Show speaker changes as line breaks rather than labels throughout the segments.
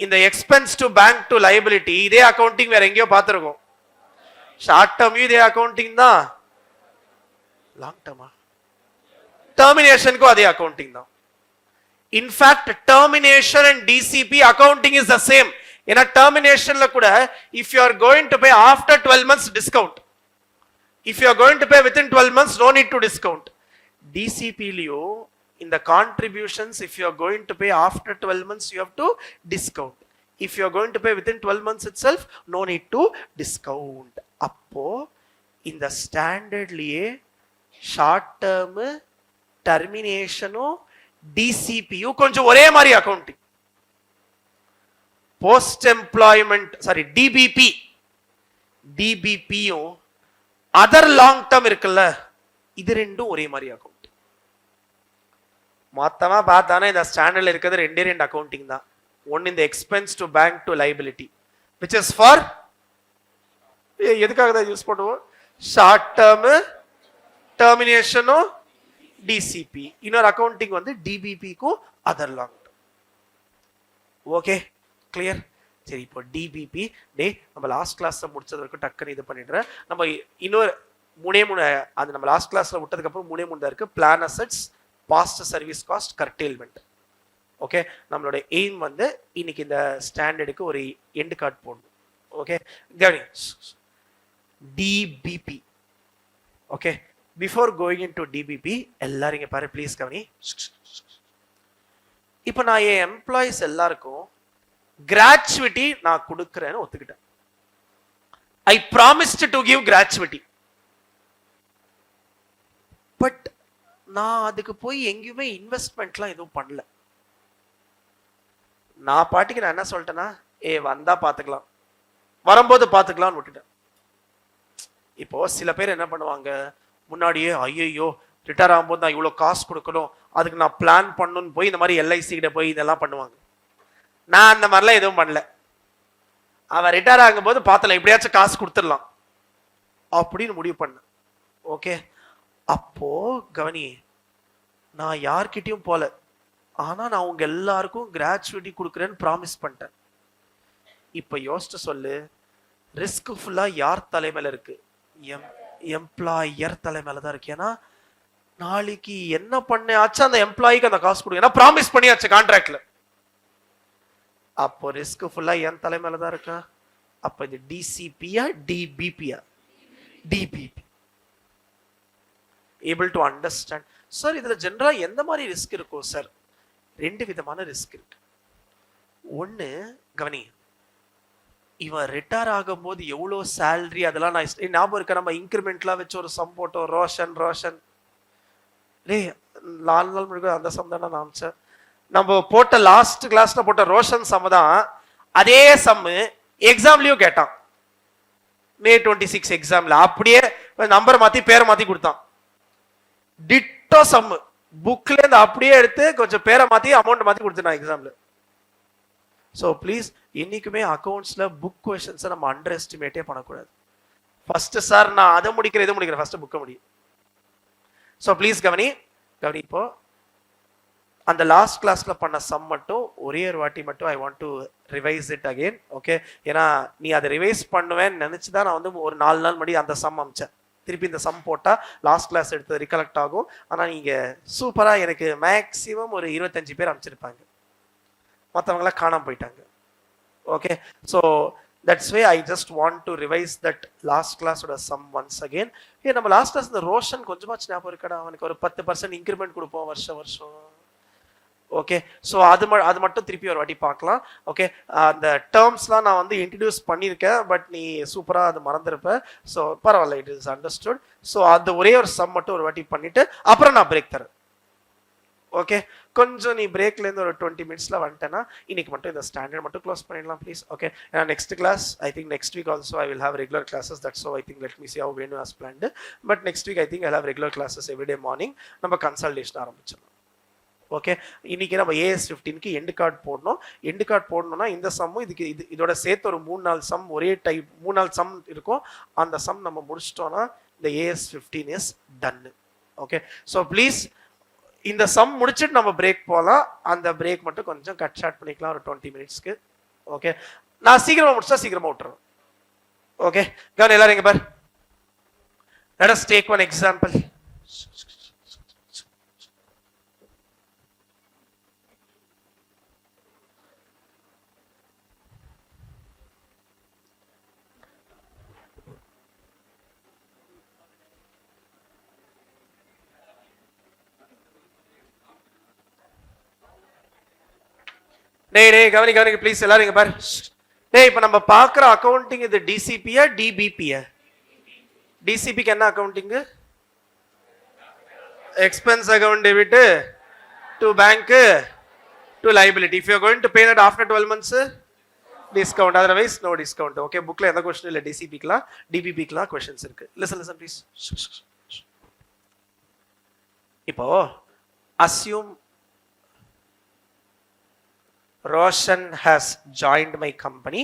இந்த expense to bank to liability இதே accounting வேற எங்கேயோ பார்த்துருக்கோம். ஷார்ட் டேர்ம் இதே அக்கௌண்டிங் தான், லாங் டேர்மா டெர்மினேஷனுக்கும் அதே அக்கௌண்டிங் தான். In fact termination and DCP accounting is the same. ஏன்னா டெர்மினேஷன்ல கூட if you are going to pay after 12 months discount, if you are going to pay within 12 months no need to discount. டிசிபிலியோ இந்த contributions if you are going to pay after 12 months you have to discount. If you are going to pay within 12 months itself no need to discount. அப்போ இந்த ஸ்டாண்டர்ட்லயே short term டெர்மினேஷனும் டிசிபியும் கொஞ்சம் ஒரே மாதிரி accounting. Post employment sorry DBP, டிபிபியும் other long term இருக்குல்ல, இது ரெண்டும் ஒரே மாதிரி அக்கௌண்ட். மொத்தமா பார்த்தானே இந்த ஸ்டாண்டர்ட்ல இருக்கிறது ரெண்டு அக்கௌண்டிங் தான். ஒன்னு இந்த expense to bank to liability which is for எதுக்காக தான் யூஸ் பண்ணுவோம், ஷார்ட் டேர்ம் டெர்மினேஷனும் டிசிபி. இன்னொரு அக்கௌண்டிங் வந்து டிபிபிக்கும் other long term. Okay clear? சரி, இப்போ டிபிபி டே நம்ம லாஸ்ட் கிளாஸ்ல முடிச்சது வரைக்கும் டக்குன்னு இது பண்ணிடுறேன். நம்ம இன்னொரு மூணு அது நம்ம லாஸ்ட் கிளாஸ்ல விட்டதுக்கு அப்புறம் மூணு தான் இருக்கு. Plan assets, past service cost, curtailment. Okay, நம்மளோட எய்ம் வந்து இன்னைக்கு இந்த ஸ்டாண்டர்டுக்கு ஒரு எண்ட் கார்டு போடணும். ஓகே, கவனி DBP. Okay, before going into DBP எல்லாரும் இங்க பாரு ப்ளீஸ் கவனி. இப்போ நான் என் எம்ப்ளாயிஸ் எல்லாருக்கும் கிராச்சுவிட்டி நான் கொடுக்கிறேன்னு ஒத்துக்கிட்டேன். I promised to give gratuity. But நான் அதுக்கு போய் எங்கேயுமே இன்வெஸ்ட்மெண்ட்லாம் எதுவும் பண்ணல. நான் பாட்டுக்கு நான் என்ன சொல்லிட்டேன்னா, வந்தா பாத்துக்கலாம், வரும்போது பாத்துக்கலாம்னு விட்டுட்டேன். இப்போ சில பேர் என்ன பண்ணுவாங்க, முன்னாடியே ஐயோ ரிட்டையர் ஆகும்போது நான் இவ்வளோ காசு கொடுக்கணும், அதுக்கு நான் பிளான் பண்ணணும்னு போய் இந்த மாதிரி எல்ஐசி கிட்ட போய் இதெல்லாம் பண்ணுவாங்க. நான் அந்த மாதிரிலாம் எதுவும் பண்ணல. அவன் ரிட்டையர் ஆகும்போது பார்த்தல எப்படியாச்சும் காசு கொடுத்துடலாம் அப்படின்னு முடிவு பண்ண. ஓகே, அப்போ கவனி, நான் யார்கிட்டயும் போல, ஆனா நான் உங்க எல்லாருக்கும் கிராச்சுவிட்டி கொடுக்குறேன்னு ப்ராமிஸ் பண்ணிட்டேன். இப்ப யோசிச்சு சொல்லு, ரிஸ்க் ஃபுல்லா யார் தலைமையில இருக்கு? எம்ப்ளாயர் தலைமையில தான் இருக்கு. ஏன்னா நாளைக்கு என்ன பண்ணாச்சு அந்த எம்ப்ளாய்க்கு அந்த காசு கொடுங்க, ஏன்னா ப்ராமிஸ் பண்ணியாச்சு கான்ட்ராக்ட்ல. அப்போ ரிஸ்க் ஃபுல்லா என் தலைமையில தான் இருக்கா. அப்ப இது டிசிபியா டிபிபியா? DBP. Able to understand sir. இதுல ஜெனரலா எந்த மாதிரி ரிஸ்க் இருக்கும் சார்? ரெண்டு விதமான ரிஸ்க் இருக்கு. ஒன்னு கவனி, இவன் ரிட்டையர் ஆகும் போது எவ்வளவு சேலரி அதெல்லாம் நான் ஞாபகம் இருக்க, நம்ம இன்கிரிமெண்ட்லாம் வச்சு ஒரு சம் போட்டோம், ரோஷன் டே 4 நாள் முழுக்க அந்த சம் தானே நான் அமைச்சேன். நம்ம போட்ட லாஸ்ட் கிளாஸ்ல போட்ட ரோஷன் சம் தான் அதே சம் எக்ஸாம்லயும் கேட்டான். May 26 எக்ஸாம்ல அப்படியே நம்பர் மாத்தி பேரை மாத்தி கொடுத்தான். டிட்டோ சம் புக்ல இருந்து அப்படியே எடுத்து கொஞ்சம் பேரை மாத்தி அமௌண்ட் மாத்தி கொடுத்தான் எக்ஸாம்ல. ஸோ ப்ளீஸ் இன்னைக்குமே அக்கௌண்ட்ஸ்ல புக் கொஸ்டின்ஸை நம்ம அண்டர் எஸ்டிமேட்டே பண்ணக்கூடாது. ஃபர்ஸ்ட் சார் நான் அதை முடிக்கிறேன் இதை முடிக்கிறேன், ஃபர்ஸ்ட் புக்கை முடி. ஸோ ப்ளீஸ் கவனி. இப்போ அந்த லாஸ்ட் கிளாஸ்ல பண்ண சம் மட்டும் ஒரே ஒரு வாட்டி மட்டும் I want to revise it again. Okay, ஏன்னா நீ அதை ரிவைஸ் பண்ணுவேன்னு நினைச்சுதான் நான் வந்து ஒரு 4 நாள் முன்னாடி அந்த சம் அமிச்சேன். திருப்பி இந்த சம் போட்டா லாஸ்ட் கிளாஸ் எடுத்து ரிகலெக்ட் ஆகும். ஆனா நீங்க சூப்பரா எனக்கு மேக்சிமம் ஒரு 25 பேர் அமைச்சிருப்பாங்க, மற்றவங்களாம் காணாம போயிட்டாங்க. Okay, so that's way I just want to revise that last கிளாஸோட சம் ஒன்ஸ் அகெயின். நம்ம லாஸ்ட் கிளாஸ் இந்த ரோஷன் கொஞ்சமாச்சு ஞாபகம் இருக்கடா, அவனுக்கு ஒரு 10% இன்க்ரிமெண்ட் கொடுப்போம் வருஷம். ஓகே, ஸோ அது மட்டும் திருப்பி ஒரு வாட்டி பார்க்கலாம். ஓகே, அந்த டேர்ம்ஸ்லாம் நான் வந்து இன்ட்ரடியூஸ் பண்ணியிருக்கேன், பட் நீ சூப்பராக அது மறந்துருப்ப. ஸோ பரவாயில்ல, இட் இஸ் அண்டர்ஸ்டுட். ஸோ அந்த ஒரே ஒரு சம் மட்டும் ஒரு வாட்டி பண்ணிட்டு அப்புறம் நான் பிரேக் தரேன். ஓகே, கொஞ்சம் நீ பிரேக்லேருந்து ஒரு 20 மினிட்ஸ்ல வந்துட்டேன்னா இன்னைக்கு மட்டும் இந்த ஸ்டாண்டர்ட் மட்டும் க்ளோஸ் பண்ணிடலாம் please. Okay, next class I think next week also I will have regular classes. That's so I think let me see how வேணும் as planned. But next week I think I have regular classes every day morning. நம்ம consultation ஆரம்பிச்சிடலாம். ஓகே, இன்னைக்கு நம்ம AS15க்கு end card போடணும். End card போடணும்னா இந்த சம்மும் இதோட சேர்த்து ஒரு 3-4 சம் ஒரே டைப் 3-4 சம் இருக்கும். அந்த சம் நம்ம முடிச்சிட்டோம்னா இந்த AS15 is done. Okay, so please இந்த சம் முடிச்சுட்டு நம்ம பிரேக் போகலாம். அந்த பிரேக் மட்டும் கொஞ்சம் கட் ஷார்ட் பண்ணிக்கலாம் ஒரு 20 மினிட்ஸ்க்கு. ஓகே, நான் சீக்கிரமா முடிச்சா சீக்கிரமா விட்டுறேன். ஓகே, கவனம் எல்லாரும் இங்க பாரு. Let us take one example. டேய் கவனிங்க ப்ளீஸ் எல்லாரும் இங்க பாரு. டேய் இப்ப நம்ம பாக்குற அக்கவுண்டிங் இது டிசிபியா டிபிபியா? டிசிபிக்கு என்ன accounting? Expense account debit to bank to liability. If you are going to pay that after 12 months, discount, otherwise no discount. Okay, bookல எந்த क्वेश्चन இல்ல. டிசிபிக்குலாம் டிபிபிக்குலாம் क्वेश्चंस இருக்கு. listen please. இப்போ assume Roshan has joined my company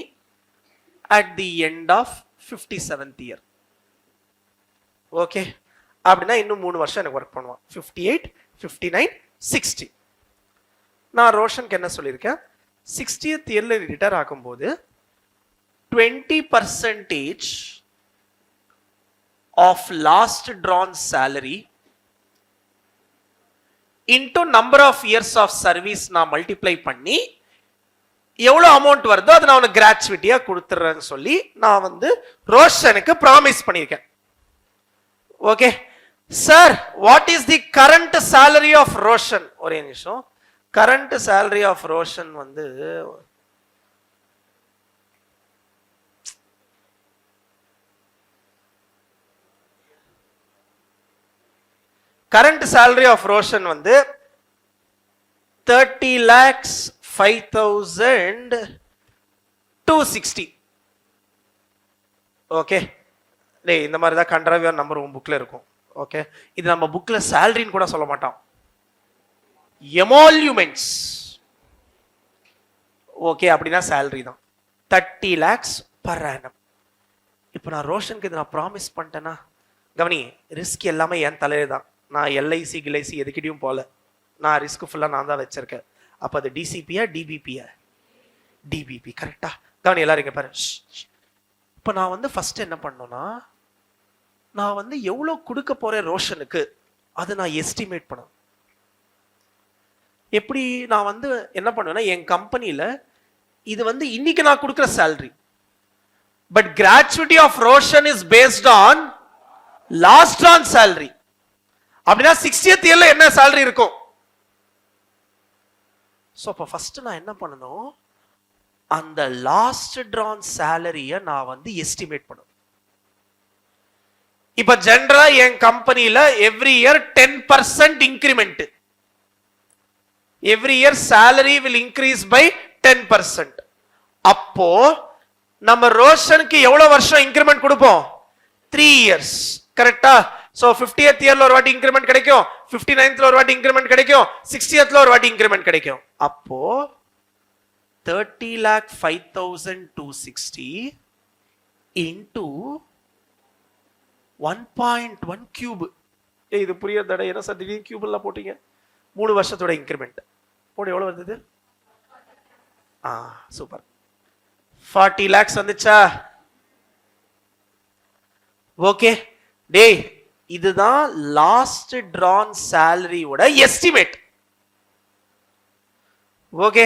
at the end of 57th year. Okay, அப்படின்னா இன்னும் 3 வருஷம் எனக்கு work பண்ணுவான். 58, 59, 60. நான் ரோஷனுக்கு என்ன சொல்லியிருக்கேன், 60th இயர்ல ரிட்டையர் ஆகும்போது 20% of last drawn salary into number of years of service நான் மல்டிப்ளை பண்ணி எவ்வளவு அமௌண்ட் வருதோ அதை நான் அவனுக்கு கிராச்சுவிட்டியா கொடுத்துறேன்னு சொல்லி நான் வந்து ரோஷனுக்கு ப்ராமிஸ் பண்ணியிருக்கேன். Okay sir, what is the current salary of Roshan? ஒரே நிமிஷம். கரண்ட் சேலரி ஆஃப் ரோஷன் வந்து கரண்ட் சேலரி ஆஃப் ரோஷன் வந்து 30,05,260. ஓகே, டேய் இந்த மாதிரி தான் கண்ட்ராவியான நம்பர் உன் புக்ல இருக்கும். ஓகே, இது நம்ம புக்ல சேலரின்னு கூட சொல்ல மாட்டோம், எமால்யூமெண்ட்ஸ். ஓகே, அப்படின்னா சேலரி தான் 30 lakhs per annum. இப்போ நான் ரோஷனுக்கு இதை நான் ப்ராமிஸ் பண்ணிட்டேன்னா, கவனி ரிஸ்க் எல்லாமே என் தலையில தான். நான் எல்ஐசி கிளைசி எதுக்கிட்டையும் போல, நான் ரிஸ்க் ஃபுல்லா நான் தான் வச்சிருக்கேன். அப்ப அது டிசிபியா டிபிபியா? டிபிபி. கரெக்டா? கவனி எல்லாரும் இங்க பாரு. இப்ப நான் வந்து ஃபர்ஸ்ட் என்ன பண்ணணும்னா, நான் வந்து எவ்வளவு கொடுக்க போறேன் ரோஷனுக்கு அதை நான் எஸ்டிமேட் பண்ணணும். எப்படி நான் வந்து என்ன பண்ணுவேன்னா, என் கம்பெனியில இது வந்து இன்னைக்கு நான் கொடுக்குற salary, but gratuity of Roshan is based on last on salary. அப்படின்னா 60th இயர்ல என்ன சேலரி இருக்கும்? சோ அப்ப ஃபர்ஸ்ட் நான் என்ன பண்ணணும், அந்த லாஸ்ட் டிரான் சேலரிய நான் வந்து எஸ்டிமேட் பண்ணணும். இப்ப ஜெனரலா என் கம்பெனியில every year 10% increment. Every year salary will increase by 10%. அப்போ நம்ம ரோஷனுக்கு எவ்வளவு வருஷம் இன்கிரிமெண்ட் கொடுப்போம்? 3 years. கரெக்டா? சோ 50th இயர்ல ஒரு வாட்டி இன்கிரிமெண்ட் கிடைக்கும், 59th ஒரு வாட்டி இன்கிரிமெண்ட் கிடைக்கும், 60th ஒரு வாட்டி இன்கிரிமெண்ட் கிடைக்கும். அப்போ 30,05,260 into 1.1 cube. இது புரியாதடா, என்ன சார் திடீர்னு கியூப் எல்லாம் போட்டீங்க? 3 வருஷத்தோட இன்கிரிமெண்ட் போடு. எவ்வளவு வந்தது? சூப்பர், 40 lakhs வந்துச்சா? ஓகே டேய், இதுதான் லாஸ்ட் டிரான் சேலரியோட எஸ்டிமேட். ஓகே,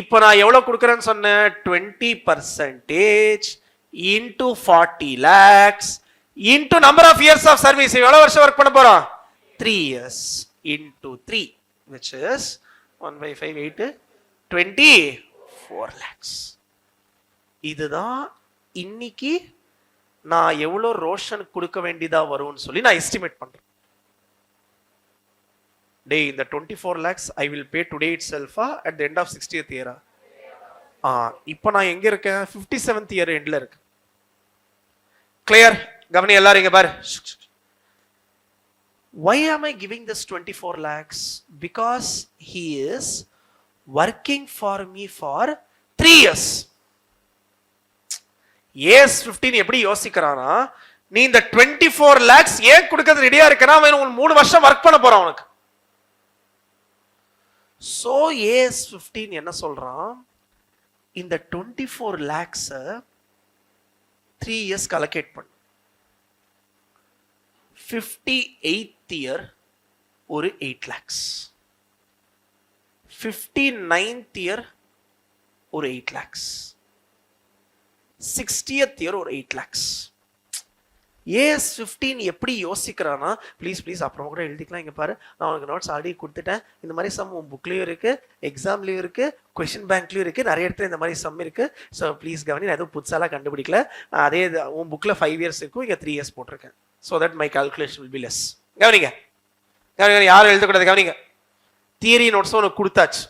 இப்போ நான் எவ்வளவு கொடுக்கறேன்னு சொன்னேன்? 20% into 40 lakhs into number of years of service. எவ்வளவு வருஷம் ஒர்க் பண்ண போறோம்? 3 years into 3, which is 1/5, 8, 24 lakhs. இதுதான் இன்னைக்கு நான் எவ்வளவு ரோஷனுக்கு கொடுக்க வேண்டியதா வரும்னு சொல்லி நான் எஸ்டிமேட் பண்றேன். டேய், இந்த 24 lakhs I will pay today itself at the end of 60th year. இப்போ நான் எங்க இருக்கேன்? 57th year endல இருக்கு. கிளியர்? கவனி எல்லாரும் இங்க பாரு. Why am I giving this 24 lakhs? Because he is working for me for 3 years. Yes, 15 எப்படி யோசிக்கிறானா, நீ இந்த 24 lakhs ஏன் கொடுக்கிறது ரெடியா இருக்கனா, அவன் 3 வருஷம் வர்க் பண்ண போறான் உனக்கு. சோ yes 15 என்ன சொல்றான், இந்த 24 lakhs 3 years allocate பண்ணு. 58th year ஒரு 8 lakhs. 59th year ஒரு 8 lakhs. 60th year ஒரு 8 lakhs. AS15 எப்படி யோசிக்கிறானா, ப்ளீஸ் அப்புறம் கூட எழுதிக்கலாம். இங்க பாரு, நான் உனக்கு நோட்ஸ் ஆல்ரெடி கொடுத்துட்டேன். இந்த மாதிரி சம் உன் புக்லயும் இருக்கு, எக்ஸாம்லயும் இருக்கு, கொஸ்டின் பேங்க்லயும் இருக்கு, நிறைய இடத்துல இந்த மாதிரி சம் இருக்கு. ஸோ ப்ளீஸ் கவனி, நான் எதுவும் புதுசாலாம் கண்டுபிடிக்கல. அதே உன் புக்ல 5 years இருக்கும், இங்க 3 years போட்டிருக்கேன். So that my calculation will be less. கவனிங்க, யாரும் எழுதக்கூடாது. கவனிங்க, தியரி நோட்ஸும் உனக்கு கொடுத்தாச்சு,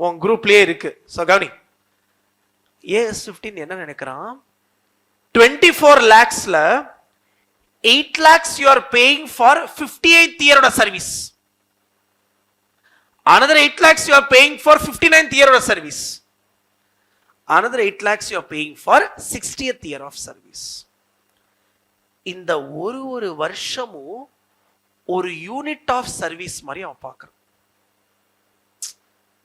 உன் குரூப்லயே இருக்கு. ஸோ கவனி, AS15 என்ன நினைக்கிறான், 24 lakhsல 8 lakhs you are paying for 58th year of service. Another 8 lakhs you are paying for 59th year of service. Another 8 lakhs you are paying for 60th year of service. இந்த ஒரு வருஷமும் ஒரு unit of service மாதிரி அவன் பார்க்கறான்.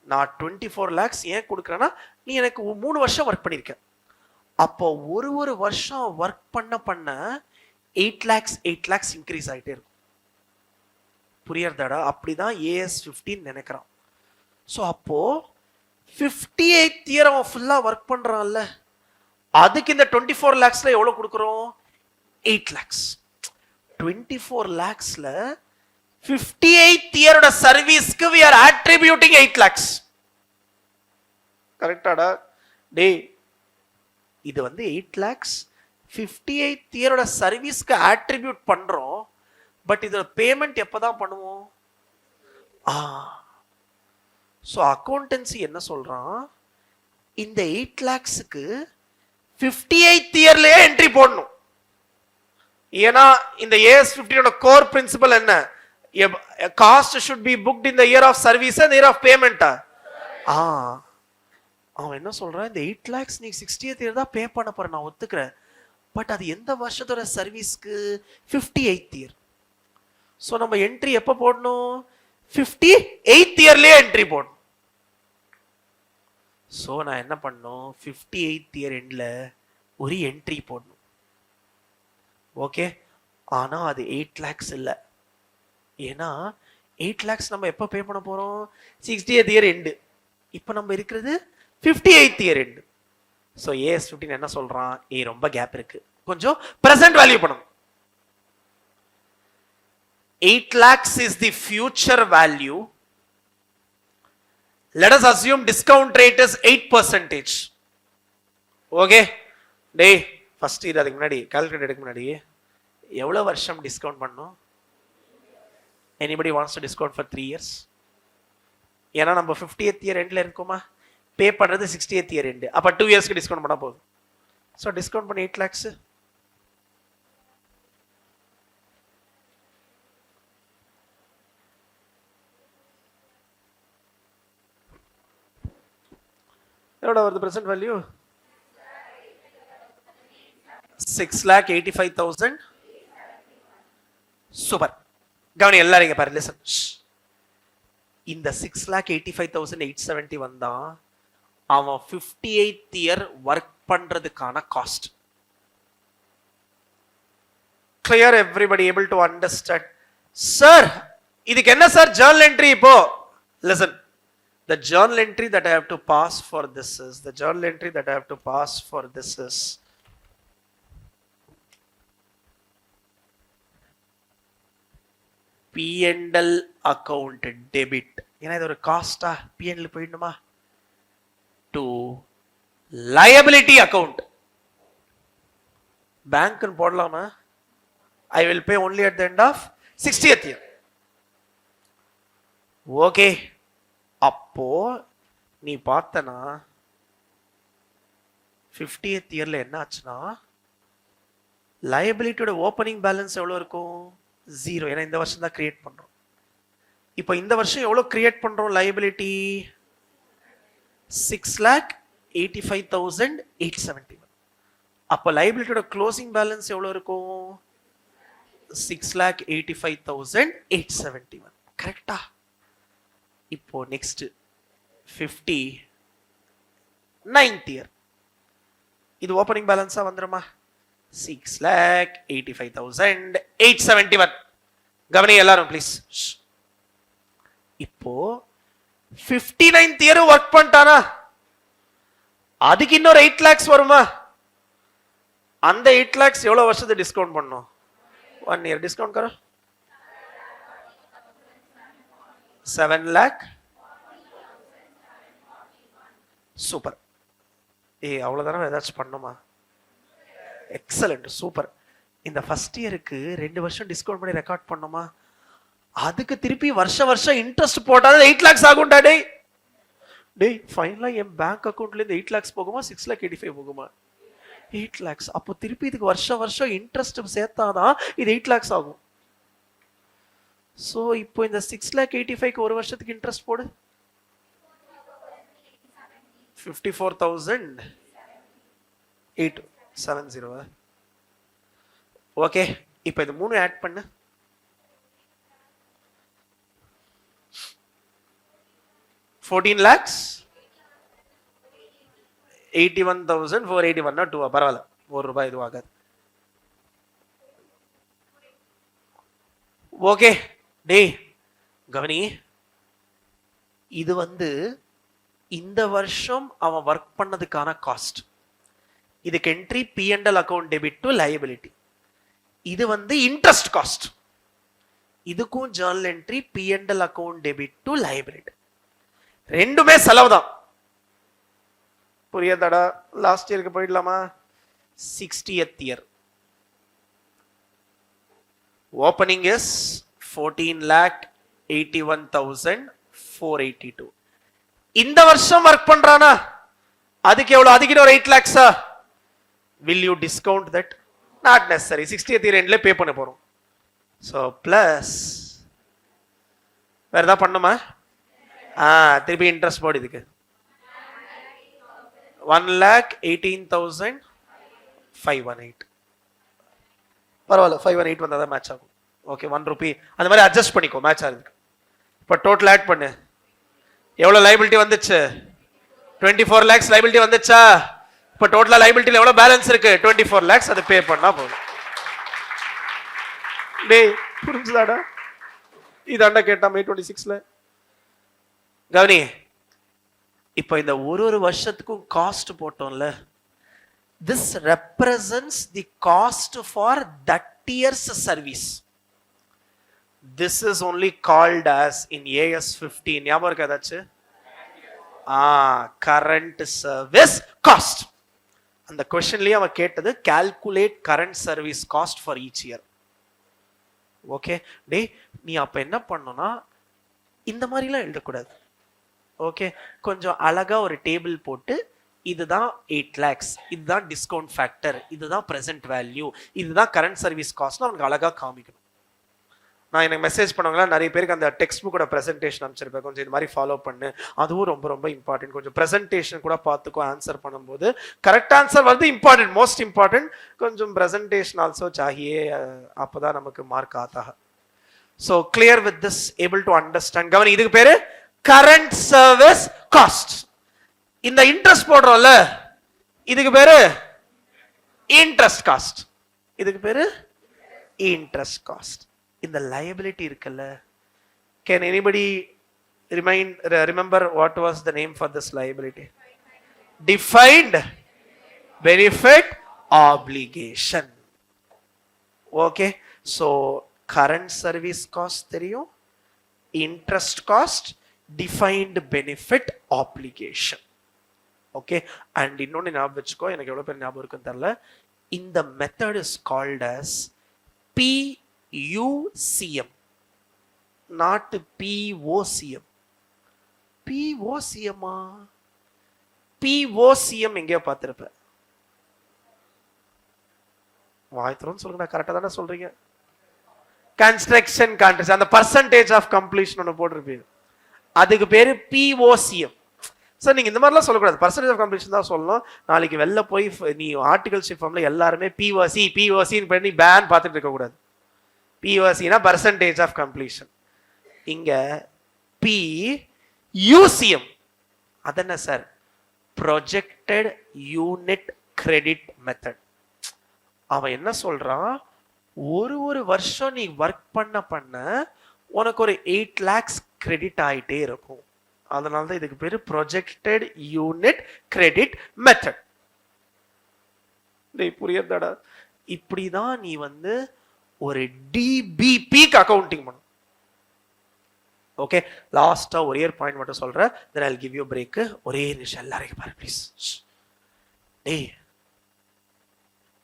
நான் 24 lakhs ஏன் கொடுக்கறேன்னா, நீ எனக்கு 3 வருஷம் ஒர்க் பண்ணிருக்க. அப்போ ஒரு வருஷம் ஒர்க் பண்ண 8 lakhs இன்க்ரீஸ் ஆகிட்டே இருக்கும். புரியறதாடா? அப்படிதான் AS15 நினைக்கிறான். ஸோ அப்போ 58th year அவன் ஃபுல்லா ஒர்க் பண்றான்ல, அதுக்கு இந்த 24 lakhsல எவ்வளவு கொடுக்குறோம்? 8 lakhs. 24 lakhsல 58th year ஓட சர்வீஸ்க்கு we are attributing 8 lakhs. கரெக்டாடா? டேய், இது வந்து 8 lakhs 58th year ஓட சர்வீஸ்க்கு அட்ரிபியூட் பண்றோம். பட் இதோட பேமெண்ட் எப்பதான் பண்ணுவோம்? சோ அக்கவுண்டன்சி என்ன சொல்றான், இந்த 8 lakhsக்கு 58th yearலயே என்ட்ரி போடணும். ஏன்னா இந்த AS15 ஓட கோர் பிரின்சிபல் என்ன? Cost should be booked in the year of service and year of payment. அவன் என்ன சொல்றான், இந்த 8 lakhs நீ 60th year தான் பே பண்ண போற, நான் ஒத்துக்கிறேன். பட் அது எந்த வருஷத்தோட சர்வீஸ்க்கு? 58th year. சோ நம்ம என்ட்ரி எப்ப போடணும்? 58th yearலயே என்ட்ரி போடணும். சோ நான் என்ன பண்ணணும், 58th year எண்ட்ல ஒரு என்ட்ரி போடணும். ஓகே, ஆனா அது 8 lakhs இல்ல. ஏன்னா 8 lakhs நம்ம எப்ப பே பண்ண போறோம்? 60th year end. இப்ப நம்ம இருக்கிறது 58th year end. So AS15 என்ன சொல்றான், ரொம்ப கேப் இருக்கு, கொஞ்சம் பிரசன்ட் வேல்யூ பண்ணணும். 8 lakhs is the future value. Let us assume discount rate is 8%. Okay டேய், ஃபர்ஸ்ட் இது அதுக்கு முன்னாடி கால்குலேட் எடுக்க முன்னாடி எவ்வளவு வருஷம் டிஸ்கவுண்ட் பண்ணணும்? anybody wants to discount for 3 years? ஏன்னா நம்ம 50th year எண்ட்ல இருக்கோமா, பே பண்றது 60th year end. அப்ப 2 yearsக்கு டிஸ்கவுண்ட் பண்ணா போதும். சோ டிஸ்கவுண்ட் பண்ணி 8 lakhs. எவ்வளவு வருது பிரசன்ட் வேல்யூ? 6,85,000. சூப்பர். கவனி எல்லாரும் இங்க பாரு, லிசன். இந்த 6,85,871 தான் அவன் 58th year ஒர்க் பண்றதுக்கான cost. Clear? Everybody able to understand? Sir இதுக்கு என்ன சார் ஜர்னல் என்ட்ரி? இப்போ listen, the journal entry that I have to pass for this is P&L account debit. ஏன்னா இது ஒரு காஸ்டா, P&L போயிடணுமா, to liability account. Bank போடலாமா? I will pay only at the end of 60th year. Okay, அப்போ நீ பார்த்தனா 50th yearல என்ன ஆச்சுன்னா, liabilityயோட opening balance எவ்வளவு இருக்கும்? 0. ஏன்னா இந்த வருஷம் தான் கிரியேட் பண்றோம். இப்போ இந்த வருஷம் எவ்வளவு கிரியேட் பண்றோம் liability? 6,85,871. அப்ப liabilityயோட க்ளோசிங் பேலன்ஸ் எவ்வளவு இருக்கும்? 6,85,871. கரெக்டா? இப்போ நெக்ஸ்ட் 50 9th year. இது ஓப்பனிங் பேலன்ஸா வந்துருமா? 6,85,871. கவனி எல்லாரும் ப்ளீஸ். இப்போ 59th இயர் ஒர்க் பண்ணிட்டானா, அதுக்கு இன்னொரு 8 lakhs வருமா? அந்த 8 lakhs எவ்வளவு வருஷத்துக்கு டிஸ்கவுண்ட் பண்ணும்? 1 year டிஸ்கவுண்ட் கரோ 7 lakh. சூப்பர். அவ்வளவுதானே ஏதாச்சும் பண்ணுமா? Excellent, super. இந்த ஃபர்ஸ்ட் இயருக்கு 2 வருஷம் டிஸ்கவுண்ட் பண்ணி ரெக்கார்ட் பண்ணுமா? அதுக்கு திருப்பி வருஷம் இன்ட்ரெஸ்ட் போட்டாலும் 8 lakhs ஆகும்டா. டேய் ஃபைனலா என் பேங்க் அக்கவுண்ட்ல இருந்து 8 lakhs போகுமா 6,85,000 போகுமா? 8 lakhs. அப்போ திருப்பி இதுக்கு வருஷம் இன்ட்ரெஸ்ட் சேர்த்தாதான் இது 8 lakhs ஆகும். சோ இப்போ இந்த 6,85,000 ஒரு வருஷத்துக்கு இன்ட்ரெஸ்ட் போடு. 54,870. ஓகே, இப்போ இது 3 ஆட் பண்ணு. 14 lakhs 81,481. 2 பரவாயில்ல, ₹1 இது ஆகாது. ஓகே டேய் கவனி, இது இந்த வருஷம் அவன் ஒர்க் பண்ணதுக்கான காஸ்ட். இதுக்கு entry P&L account debit to liability. இது இன்ட்ரெஸ்ட் காஸ்ட். இதுக்கும் journal entry P&L account debit to liability. ரெண்டுமே செலவு தான். புரியுதாடா? லாஸ்ட் இயருக்கு போயிடலாமா? 60th year opening is 14,81,482. இந்த வருஷம் ஒர்க் பண்றானா, அதுக்கு எவ்வளவு? அதுக்கு ஒரு 8 lakhs. will you discount that? not necessary. 60th year endல பே பண்ண போறோம். so plus வேற ஏதாவது பண்ணுமா? திருப்பி இன்ட்ரெஸ்ட் போடு. இதுக்கு 1,18,518. பரவாயில்ல, 518 வந்தாதான் மேட்ச் ஆகும். ஓகே, ₹1 அந்த மாதிரி அட்ஜஸ்ட் பண்ணிக்கோ மேட்ச் ஆகுதுக்கு. இப்போ டோட்டல் ஆட் பண்ணு. எவ்வளவு லைபிலிட்டி வந்துச்சு? 24 lakhs லைபிலிட்டி வந்துச்சா? இப்போ டோட்டலா லைபிலிட்டில எவ்வளவு பேலன்ஸ் இருக்கு? 24 lakhs. அது பே பண்ணா போதும். டேய் புரிஞ்சுதாடா? இதாண்டா கேட்டா May 26ல. கவனி, இப்போ இந்த ஒரு வருஷத்துக்கும் cost போட்டோம்ல, this represents the cost for that year's service. This is only called as in AS 15. ஞாபகம் இருக்கா ஏதாச்சு? current service cost. அந்த क्वेश्चनலயே அவ கேட்டது calculate current service cost for each year. Okay டேய், நீ அப்ப என்ன பண்ணனும்னா இந்த மாதிரிலாம் எழுதக்கூடாது. ஓகே, கொஞ்சம் அழகா ஒரு டேபிள் போட்டு இதுதான் 8 lakhs, இதுதான் டிஸ்கவுண்ட் ஃபேக்டர், இதுதான் பிரசன்ட் வேல்யூ, இதுதான் கரண்ட் சர்வீஸ் காஸ்ட் அவனுக்கு அழகா காமிக்கணும். நான் எனக்கு மெசேஜ் பண்ணவங்களா நிறைய பேருக்கு அந்த டெக்ஸ்ட் புக்கோட பிரசன்டேஷன் அனுப்பிச்சிருப்பேன். கொஞ்சம் இது மாதிரி ஃபாலோ பண்ணு, அதுவும் ரொம்ப ரொம்ப இம்பார்ட்டன்ட். கொஞ்சம் பிரசன்டேஷன் கூட பார்த்துக்கோ. ஆன்சர் பண்ணும்போது correct answer important, most important. கொஞ்சம் பிரசன்டேஷன் ஆல்சோ சாஹியே, அப்பதான் நமக்கு மார்க் ஆத்தா. So clear with this, able to understand. கவனி, இதுக்கு பேரு கரண்ட் சர்வீஸ் காஸ்ட். இந்த இன்ட்ரெஸ்ட் போடுறோம்ல, இதுக்கு பேரு இன்ட்ரெஸ்ட் காஸ்ட். இதுக்கு பேரு இன்ட்ரெஸ்ட் காஸ்ட். இந்த liability இருக்குல்ல, can anybody remember what was the name for this liability? Defined benefit obligation. Okay, so current service cost தெரியும், interest cost, defined benefit obligation. Okay, and இன்னொன்னு ஞாபகம் வச்சுக்கோ, எனக்கு எவ்வளவு பேர் ஞாபகம் இருக்குன்னு தெரியல. இந்த method is called as PUCM, not POCM. POCM POCM எங்கேயோ பார்த்திருப்ப. வாய்த்துறோன்னு சொல்லுங்க, கரெக்டா தானே சொல்றீங்க? கன்ஸ்ட்ரக்ஷன் கான்ட்ராக்ட், அந்த பர்சன்டேஜ் ஆஃப் கம்ப்ளீஷன் ஒன்று போட்டிருப்பீங்க, அதுக்கு பேரு POCM. சார் நீங்க இந்த மாதிரிலாம் சொல்லக்கூடாது, பர்சன்டேஜ் ஆஃப் கம்ப்ளீஷன் தான் சொல்லணும். நாளைக்கு வெளில போய் நீ ஆர்டிகல்ஷிப் ஃபார்ம்ல எல்லாருமே POC பண்ணி பேன் பார்த்துட்டு இருக்க கூடாது. POCனா பர்சன்டேஜ் ஆஃப் கம்ப்ளீஷன். இங்க PUCM அதென்ன sir? Projected unit credit method. அவன் என்ன சொல்றான், ஒரு வருஷம் நீ ஒர்க் பண்ண உனக்கு ஒரு 8 lakhs கிரெடிட் ஆயிட்டே இருக்கும். அதனால தான் இதுக்கு பேரு ப்ரொஜெக்டட் யூனிட் கிரெடிட் மெத்தட். புரியுதாடா? இப்படிதான் நீ வந்து ஒரு டிபிபிக்கு அக்கவுண்டிங் பண்ணும். ஓகே, லாஸ்டா ஒரே பாயிண்ட் மட்டும் சொல்றேன், then I'll give you a break. ஒரே நிமிஷம் எல்லாரும் பாரு ப்ளீஸ். டேய்,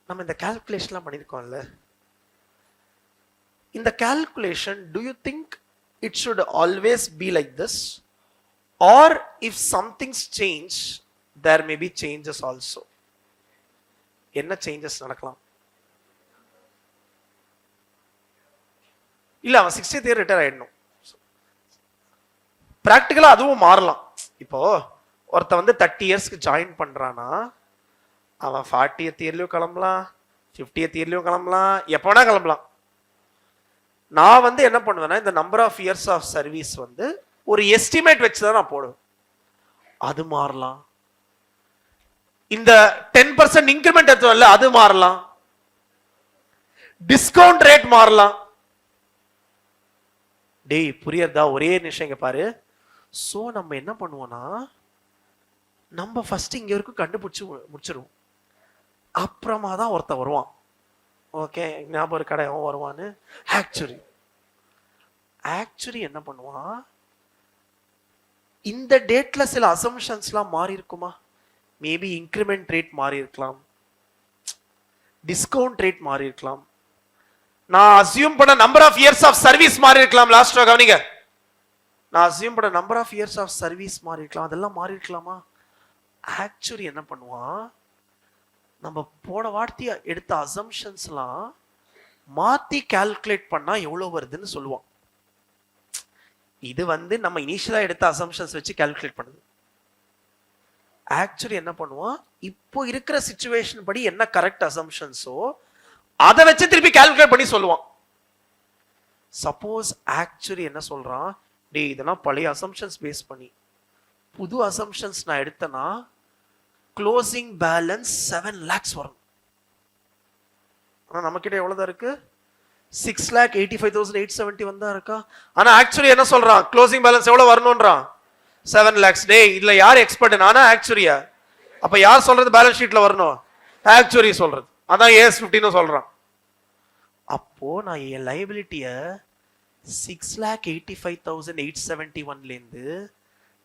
நம்ம இந்த கால்குலேஷன்லாம் பண்ணிருக்கோம்ல, இந்த calculation do you think it should always be like this, or if something's change there may be changes also? என்ன சேஞ்சஸ் நடக்கலாம்? இல்ல, அவன் 60th year ரிட்டையர் ஆயிடணும். பிராக்டிகலா அதுவும் மாறலாம். இப்போ ஒருத்த வந்து 30 இயர்ஸ்க்கு ஜாயின் பண்றானா, அவன் 40th இயர்லயும் கிளம்பலாம், 50th இயர்லயும் கிளம்பலாம், எப்ப வேணா கிளம்பலாம். நான் வந்து என்ன பண்ணுவேன்னா, இந்த number of years of service வந்து ஒரு எஸ்டிமேட் வச்சுதான் நான் போடுவேன். அது மாறலாம். இந்த 10% இன்கிரிமெண்ட் எடுத்தோம்ல, அது மாறலாம். டிஸ்கவுண்ட் ரேட் மாறலாம். டேய், புரியுதா? ஒரே நிமிஷம் இங்க பாரு. சோ நம்ம என்ன பண்ணுவோம்னா, நம்ம ஃபர்ஸ்ட் இங்க வரைக்கும் கண்டுபிடிச்சு முடிச்சிருவோம். அப்புறமா தான் ஒருத்த வருவான். ஓகே, ஞாபகம் கடை அவன் வருவான்னு. ஆக்சுவலி என்ன பண்ணுவான், இந்த டேட்ல சில அசம்ஷன்ஸ்லாம் மாறி இருக்குமா? மேபி இன்கிரிமெண்ட் ரேட் மாறி இருக்கலாம், டிஸ்கவுண்ட் ரேட் மாறி இருக்கலாம், நான் அசியூம் பண்ண number of years of service மாறி இருக்கலாம். லாஸ்டா கவனிங்க, நான் அசியூம் பண்ண number of years of service மாறி இருக்கலாம், அதெல்லாம் மாறி இருக்கலாமா? ஆக்சுவலி என்ன பண்ணுவான், நம்ம போன வார்த்தைய எடுத்த அசம்ஷன்ஸ்லாம் மாத்தி கால்குலேட் பண்ணா எவ்வளவு வருதுன்னு சொல்லுவான். இது வந்து நம்ம இனிஷியலா எடுத்த அசம்ஷன்ஸ் வச்சு கால்குலேட் பண்ணுது. ஆக்சுவலி என்ன பண்ணுவான், இப்போ இருக்கிற சிச்சுவேஷன் படி என்ன கரெக்ட் அசம்ஷன்ஸோ அதை வச்சு திருப்பி கால்குலேட் பண்ணி சொல்லுவான். சப்போஸ் ஆக்சுவலி என்ன சொல்றான், டேய் இதெல்லாம் பழைய அசம்ஷன்ஸ் பேஸ் பண்ணி புது அசம்ஷன்ஸ் நான் எடுத்தனா க்ளோசிங் பேலன்ஸ் 7 lakhs வரும். ஆனா நம்ம கிட்ட எவ்வளவுதான் இருக்கு, 6,85,871 தான் இருக்கா. ஆனா ஆக்சுவலி என்ன சொல்றான், க்ளோசிங் பேலன்ஸ் எவ்வளவு வரணும்ன்றான், 7 lakhs. டேய், இதுல யார் எக்ஸ்பர்ட், நானா ஆக்சுவரியா? அப்ப யார் சொல்றது பேலன்ஸ் ஷீட்ல வரணும், ஆக்சுவரி சொல்றது. அதான் AS15 சொல்றான். அப்போ நான் என் லைபிலிட்டிய 6,85,871 இருந்து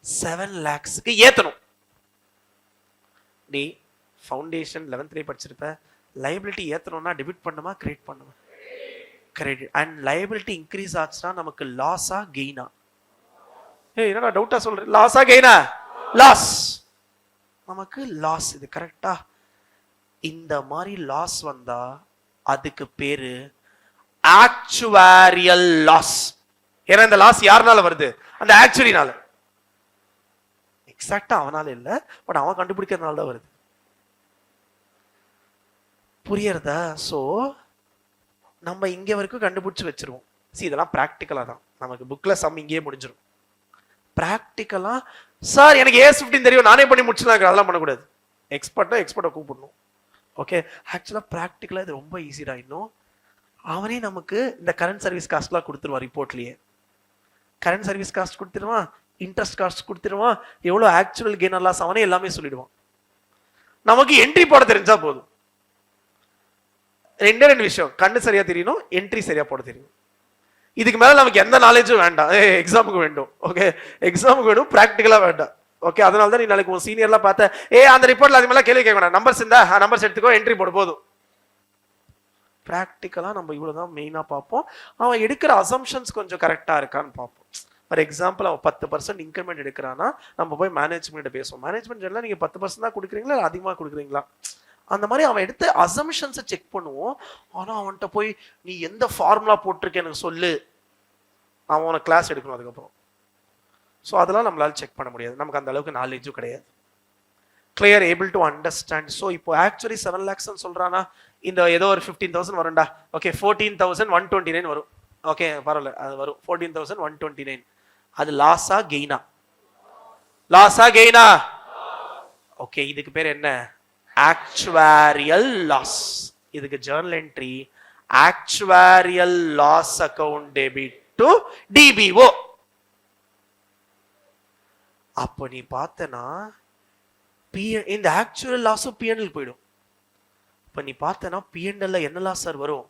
7 lakhsக்கு ஏத்தணும். நீ ஃபவுண்டேஷன் 11th படிச்சிருப்ப, லைபிலிட்டி ஏத்தணும்னா டெபிட் பண்ணுமா கிரெடிட் பண்ணுமா? கிரெடிட். அண்ட் லைபிலிட்டி இன்க்ரீஸ் ஆச்சுன்னா நமக்கு லாஸா கெயினா? என்னடா டவுட்டா சொல்றேன், லாஸா கெயினா? லாஸ். நமக்கு லாஸ். இது கரெக்டா? இந்த மாதிரி லாஸ் வந்தா அதுக்கு பேரு ஆக்சுவாரியல் லாஸ். ஏன்னா இந்த லாஸ் யாருனால வருது, அந்த ஆக்சுவரினால. எக்ஸாக்டா அவனால இல்ல, பட் அவன் கண்டுபிடிக்கிறதுனால தான் வருது. புரியறதா? சோ நம்ம இங்க வரைக்கும் கண்டுபிடிச்சு வச்சிருவோம். இதெல்லாம் பிராக்டிக்கலா தான், நமக்கு புக்ல சம் இங்கேயே முடிஞ்சிடும். பிராக்டிக்கலா சார் எனக்கு AS15 தெரியும் நானே பண்ணி முடிச்சுலாம், அதெல்லாம் பண்ணக்கூடாது. எக்ஸ்பர்ட்டை கூப்பிடணும். ஓகே, ஆக்சுவலா பிராக்டிக்கலா இது ரொம்ப ஈஸிடா. இன்னும் அவனே நமக்கு இந்த கரண்ட் சர்வீஸ் காஸ்ட்லாம் கொடுத்துருவான் ரிப்போர்ட்லயே. கரண்ட் சர்வீஸ் காஸ்ட் கொடுத்துருவான், இன்ட்ரெஸ்ட் காஸ்ட் கொடுத்துருவான், எவ்வளவு ஆக்சுவல் கெயின் லாஸ் அவனே எல்லாமே சொல்லிடுவான். நமக்கு என்ட்ரி போட தெரிஞ்சா போதும். ரெண்டு விஷயம், கண்ணு சரியா தெரியணும், என்ட்ரி சரியா போட தெரியும். இதுக்கு மேல நமக்கு எந்த நாலேஜும் வேண்டாம். எக்ஸாமுக்கு வேண்டும். ஓகே, எக்ஸாமுக்கு வேணும், பிராக்டிக்கலா வேண்டாம். ஓகே, அதனால தான் நீ நாளைக்கு உன் சீனியர்லாம் பார்த்த, அந்த ரிப்போர்ட்ல அது மேல கேள்வி கேட்க வேண்டாம், நம்பர்ஸ் இருந்தா நம்பர்ஸ் எடுத்துக்கோ, என்ட்ரி போட போதும். பிராக்டிக்கலா நம்ம இவ்வளவுதான் மெயினா பார்ப்போம். அவன் எடுக்கிற அசம்ஷன்ஸ் கொஞ்சம் கரெக்டா இருக்கான்னு பார்ப்போம். ஃபார் எக்ஸாம்பிள், அவன் 10% இன்கிரிமெண்ட் எடுக்கிறான்னா நம்ம போய் மேனேஜ்மெண்ட் பேசுவோம். மேனேஜ்மெண்ட் எல்லாம் நீங்க 10% தான் கொடுக்குறீங்களா இல்லை அதிகமாக கொடுக்குறீங்களா, அந்த மாதிரி அவன் எடுத்த அசம்ஷன்ஸை செக் பண்ணுவோம். ஆனா அவன்கிட்ட போய் நீ எந்த ஃபார்முலா போட்டிருக்க எனக்கு சொல்லு, அவன் உனக்கு கிளாஸ் எடுக்கணும் அதுக்கப்புறம். ஸோ அதெல்லாம் நம்மளால செக் பண்ண முடியாது, நமக்கு அந்த அளவுக்கு நாலேஜும் கிடையாது. Clear, able to understand. So இப்போ ஆக்சுவலி 7 lakhs சொல்றானா, இந்த ஏதோ ஒரு 15,000 வரும்டா. ஓகே, 14,129 வரும். ஓகே, பரவாயில்ல, அது வரும் 14,129. அது லாஸா கெயினா? லாஸா கெயினா? ஓகே, இதுக்கு பேர் என்ன? Actuarial loss. இதுக்கு journal entry actuarial loss account debit to DBO. அப்போ நீ பார்த்தனா இந்த ஆக்சுவல் லாஸும் பிஎன்எல் போயிடும். இப்ப நீ பார்த்தனா பிஎன்எல்ல என்ன லாஸ் சார் வரும்?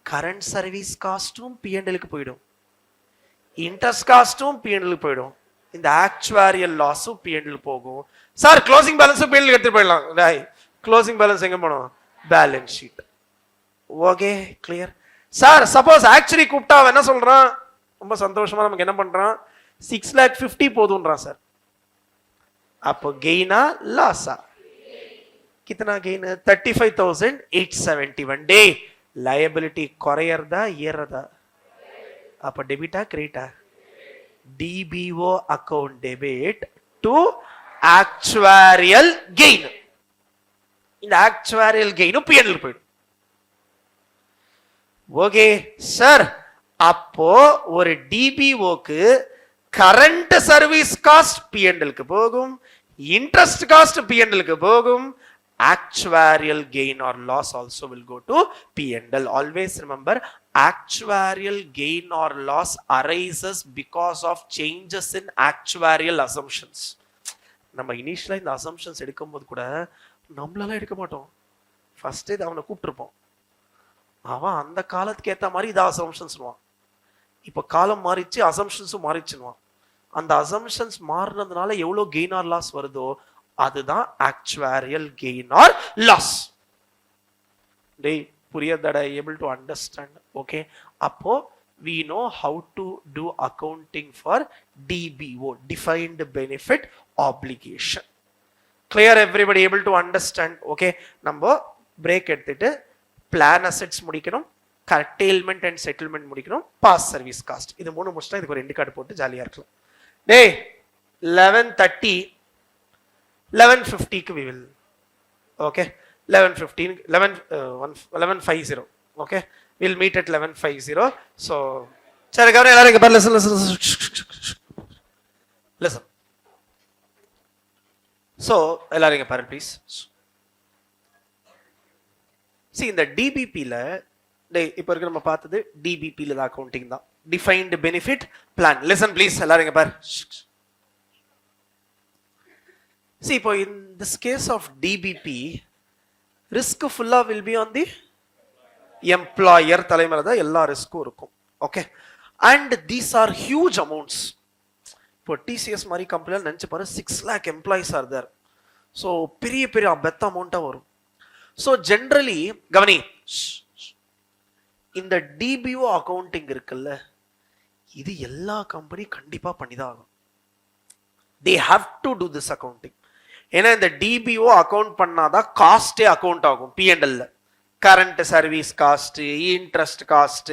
கரண்ட் சர்வீஸ் காஸ்டும் பிஎன்எலுக்கு போயிடும், இன்ட்ரெஸ்ட் காஸ்டும் பிஎன்எலுக்கு போயிடும், இந்த ஆக்சுவாரியல் லாஸும் பிஎன்எல் போகும். சார் க்ளோசிங் பேலன்ஸும் பிஎன்எல் எடுத்துட்டு போயிடலாம். க்ளோசிங் பேலன்ஸ் எங்க போனோம்? Balance sheet. Okay, clear. Sir suppose actually கூப்பிட்டா என்ன சொல்றான்? ரொம்ப சந்தோஷமா நமக்கு என்ன பண்றான்? 6,50,000 போதும்ன்றான் சார். அப்போ கெயினா லாஸா? கித்தனா கெயின்? 35,871. டே லயபிலிட்டி குறையறதா ஏறதா? அப்ப டெபிட்டா கிரெடிட்டா? DBO account debit to actuarial gain. இந்த ஆக்சுவாரியல் கெயினும் பிஎன்எல் போயிடும். ஓகே சார், அப்போ ஒரு டிபிஓக்கு கரண்ட் சர்வீஸ் காஸ்ட் பிஎன்எலுக்கு போகும், இன்ட்ரெஸ்ட் காஸ்ட் பிஎன்எலுக்கு போகும், actuarial gain or loss also will go to P&L. Always remember, actuarial gain or loss arises because of changes in actuarial assumptions. நம்ம இனிஷியலா இந்த assumptions எடுக்கும்போது கூட நம்மளால எடுக்க மாட்டோம். ஃபர்ஸ்ட் இது அவனை கூப்பிட்டுருப்போம், அவன் அந்த காலத்துக்கு ஏற்ற மாதிரி இதை அசம்ஷன்ஸ்வான். இப்போ காலம் மாறிச்சு, அசம்ஷன்ஸும் மாறிச்சுன்னுவான். அந்த அசம்ஷன்ஸ் மாறினதுனால எவ்வளோ கெயின் ஆர் லாஸ் வருதோ அதுதான் ஆக்சுவாரியல் கெயின் ஆர் லாஸ். டேய் புரியதடா? Able to understand? ஓகே, அப்போ we know how to do accounting for DBO, defined benefit obligation. Clear? Everybody able to understand? Okay, நம்ம பிரேக் எடுத்துட்டு பிளான் அசெட்ஸ் முடிக்கணும், கர்டெயில்மெண்ட் and settlement முடிக்கணும், pass service cost. இது மூணு முடிச்சுட்டா இதுக்கு ஒரு எண்டு கார்டு போட்டு ஜாலியா இருக்கலாம். டேய் 11:30 11:50க்கு we will, okay, 11:15 11:50, okay, we'll meet at 11:50. so சரி கவனம் எல்லாரும் இங்க பாரு, listen. so எல்லாரும் இங்க பாரு ப்ளீஸ். see இந்த டிபிபில இப்ப இருக்க நம்ம பார்த்தது டிபிபில தான் அக்கவுண்டிங் தான், defined benefit plan. Listen please எல்லாரும் இங்க பாரு. see இப்போ in this case of DBP, risk full will be on the employer தலைமையில தான் எல்லா ரிஸ்க்கும் இருக்கும். okay, and these are huge amounts. இப்போ TCS மாதிரி கம்பெனில நினைச்சு பாரு, 6 lakh employees are there. so பெரிய பெரிய பெத்த அமௌண்ட்டா வரும். so generally கவனி, இந்த டிபிஓ அக்கவுண்டிங் இருக்குல்ல, இது எல்லா கம்பெனி கண்டிப்பா பண்ணிதான் ஆகும். they have to do this accounting. ஏன்னா இந்த டிபிஓ அக்கவுண்ட் பண்ணாதான் காஸ்டே அக்கவுண்ட் ஆகும் P&L. Current service cost, interest cost,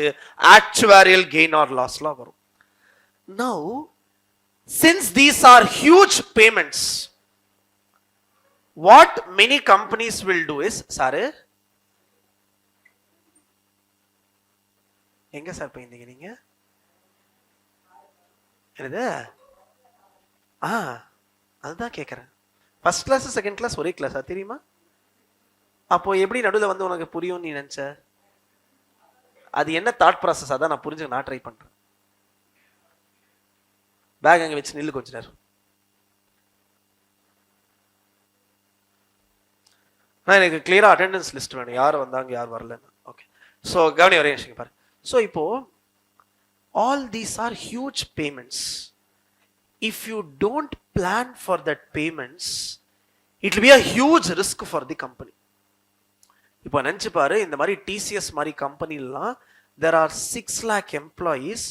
actuarial gain or லாஸ்லாம் வரும். now since these are huge payments, what many companies will do is, sir எங்க sir போயிருந்தீங்க நீங்க? என்னது? அதுதான் கேட்கறேன். ஃபர்ஸ்ட் கிளாஸ் செகண்ட் கிளாஸ் ஒரே கிளாஸா தெரியுமா? அப்போ எப்படி நடுவில் வந்து உனக்கு புரியும் நீ நினைச்ச? அது என்ன தாட் ப்ராசஸ்? அதான் நான் புரிஞ்சுக்க நான் ட்ரை பண்றேன். பேக் அங்க வச்சு நில்லு கொஞ்ச நேரம். எனக்கு கிளியரா அட்டெண்டன்ஸ் லிஸ்ட் வேணும், யார் வந்தாங்க யார் வரலன்னு. ஓகே, ஸோ கவனி ஒரே விஷயம் பாரு. ஸோ இப்போ all these are huge payments. if you don't plan for that payments, it will be a huge risk for the company. இப்போ நினைச்சு பாரு, இந்த மாதிரி TCS மாதிரி கம்பெனிலாம் there are 6 lakh employees,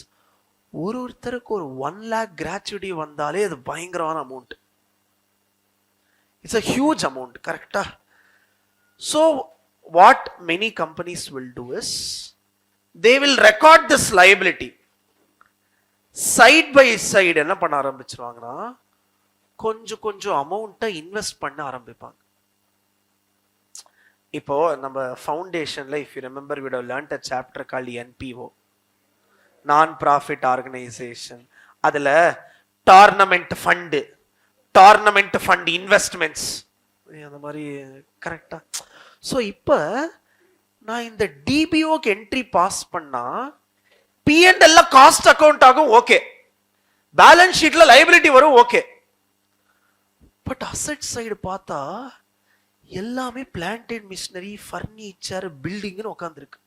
ஒருத்தருக்கு ஒரு 1 lakh gratuity வந்தாலே அது பயங்கரமான amount. It's a huge amount, கரெக்டா? so what many companies will do is they will record this liability side by side. என்ன பண்ண ஆரம்பிச்சிருவாங்கன்னா, கொஞ்சம் கொஞ்சம் அமௌண்ட்டை இன்வெஸ்ட் பண்ண ஆரம்பிப்பாங்க. இப்போ நம்ம ஃபவுண்டேஷன்ல if you remember we have learned a chapter called NPO, non profit organisation. அதுல tournament fund, tournament fund investments அந்த மாதிரி கரெக்டா. ஸோ இப்போ நான் இந்த டிபிஓக்கு என்ட்ரி பாஸ் பண்ணா P&L காஸ்ட் அக்கவுண்ட் ஆகும், ஓகே. பேலன்ஸ் ஷீட்ல லைபிலிட்டி வரும், ஓகே. பட் அசெட் சைடு பார்த்தா எல்லாமே பிளான்ட் அண்ட் மிஷினரி, ஃபர்னிச்சர், பில்டிங்னு உட்காந்துருக்கு.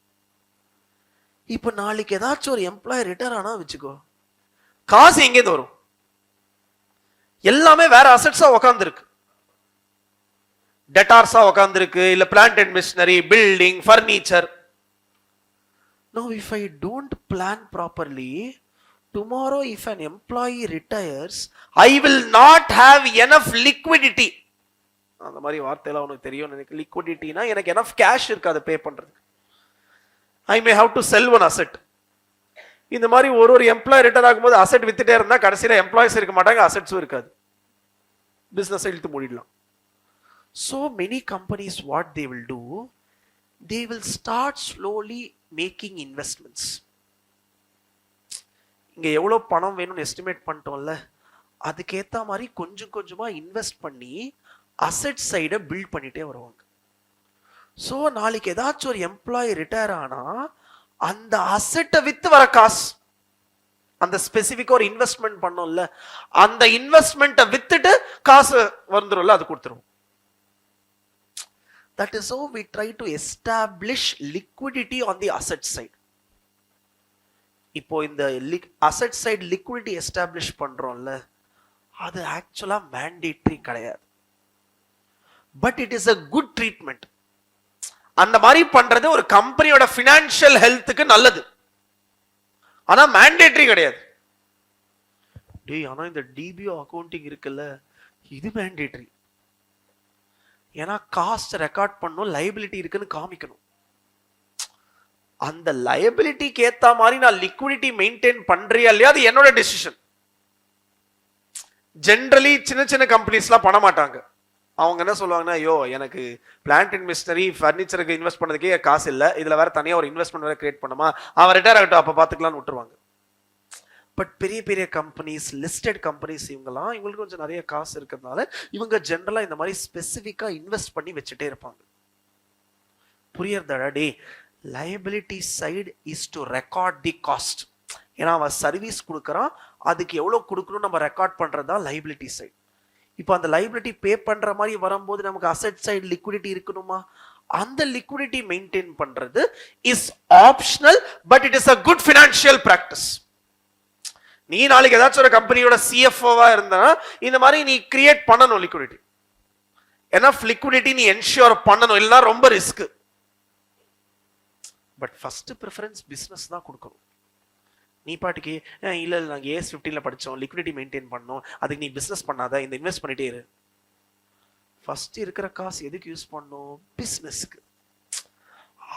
இப்ப நாளைக்கு ஏதாச்சும் ஒரு எம்ப்ளாயி ரிட்டையர் ஆனா வச்சுக்கோ, காசு எங்கேருந்து வரும்? எல்லாமே வேற அசெட்ஸா உட்காந்துருக்கு. டெட்டார்ஸா உட்காந்துருக்கு, இல்ல plant and machinery, building, furniture. Now if I don't plan properly, tomorrow if an employee retires, I will not have enough liquidity. அந்த மாதிரி வார்த்தையெல்லாம் உனக்கு தெரியும் எனக்கு. லிக்விடிட்டினா எனக்கு enough cash இருக்காது பே பண்றதுக்கு. I may have to sell one asset. இந்த மாதிரி ஒரு எம்ப்ளாயி ரிட்டர்ன் ஆகும்போது அசெட் வித்துட்டே இருந்தா கடைசியில எம்ப்ளாயிஸ் இருக்க மாட்டாங்க, அசெட்ஸும் இருக்காது, பிசினஸ் இழுத்து மூடிடலாம். So many companies what they will do, they will start slowly making investments. இங்க எவ்வளவு பணம் வேணும்னு எஸ்டிமேட் பண்ணிட்டோம்ல, அதுக்கேத்த மாதிரி கொஞ்சம் கொஞ்சமா இன்வெஸ்ட் பண்ணி அசெட் சைட பில்ட் பண்ணிட்டே வருவாங்க. சோ நாளைக்கு ஏதாச்சும் ஒரு எம்ப்ளாயி ரிட்டையர் ஆனா அந்த அசெட்டை வித்து வர காசு, அந்த ஸ்பெசிபிக்கா ஒரு இன்வெஸ்ட்மெண்ட் பண்ணோம்ல, அந்த இன்வெஸ்ட்மெண்ட்டை வித்துட்டு காசு வந்துரும்ல, அது கொடுத்துருவோம். That is how we try to establish liquidity on the asset side. இப்போ இந்த asset side liquidity establish பண்றோம்ல, அது ஆக்சுவலா mandatory கிடையாது, but it is a good treatment. அந்த மாதிரி பண்றது ஒரு கம்பெனியோட ஃபினான்ஷியல் ஹெல்த்துக்கு நல்லது, ஆனா mandatory கிடையாது. டேய் ஆனா இந்த டிபிஓ அக்கவுண்டிங் இருக்குல்ல, இது mandatory. ஏன்னா காஸ்ட் ரெக்கார்ட் பண்ணும், லைபிலிட்டி இருக்குன்னு காமிக்கணும். அந்த லைபிலிட்டிக்கு ஏத்த மாதிரி நான் லிக்விடிட்டி மெயின்டைன் பண்றியா இல்லையா, அது என்னோட டிசிஷன். ஜெனரலி சின்ன சின்ன கம்பெனிஸ்லாம் பண்ண மாட்டாங்க. அவங்க என்ன சொல்லுவாங்கன்னா, ஐயோ எனக்கு பிளான்ட் அண்ட் மிஷினரி, ஃபர்னிச்சருக்கு இன்வெஸ்ட் பண்ணதுக்கே காசு இல்லை, இதுல வேற தனியா ஒரு இன்வெஸ்ட்மெண்ட் வேற கிரியேட் பண்ணுமா, அவன் ரிட்டையர் ஆகட்டும் அப்ப பாத்துக்கலாம்னு விட்டுருவாங்க. பட் பெரிய பெரிய கம்பெனிஸ், லிஸ்டட் கம்பெனிஸ், இவங்களுக்கு கொஞ்சம் நிறைய காசு இருக்கிறதுனால இவங்க ஜெனரலா இந்த மாதிரி ஸ்பெசிபிக்கா இன்வெஸ்ட் பண்ணி வச்சுட்டே இருப்பாங்க. புரியறதா? டே liability side is to record the cost. ஏன்னா அவன் சர்வீஸ் கொடுக்கறான், அதுக்கு எவ்வளவு கொடுக்கணும் நம்ம ரெக்கார்ட் பண்றதா லைபிலிட்டி சைடு. இப்போ அந்த லைபிலிட்டி பே பண்ற மாதிரி வரும்போது நமக்கு அசெட் சைடு லிக்விடிட்டி இருக்கணுமா, அந்த லிக்விடிட்டி மெயின்டைன் பண்றது is optional, but it is a good financial practice. நீ நாளைக்கு ஏதாச்சும் ஒரு கம்பெனியோட சிஎஃப்ஓவா இருந்தா இந்த மாதிரி நீ கிரியேட் பண்ணணும் லிக்விடிட்டி. எனஃப் லிக்விடிட்டி நீ என்ஷூர் பண்ணணும், இல்லைன்னா ரொம்ப risk. But first preference business தான் கொடுக்கணும். நீ பாட்டுக்கு இல்ல நாங்க AS15ல படிச்சோம், லிக்விடிட்டி மெயின்டைன் பண்ணோம், அதுக்கு நீ பிசினஸ் பண்ணாத, இந்த இன்வெஸ்ட் பண்ணிட்டே இரு. ஃபர்ஸ்ட் இருக்கிற காசு எதுக்கு யூஸ் பண்ணணும்? பிசினஸ்க்கு.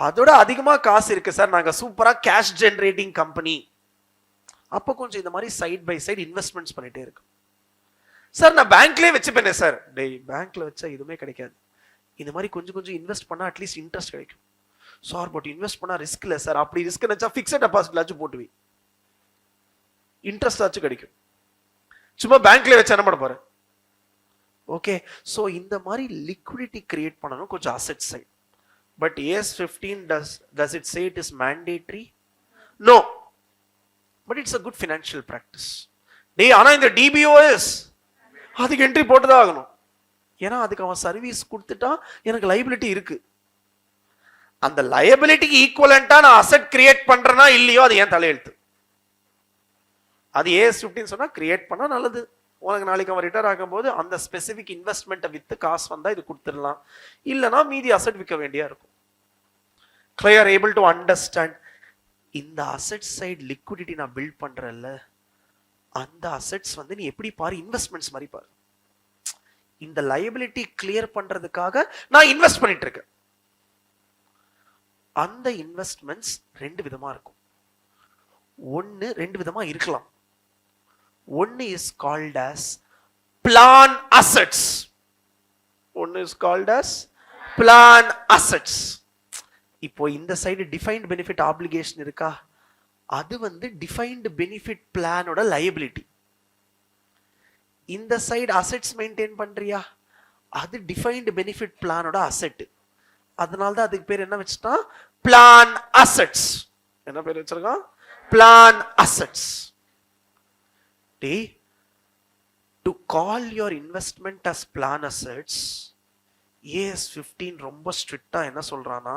அதோட அதிகமா காசு இருக்கு சார், நாங்க சூப்பரா கேஷ் ஜெனரேட்டிங் கம்பெனி, அப்போ கொஞ்சம் இந்த மாதிரி சைட் பை சைடு இன்வெஸ்ட்மெண்ட்ஸ் பண்ணிட்டே இருக்கு. சார் நான் பேங்க்லயே வச்சுப்பேனே சார், டேய் பேங்க்ல வச்சா எதுவுமே கிடைக்காது, இந்த மாதிரி கொஞ்சம் கொஞ்சம் இன்வெஸ்ட் பண்ணா அட்லீஸ்ட் இன்ட்ரெஸ்ட் கிடைக்கும். சார் பட் இன்வெஸ்ட் பண்ணா ரிஸ்க் இல்ல சார், அப்படி ரிஸ்க் நினைச்சா பிக்ஸட் டெபாசிட்லாச்சும் போட்டுவி, இன்ட்ரெஸ்ட் ஆச்சும் கிடைக்கும். சும்மா பேங்க்ல வச்சு என்ன பண்ண போற? ஓகே, சோ இந்த மாதிரி லிக்விடிட்டி கிரியேட் பண்ணனும் கொஞ்சம் asset side. But AS15 does it say it is mandatory? No, but it's a good financial practice. டேய் ஆனா இந்த DBOS அதுக்கு என்ட்ரி போட்டுதான் ஆகணும். ஏன்னா அதுக்கு அவன் சர்வீஸ் கொடுத்துட்டா எனக்கு லைபிலிட்டி இருக்கு. அந்த லைபிலிட்டிக்கு ஈக்குவலண்டா நான் அசெட் கிரியேட் பண்றேனா இல்லையோ அது ஏன் தலையெழுத்து. அது AS15 சொன்னா கிரியேட் பண்ணா நல்லது. உனக்கு நாளைக்கு அவன் ரிட்டர்ன் ஆகும்போது அந்த ஸ்பெசிபிக் இன்வெஸ்ட்மெண்ட்டை வித்து காசு வந்தா இது கொடுத்துடலாம், இல்லைன்னா மீதி அசெட் விற்க வேண்டியா இருக்கும். Clear, able to understand. இந்த அசெட் சைடு லிக்விடிட்டி நான் பில்ட் பண்றேன்ல, அந்த அசெட்ஸ் வந்து நீ எப்படி பாரு, இன்வெஸ்ட்மெண்ட்ஸ் மாதிரி பாரு. இந்த லைபிலிட்டி கிளியர் பண்றதுக்காக நான் இன்வெஸ்ட் பண்ணிட்டு இருக்கேன். அந்த இன்வெஸ்ட்மெண்ட்ஸ் ரெண்டு விதமா இருக்கும். ஒன்னு ரெண்டு விதமா இருக்கலாம். ஒன்னு is called as plan assets. ஒன்னு is called as plan assets. இப்போ இந்த சைடு டிஃபைன்ட் பெனிஃபிட் ஆப்ளிகேஷன் இருக்கா, அது வந்து டிஃபைன்ட் பெனிஃபிட் பிளானோட லைபிலிட்டி. இந்த சைடு அசெட்ஸ் மெயின்டைன் பண்றியா, அது டிஃபைன்டு பெனிஃபிட் பிளானோட அசெட். அதனால தான் அதுக்கு பேர் என்ன வச்சுட்டான், பிளான் அசெட்ஸ். என்ன பேர் வச்சிருக்கான், plan assets. To call your investment as plan assets, AS15 ரொம்ப ஸ்ட்ரிக்டா என்ன சொல்றானா,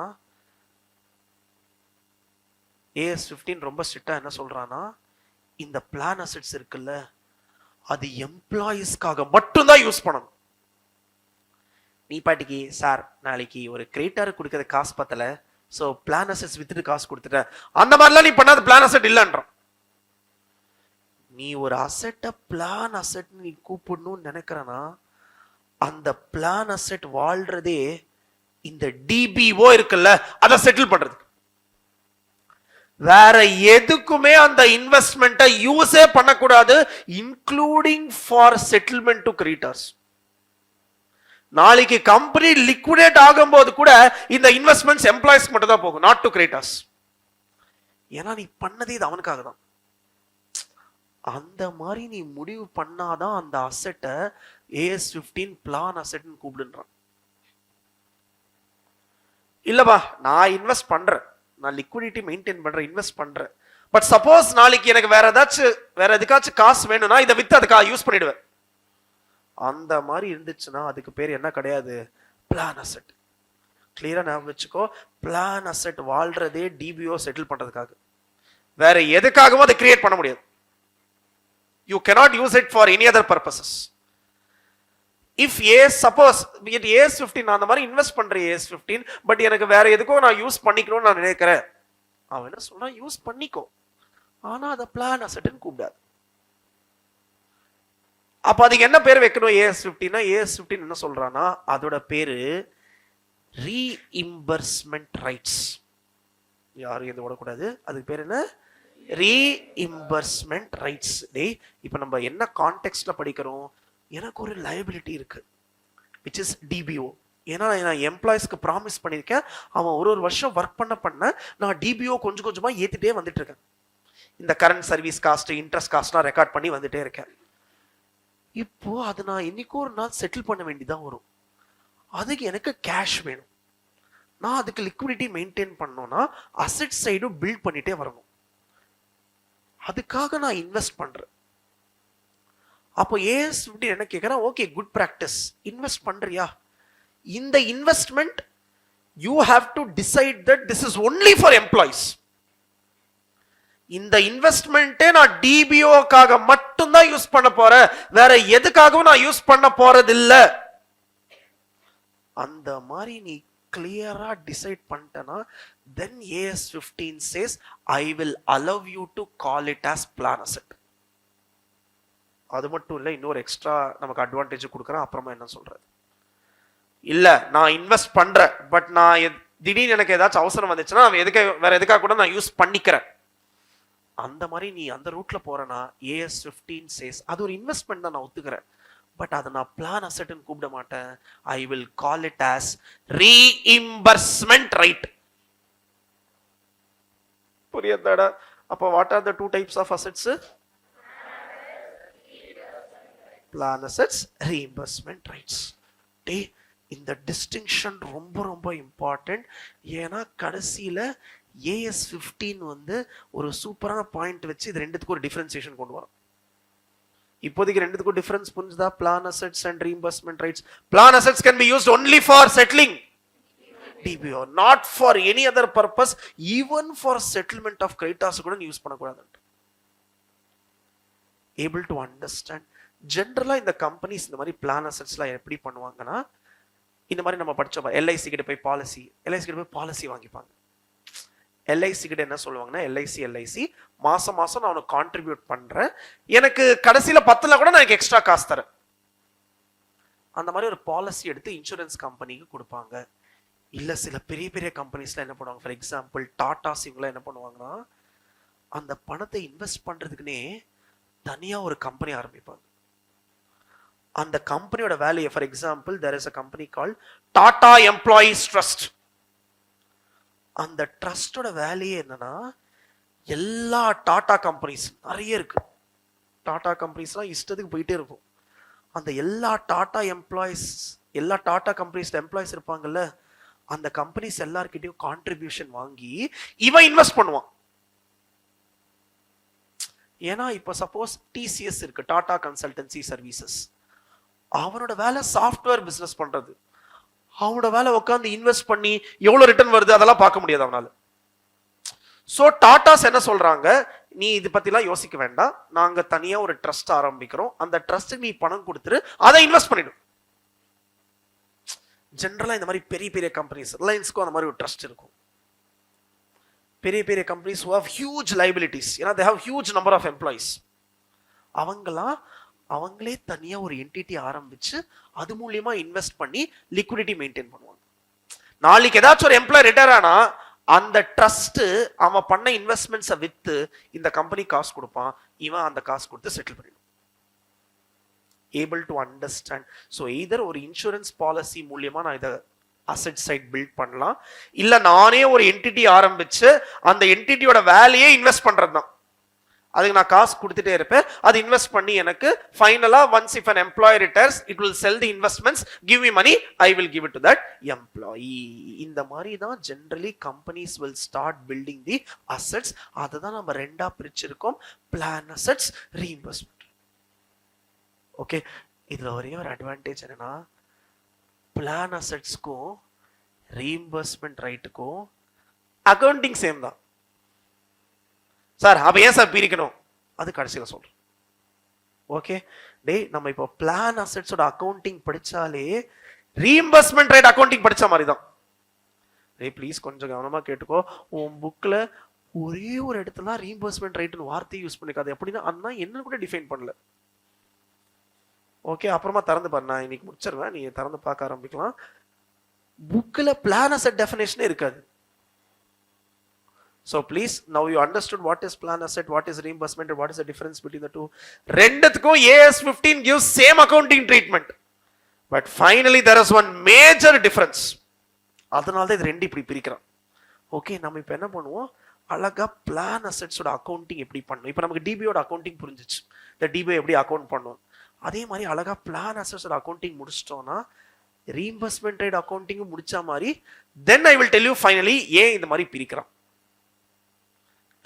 AS15 ரொம்ப ஸ்ட்ரிக்டா என்ன சொல்றானா, இந்த பிளான் அசெட்ஸ் இருக்குல்ல, அது எம்ப்ளாயிஸ்க்காக மட்டும்தான் யூஸ் பண்ணணும். நீ பாட்டிக்கு சார் நாளைக்கு ஒரு கிரெடிட்டாரு கொடுக்கற காசு பத்தல, சோ பிளான் அசெட்ஸ் வித்துட்டு காசு கொடுத்துட்ட, அந்த மாதிரிலாம் நீ பண்ணாத, பிளான் அசெட் இல்லன்றான். நீ ஒரு அசெட்டை பிளான் அசெட் நீ கூப்பிடணும்னு நினைக்கிறனா, அந்த பிளான் அசெட் வாழ்றதே இந்த DBO இருக்குல்ல அதை செட்டில் பண்றதுக்கு. வேற எதுக்குமே அந்த இன்வெஸ்ட்மெண்ட்டை யூஸே பண்ணக்கூடாது, including for settlement to creditors. நாளைக்கு கம்பெனி லிக்விடேட் ஆகும்போது கூட இந்த இன்வெஸ்ட்மெண்ட்ஸ் எம்ப்ளாயிஸ் மட்டும் தான் போகும், நாட் டு கிரெடிட்டர்ஸ். ஏன்னா நீ பண்ணதே இது அவனுக்காக தான். அந்த மாதிரி நீ முடிவு பண்ணாதான் அந்த அசெட்டை AS15 பிளான் அசெட்னு கூப்பிடுன்றான். இல்லப்பா நான் இன்வெஸ்ட் பண்றேன், நான் லிக்விடிட்டி மெயின்டைன் பண்றேன், இன்வெஸ்ட் பண்றேன், பட் சப்போஸ் நாளைக்கு எனக்கு வேற எதுக்காச்சும் காசு வேணும்னா இதை வித்து அதுக்காக யூஸ் பண்ணிடுவேன், அந்த மாதிரி இருந்துச்சுன்னா அதுக்கு பேர் என்ன கிடையாது, பிளான் அசெட். கிளியரா ஞாபகம் வச்சுக்கோ, பிளான் அசெட் வாழ்றதே DBO செட்டில் பண்றதுக்காக, வேற எதுக்காகவும் அதை கிரியேட் பண்ண முடியாது. You cannot use it for any other purposes. If suppose AS15 நான் அந்த மாதிரி இன்வெஸ்ட் பண்றேன் AS15, பட் எனக்கு வேற எதுக்கோ நான் யூஸ் பண்ணிக்கணும்னு நான் நினைக்கிறேன், அவன் என்ன சொல்றான், யூஸ் பண்ணிக்கோ, ஆனா அதை பிளான் அசெட்னு கூப்பிடாது. அப்ப அதுக்கு என்ன பேர் வைக்கணும் AS15? AS15 என்ன சொல்றானா, அதோட பேரு reimbursement rights. யாரும் எது ஓடக்கூடாது, அதுக்கு பேர் என்ன, reimbursement rights. டேய் இப்ப நம்ம என்ன கான்டெக்ஸ்ட்ல படிக்கிறோம், எனக்கு ஒரு லைபிலிட்டி இருக்கு which is DBO. ஏன்னா நான் எம்ப்ளாயிஸ்க்கு ப்ராமிஸ் பண்ணியிருக்கேன், அவன் ஒரு வருஷம் ஒர்க் பண்ண நான் DBO கொஞ்சம் கொஞ்சமா ஏத்திட்டே வந்துட்டு இருக்கேன். இந்த கரண்ட் சர்வீஸ் காஸ்ட், இன்ட்ரெஸ்ட் காஸ்ட்லாம் ரெக்கார்ட் பண்ணி வந்துட்டே இருக்கேன். இப்போ அது நான் இன்னைக்கு ஒரு நாள் செட்டில் பண்ண வேண்டியதான் வரும், அதுக்கு எனக்கு கேஷ் வேணும், நான் அதுக்கு லிக்விடிட்டி மெயின்டைன் பண்ணணும்னா அசெட் சைடும் பில்ட் பண்ணிட்டே வரணும், அதுக்காக நான் இன்வெஸ்ட் பண்றேன். அப்போ AS15 என்ன கேட்கிறேன், ஓகே குட் பிராக்டிஸ், இன்வெஸ்ட் பண்றியா, இந்த investment you have to decide that this is only for employees. இந்த இன்வெஸ்ட்மெண்ட்டே நான் DBOக்காக மட்டும்தான் யூஸ் பண்ண போறேன், வேற எதுக்காகவும் நான் யூஸ் பண்ண போறது இல்ல. அந்த மாதிரி நீ கிளியரா decide பண்ணிட்டனா, then AS15 says I will allow you to call it as plan asset. அது மட்டும் இல்ல, இன்னொரு எக்ஸ்ட்ரா நமக்கு அட்வான்டேஜ் கொடுக்கறேன், அப்புறமா என்ன சொல்றது, இல்ல நான் இன்வெஸ்ட் பண்றேன் பட் நான் திடீர்னு எனக்கு ஏதாச்சும் அவசரம் வந்துச்சுன்னா வேற எதுக்காக கூட நான் யூஸ் பண்ணிக்கிறேன், அந்த மாதிரி நீ அந்த ரூட்ல போறனா AS15 says அது ஒரு இன்வெஸ்ட்மெண்ட் தான், நான் ஒத்துக்கிறேன், பட் அதை நான் பிளான் அசெட்னு கூப்பிட மாட்டேன், I will call it as reimbursement right. புரியுதாடா? அப்போ what are the two types of assets, plan assets, reimbursement rights. டேய் இந்த டிஸ்டிங்ஷன் ரொம்ப ரொம்ப இம்பார்ட்டன்ட். ஏன்னா கடைசியில AS15 வந்து ஒரு சூப்பரான பாயிண்ட் வச்சு இது ரெண்டுத்துக்கும் ஒரு டிஃபரன்சியேஷன் கொண்டு வரும். இப்போதைக்கு ரெண்டுத்துக்கும் டிஃபரன்ஸ் புரிஞ்சுதா? Plan assets and reimbursement rights. Plan assets can be used only for settling DBO, not for any other purpose, even for settlement of creditors கூட யூஸ் பண்ணக்கூடாது. Able to understand? ஜென்ரலா இந்த கம்பெனிஸ் இந்த மாதிரி பிளான் அசெட்ஸ்லாம் எப்படி பண்ணுவாங்கன்னா, இந்த மாதிரி நம்ம படிச்சோம், LIC கிட்ட போய் பாலிசி வாங்கிப்பாங்க. LIC கிட்ட என்ன சொல்லுவாங்கன்னா, LIC மாசம் நான் உனக்கு கான்ட்ரிபியூட் பண்றேன், எனக்கு கடைசியில 10ல கூட நான் எனக்கு எக்ஸ்ட்ரா காசு தரேன், அந்த மாதிரி ஒரு பாலிசி எடுத்து இன்சூரன்ஸ் கம்பெனிக்கு கொடுப்பாங்க. இல்ல சில பெரிய பெரிய கம்பெனிஸ்ல என்ன பண்ணுவாங்க, ஃபார் எக்ஸாம்பிள் டாடாஸ் இவங்களாம் என்ன பண்ணுவாங்கன்னா, அந்த பணத்தை இன்வெஸ்ட் பண்றதுக்குன்னே தனியா ஒரு கம்பெனி ஆரம்பிப்பாங்க. அந்த கம்பெனியோட வேலையை, for example there is a company called Tata employees trust. அந்த ட்ரஸ்டோட வேலையே என்னன்னா, எல்லா டாடா கம்பெனிஸ் நிறைய இருக்கு, டாடா கம்பெனிஸ்லாம் இஷ்டத்துக்கு போயிட்டே இருக்கும், அந்த எல்லா டாடா எம்ப்ளாயிஸ், எல்லா டாடா கம்பெனிஸ்ல எம்ப்ளாயிஸ் இருப்பாங்கல்ல, அந்த கம்பெனிஸ் எல்லார்கிட்டயும் கான்ட்ரிபியூஷன் வாங்கி இவன் இன்வெஸ்ட் பண்ணுவான். ஏன்னா இப்ப சப்போஸ் டிசிஎஸ் இருக்கு, டாடா கன்சல்டன்சி சர்வீசஸ், அவனோட வேலை சாஃப்ட்வேர் பிசினஸ் பண்றது. அவனோட வேலை உட்காந்து இன்வெஸ்ட் பண்ணி எவ்வளவு ரிட்டர்ன் வருது அதெல்லாம் பார்க்க முடியாது அவனால. சோ டாடாஸ் என்ன சொல்றாங்க, நீ இது பத்திலாம் யோசிக்க வேண்டாம், நாங்க தனியா ஒரு ட்ரஸ்ட் ஆரம்பிக்கிறோம், அந்த ட்ரஸ்ட்டுக்கு நீ பணம் கொடுத்துரு, அதை இன்வெஸ்ட் பண்ணிடும். ஜெனரலா இந்த மாதிரி பெரிய பெரிய கம்பெனிஸ், ரிலையன்ஸ்க்கும் அந்த மாதிரி ஒரு ட்ரஸ்ட் இருக்கும். பெரிய பெரிய companies who have huge liabilities, ஏன்னா they have huge number of employees, அவங்களே தனியா ஒரு என்டிட்டி ஆரம்பிச்சு அது மூலியமா இன்வெஸ்ட் பண்ணி லிக்விடிட்டி மெயின்டைன் பண்ணுவாங்க. நாளைக்கு ஏதாச்சும் ஒரு எம்ப்ளாய் ரிட்டையர் ஆனா அந்த ட்ரஸ்ட் அவன் பண்ண இன்வெஸ்ட்மெண்ட்ஸை வித்து இந்த கம்பெனி காசு கொடுப்பான், இவன் அந்த காசு கொடுத்து செட்டில் பண்ணிடும். Able to understand. So either ஒரு இன்சூரன்ஸ் பாலிசி மூலியமா நான் இதை அசெட் சைட் பில்ட் பண்ணலாம், இல்ல நானே ஒரு என்டிட்டி ஆரம்பிச்சு அந்த என்டிட்டியோட வேலையே இன்வெஸ்ட் பண்றது தான். அதுக்கு நான் காசு கொடுத்துட்டே இருப்பேன், அது இன்வெஸ்ட் பண்ணி எனக்கு ஃபைனலா once if an employee retires it will sell the investments, give me money, I will give it to that employee. இந்த மாதிரி தான் generally companies will start building the assets. அதுதான் நம்ம ரெண்டா பிரிச்சிருக்கோம், பிளான் அசெட்ஸ், ரீஇம்பர்ஸ்மெண்ட். ஓகே, இதுல ஒரே ஒரு advantage என்னன்னா, பிளான் அசெட்ஸ்க்கும் ரீஇம்பர்ஸ்மெண்ட் ரைட்டுக்கும் அக்கவுண்டிங் சேம் தான். சார் அப்ப ஏன் சார் பிரிக்கணும், அது கடைசியில் சொல்றேன். ஓகே டேய், நம்ம இப்போ பிளான் அசெட்ஸோட அக்கவுண்டிங் படிச்சாலே ரீஇம்பர்ஸ்மெண்ட் ரைட் அக்கவுண்டிங் படிச்ச மாதிரி தான். டேய் ப்ளீஸ் கொஞ்சம் கவனமா கேட்டுக்கோ, உன் புக்ல ஒரே ஒரு இடத்துல ரீஇம்பர்ஸ்மெண்ட் ரைட்னு வார்த்தையை யூஸ் பண்ணிக்காது. எப்படின்னா அண்ணா என்ன கூட டிஃபைன் பண்ணல. ஓகே, அப்புறமா திறந்து பாரு, நான் இன்னைக்கு முடிச்சிருவேன், நீ திறந்து பார்க்க ஆரம்பிக்கலாம். புக்ல பிளான் அசெட் டெஃபினேஷனே இருக்காது. So please, now you understood what is plan asset, what is reimbursement, and what is the difference between the two. ரெண்டுத்துக்கும் AS15 gives same accounting treatment, but finally there is one major difference. அதனால தான் இது ரெண்டு இப்படி பிரிக்கிறோம். Okay, நம்ம இப்போ என்ன பண்ணுவோம், அழகா பிளான் அசெட்ஸோட அக்கவுண்டிங் எப்படி பண்ணணும். இப்போ நமக்கு டிபியோட அக்கவுண்டிங் புரிஞ்சிச்சு, இந்த டிபிஓ எப்படி அக்கவுண்ட் பண்ணுவோம். அதே மாதிரி அழகா பிளான் அசெட்ஸோட அக்கவுண்டிங் முடிச்சிட்டோம்னா ரீஇம்பர்ஸ்மெண்ட் ரைட் அக்கவுண்டிங்கும் முடிச்ச மாதிரி, then I will tell you finally ஏன் இந்த மாதிரி பிரிக்கிறோம்.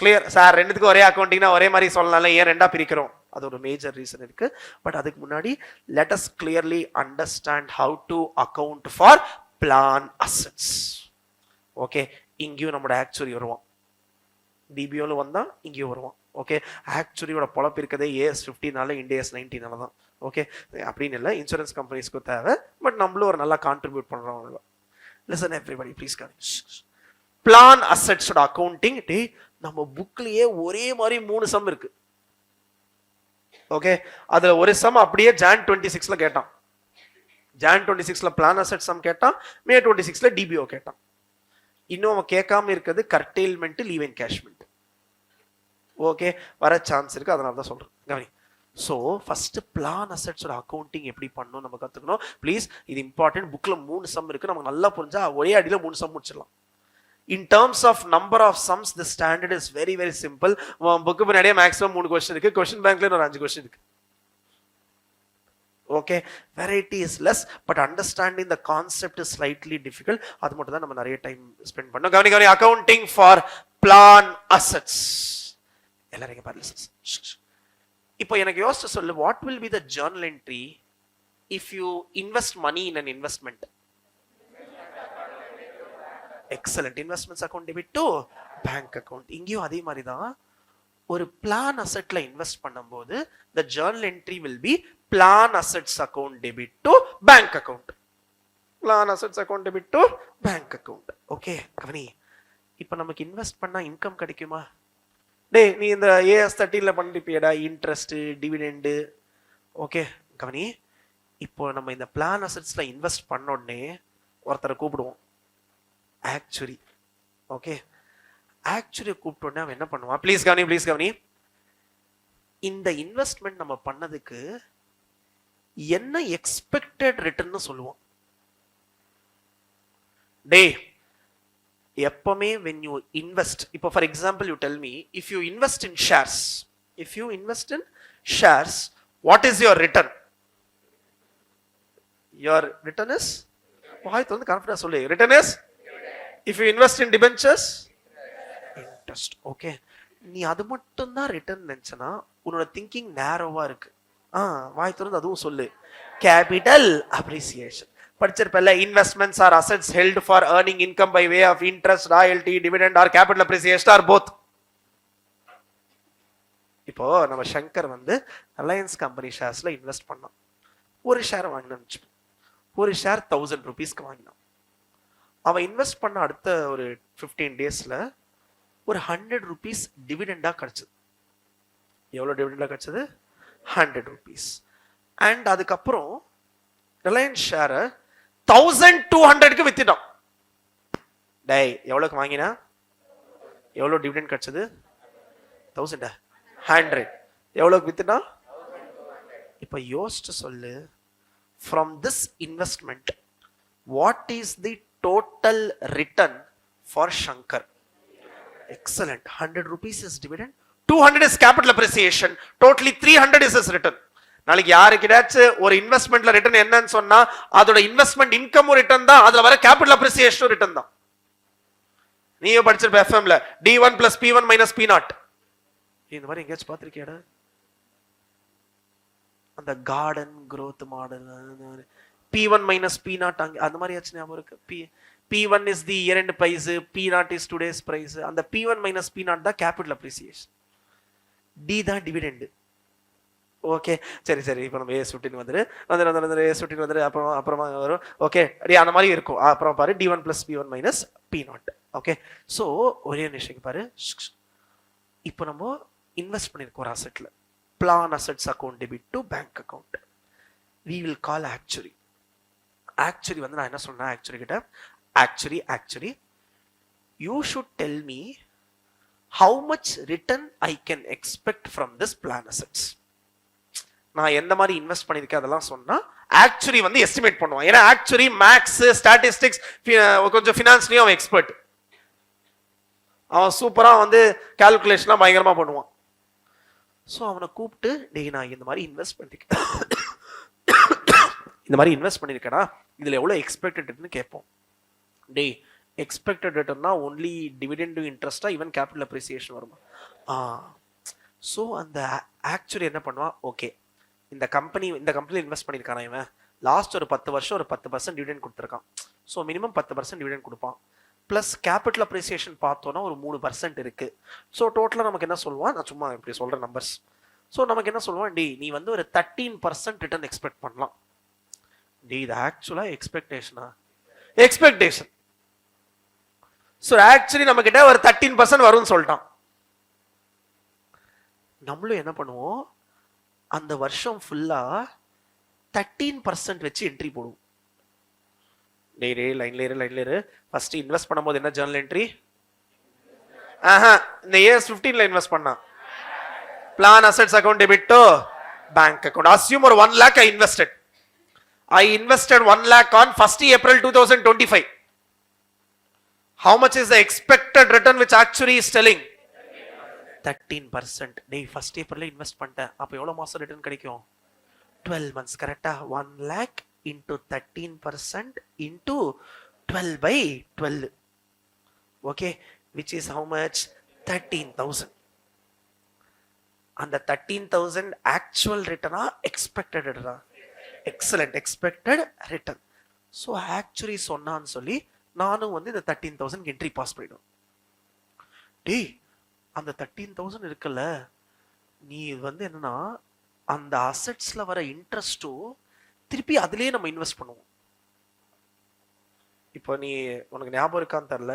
கிளியர் சார், ரெண்டுத்துக்கும் ஒரே அக்கவுண்டிங்னா ஒரே மாதிரி சொல்லலாம், ஏன் ரெண்டா பிரிக்கிறோம், அது ஒரு மேஜர் ரீசன் இருக்கு. பட் அதுக்கு முன்னாடி let us clearly understand how to account for plan assets. Okay, இங்கேயும் நம்மளோட ஆக்சுவரி வருவான், டிபிஓல வந்தா இங்கேயும் வருவான். ஓகே, ஆக்சுவரியோட பொழப்பு இருக்கதே AS15 இண்டியாஸ் 19 தான். ஓகே, அப்படின்னு இல்லை, இன்சூரன்ஸ் கம்பெனிஸ்க்கு தேவை, பட் நம்மளும் ஒரு நல்லா கான்ட்ரிபியூட் பண்றோம். Listen everybody please. பிளான் அசெட்ஸோட அக்கவுண்டிங், டே நம்ம புக்லயே ஒரே மாதிரி 3 சம் இருக்கு. ஓகே, அதுல ஒரு சம் அப்படியே Jan 26ல கேட்டான், Jan 26ல பிளான் அசெட் சம் கேட்டான், May 26ல டிபிஓ கேட்டான். இன்னும் அவன் கேட்காம இருக்கிறது கர்டெயில்மெண்ட், லீவ் என்கேஷ்மெண்ட். ஓகே, வர சான்ஸ் இருக்கு, அதனால தான் சொல்றேன், கவனி. ஸோ ஃபர்ஸ்ட் பிளான் அசெட்ஸோட அக்கவுண்டிங் எப்படி பண்ணணும் நம்ம கத்துக்கணும். ப்ளீஸ், இது இம்பார்ட்டன்ட். புக்ல 3 சம் இருக்கு, நமக்கு நல்லா புரிஞ்சா ஒரே அடியில 3 சம் முடிச்சிடலாம். In terms of number of sums, the standard is very very simple. book பின்னாடியே maximum 3 question இருக்கு, question bankல ஒரு 5 question இருக்கு. Okay, variety is less, but understanding the concept is slightly difficult. அது மட்டும் தான் நம்ம நிறைய டைம் ஸ்பெண்ட் பண்ணோம். கவனி, accounting for plan assets. எல்லாரும் இங்க பாருங்க. இப்போ எனக்கு யோசிச்சு சொல்லு, what will be the journal entry if you invest money in an investment? Excellent. Investments account debit to bank account. இங்கேயும் அதே மாதிரி தான், ஒரு பிளான் அசெட்ல இன்வெஸ்ட் பண்ணும்போது the journal entry will be plan assets account debit to bank account. Plan assets account debit to bank account. Okay, கவனி, இப்போ நமக்கு invest பண்ணா இன்கம் கிடைக்குமா? டேய், நீ இந்த AS13ல பண்ணிருப்பியடா, இன்ட்ரெஸ்ட், டிவிடெண்ட். ஓகே, கவனி, இப்போ நம்ம இந்த பிளான் அசெட்ஸ்ல இன்வெஸ்ட் பண்ண உடனே ஒருத்தரை கூப்பிடுவோம், ஆக்சுவரி. ஓகே, ஆக்சுவரி கூப்பிட்டோன்னே அவன் என்ன பண்ணுவான், ப்ளீஸ் கவனி, இந்த இன்வெஸ்ட்மெண்ட் நம்ம பண்ணதுக்கு என்ன எக்ஸ்பெக்டட் ரிட்டர்ன் சொல்லுவோம். டே, எப்பவுமே when you invest, இப்போ for example you tell me, if you invest in shares, what is your return? your return is வாய் வந்து கான்ஃபிடன்ஸ் சொல்லு return is if you invest in debentures interest. Okay, நீ அது மட்டும் தான் return நினைச்சனா உன்னோட thinking நேரோவா இருக்கு. வாய் திறந்து அதுவும் சொல்லு. கேபிட்டல் அப்ரிசியேஷன் படிச்சிருப்பல்ல. Investments are assets held for earning income by way of interest, royalty, dividend or capital appreciation or both. இப்போ நம்ம சங்கர் வந்து ரிலையன்ஸ் கம்பெனி ஷேர்ஸ்ல இன்வெஸ்ட் பண்ணோம். ஒரு ஷேர் வாங்கினோம், ஒரு ஷேர் 1000 rupeesக்கு வாங்கினான். அவன் இன்வெஸ்ட் பண்ண அடுத்த ஒரு 15 daysல ஒரு 100 rupees டிவிடெண்டா கிடைச்சது. எவ்வளவு டிவிடெண்டா கிடைச்சது? 100 rupees. அண்ட் அதுக்கப்புறம் ரிலையன்ஸ் ஷேரை 1200க்கு வித்துட்டான். டை எவ்வளவுக்கு வாங்கினா? எவ்வளவு டிவிடெண்ட் கிடைச்சது? 1000. 100 எவ்வளவுக்கு வித்துனா? இப்ப யோசிச்சு சொல்லு. From this investment, what is the total return for Shankar? Excellent. 100 rupees is dividend, 200 is capital appreciation, totally 300 is his return. நாளைக்கு யாருக்கிட்டாச்சும் ஒரு இன்வெஸ்ட்மெண்ட்ல ரிட்டர்ன் என்னன்னு சொன்னா அதோட இன்வெஸ்ட்மெண்ட் இன்கம் ரிட்டர்ன் தான், அதுல வர கேபிட்டல் அப்ரிசியேஷன் ரிட்டர்ன் தான். நீங்க படிச்சிருப்ப எஃப்எம்ல D1 plus P1 minus P0. இந்த மாதிரி எங்கேயாச்சும் பார்த்திருக்கியாடா? அந்த garden growth model P1 minus P0 அந்த மாதிரி ஆச்சு ஞாபகம் இருக்கு. P1 is the year end price, P0 is today's price. அந்த P1 minus P0 தான் capital appreciation, D தான் dividend. ஓகே சரி சரி. இப்போ நம்ம A15 வந்துரு A15 வந்துரு அப்புறமா வரும். ஓகே அடி அந்த மாதிரி இருக்கும். அப்புறம் பாரு D1 plus P1 minus P0. Okay, so ஒரே நிமிஷம் பாரு. இப்போ நம்ம இன்வெஸ்ட் பண்ணியிருக்கோம் ஒரு அசெட்ல. Plan assets account debit to bank account. we will call actuary. actuary வந்து நான் என்ன சொன்னேன் actuary கிட்ட, actuary you should tell me how much return I can expect from this plan assets. நான் எந்த மாதிரி இன்வெஸ்ட் பண்ணிருக்கேன் அதெல்லாம் சொன்னா actuary வந்து எஸ்டிமேட் பண்ணுவான். ஏன்னா actuary மேக்ஸ் ஸ்டாட்டிஸ்டிக்ஸ் கொஞ்சம் ஃபினான்ஸ்லயும் அவன் எக்ஸ்பர்ட். அவன் சூப்பரா வந்து கால்குலேஷன்லாம் பயங்கரமா பண்ணுவான். ஸோ அவனை கூப்பிட்டு டேய் நான் இந்த மாதிரி இன்வெஸ்ட் பண்ணிருக்கேன், இந்த மாதிரி இன்வெஸ்ட் பண்ணிருக்கேனா இதுல எவ்வளவு எக்ஸ்பெக்டட் ரிட்டர்ன் கேட்போம். டேய் எக்ஸ்பெக்டட் ரிட்டர்ன்னா ஒன்லி டிவிடெண்ட் இன்ட்ரெஸ்டா ஈவன் கேபிட்டல் அப்ரிசியேஷன் வருமா? ஸோ அந்த ஆக்சுவலி என்ன பண்ணுவான், ஓகே இந்த கம்பெனி இன்வெஸ்ட் பண்ணியிருக்கானா இவன் லாஸ்ட் ஒரு 10 வருஷம் ஒரு 10% டிவிடெண்ட் கொடுத்துருக்கான். ஸோ மினிமம் 10% டிவிடெண்ட் கொடுப்பான். பிளஸ் கேபிட்டல் அப்ரிசியேஷன் பார்த்தோன்னா ஒரு 3% இருக்கு. ஸோ டோட்டலாக நமக்கு என்ன சொல்லுவான், நான் சும்மா இப்படி சொல்ற நம்பர்ஸ். ஸோ நமக்கு என்ன சொல்லுவான், டி நீ வந்து ஒரு 13% ரிட்டர்ன் எக்ஸ்பெக்ட் பண்ணலாம். டி இது ஆக்சுவலா எக்ஸ்பெக்டேஷன். ஸோ ஆக்சுவலி நம்ம கிட்ட ஒரு 13% வரும்னு சொல்லிட்டான். நம்மளும் என்ன பண்ணுவோம், அந்த வருஷம் ஃபுல்லா 13% வச்சு என்ட்ரி போடுவோம். லைன்ல ஃபர்ஸ்ட் இன்வெஸ்ட் பண்ணும்போது என்ன ஜர்னல் என்ட்ரி? இந்த AS15ல இன்வெஸ்ட் பண்ணா plan assets account debit to bank account. Assume ஒரு 1 lakh I invested 1 lakh on 1st April 2025. How much is the expected return which actuary is telling? 13%. டேய் first ஏப்ரல்ல invest பண்ணிட்டேன், அப்ப எவ்வளவு மாசம் ரிட்டர்ன் கிடைக்கும்? 12 months. கரெக்ட்டா? 1 lakh into 13% into 12 by 12. Okay, which is how much? 13,000. அந்த 13,000 actual return expected return? Excellent, expected return. So actually சொன்னான்னு சொல்லி நானும் வந்து இந்த 13,000 என்ட்ரி பாஸ் பண்ணிடும். டேய் அந்த 13,000 இருக்குல்ல, நீ வந்து என்னன்னா அந்த அசெட்ஸ்ல வர இன்ட்ரெஸ்டும் திருப்பி அதுலயே நம்ம இன்வெஸ்ட் பண்ணுவோம். இப்போ நீ உனக்கு ஞாபகம் இருக்கான்னு தெரியல,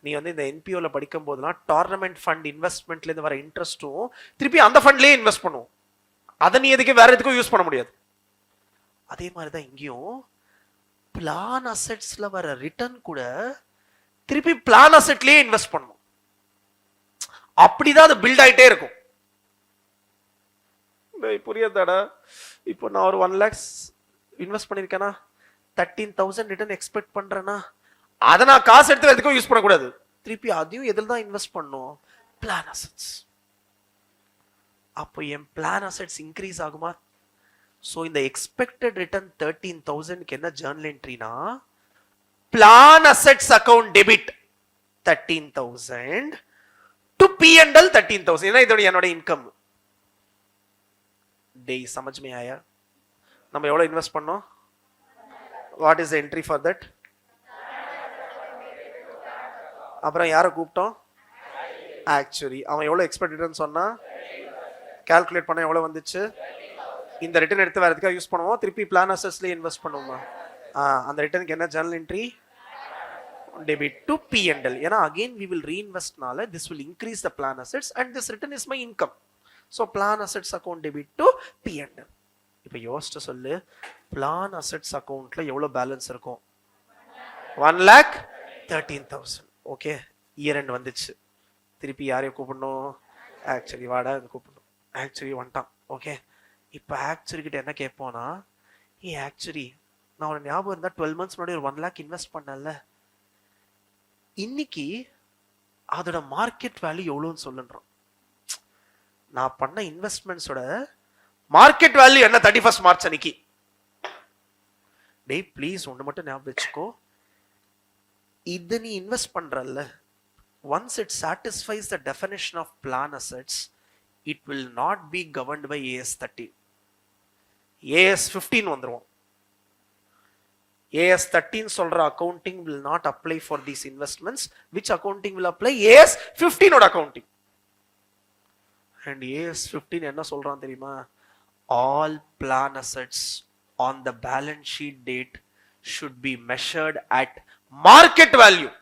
நீ வந்து இந்த என்பிஓல படிக்கும் போதெல்லாம் டோர்னமெண்ட் ஃபண்ட் இன்வெஸ்ட்மெண்ட்ல இருந்து வர இன்ட்ரெஸ்டும் திருப்பி அந்த ஃபண்ட்லயே இன்வெஸ்ட் பண்ணுவோம். அதை நீ எதுக்கு வேற எதுக்கும் யூஸ் பண்ண முடியாது. அதே மாதிரிதான் இங்கேயும் பிளான் அசெட்ஸ்ல வர ரிட்டர்ன் கூட திருப்பி பிளான் அசெட்லயே இன்வெஸ்ட் பண்ணும். அப்படிதான் அது பில்ட் ஆயிட்டே இருக்கும். புரியாதாடா? இப்போ நான் ஒரு 1 lakhs இன்வெஸ்ட் பண்ணிருக்கேனா, 13,000 ரிட்டர்ன் எக்ஸ்பெக்ட் பண்றேன்னா அதை நான் காசு எடுத்து எதுக்கும் யூஸ் பண்ணக்கூடாது. திருப்பி அதையும் எதில் தான் இன்வெஸ்ட் பண்ணும்? Plan assets. அப்போ என் பிளான் அசெட்ஸ் இன்க்ரீஸ் ஆகுமா? ஸோ இந்த எக்ஸ்பெக்டட் ரிட்டர்ன் 13,000க்கு என்ன ஜேர்னல் என்ட்ரினா plan assets account debit 13,000 to P&L 13,000. ஏன்னா இதோட என்னோட இன்கம். டேய் समझ में आया? நம்ம எவ்வளவு இன்வெஸ்ட் பண்ணோம்? What is the entry for that? அப்புறம் யாரை கூப்பிட்டோம்? ஆக்சுவரி. அவன் எவ்வளவு எக்ஸ்பெக்ட் ரிட்டர்ன் சொன்னா கால்குலேட் பண்ண எவ்வளவு வந்துச்சு? இந்த ரிட்டர்ன் எடுத்து வேற எதுக்காக யூஸ் பண்ணுவோம்? திருப்பி பிளான் அசெட்ஸ்ல இன்வெஸ்ட் பண்ணுவோமா? அந்த ரிட்டர்னுக்கு என்ன journal entry? Debit to P&L. ஏன்னா again we will reinvest நால this will increase the plan assets and this return is my income. So plan assets account debit to P&L. இப்போ யோசிச்சு சொல்லு, plan assets accountல எவ்வளவு balance இருக்கும்? 1,13,000. Okay, year end வந்துச்சு. திருப்பி யாரையும் கூப்பிடணும்? ஆக்சுவலி வாடா கூப்பிடணும். ஆக்சுவலி வந்துட்டான். ஓகே, இப்போ ஆக்சுவலி கிட்ட என்ன கேட்போம்னா, ஆக்சுவலி நான் உனக்கு ஞாபகம் இருந்தா 12 months முன்னாடி ஒரு 1 lakh இன்வெஸ்ட் பண்ணல, இன்னைக்கு அதோட மார்க்கெட் வேல்யூ எவ்வளவுன்னு சொல்லுன்றோம். நான் பண்ண இன்வெஸ்ட்மெண்ட்ஸோட மார்க்கெட் வேல்யூ என்ன 31st March அன்னைக்கு? டேய் ப்ளீஸ் ஒன்று மட்டும் ஞாபகம் வச்சுக்கோ, இது நீ invest பண்றல்ல, once it satisfies the definition of plan assets, it will not be governed by AS 13. AS 15 வந்துரும். AS 13 சொல்ற accounting will not apply for these investments. Which accounting will apply? AS 15 ஓட accounting. And AS 15 என்ன சொல்றான் தெரியுமா? All plan assets on the balance sheet date should be measured at market value.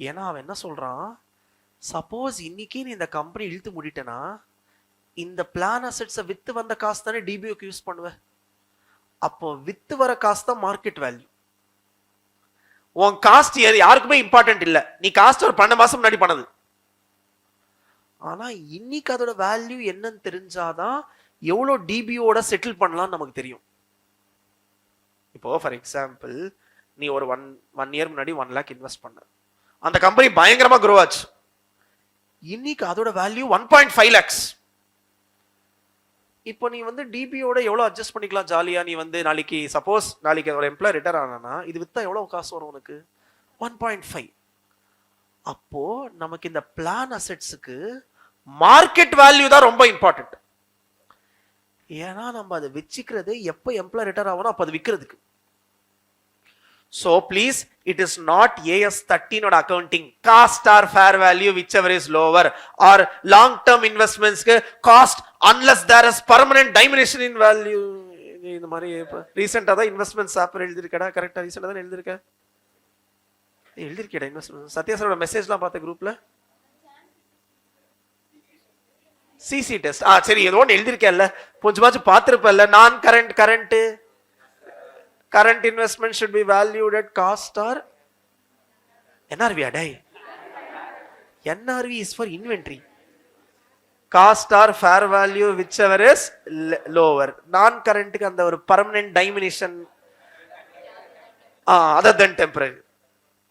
ஏன்னா அவன் என்ன சொல்றான், சப்போஸ் இன்னைக்கு நீ இந்த கம்பெனி இழுத்து முடிட்டனா, இந்த பிளான் அசெட்ஸை வித்து வந்த காசு தானே டிபிஓக்கு யூஸ் பண்ணுவ. அப்போ வித்து வர காசு தான் மார்க்கெட் வேல்யூ. உன் காஸ்ட் யாருக்குமே இம்பார்ட்டன்ட் இல்ல, நீ காஸ்ட் ஒரு 12 மாசம் முன்னாடி பண்ணது. ஆனா இன்னைக்கு அதோட வேல்யூ என்னன்னு தெரிஞ்சாதான் எவ்வளவு டிபிஓட செட்டில் பண்ணலாம்னு நமக்கு தெரியும். இப்போ ஃபார் எக்ஸாம்பிள், நீ ஒரு ஒன் இயர் முன்னாடி 1 lakh இன்வெஸ்ட் பண்ண, அந்த கம்பெனி பயங்கரமா க்ரோ ஆச்சு, இன்னைக்கு அதோட வேல்யூ 1.5 lakhs. இப்போ நீ வந்து டிபிஓட எவ்வளவு அட்ஜஸ்ட் பண்ணிக்கலாம் ஜாலியா. நீ வந்து நாளைக்கு சப்போஸ் நாளைக்கு ஒரு எம்ப்ளாய் ரிட்டர் ஆனா இது வித்தா எவ்வளவு காசு வரும் உனக்கு? 1.5. அப்போ நமக்கு இந்த பிளான் அசெட்ஸுக்கு மார்க்கெட் வேல்யூ தான் ரொம்ப இம்பார்ட்டன்ட். ஏன்னா நம்ம அதை வச்சுக்கிறது எப்போ எம்ப்ளாய் ரிட்டர் ஆகணும் அப்போ அது விற்கிறதுக்கு. So please, it is not AS 13 or accounting cost or fair value whichever is lower, or long term investments ke cost unless there is permanent diminution in value. இந்த மாதிரி ரீசெண்டா தான் இன்வெஸ்ட்மென்ட்ஸ் ஆப்பர் எழுதிருக்கடா, கரெக்டா ரீசெண்டா தான் எழுதிருக்க. எழுதிருக்கடா இன்வெஸ்ட்மென்ட். சத்யா சாரோட மெசேஜ்லாம் பார்த்த குரூப்ல சிசி டெஸ்ட். சரி ஏதோ ஒன்று எழுதிருக்கேன்ல, கொஞ்சமாச்சும் பார்த்துருப்பேன்ல. நான் current current investment should be valued at cost or NRV. Adai NRV is for inventory. Cost or fair value whichever is lower. Non current ku and or permanent diminution other than temporary.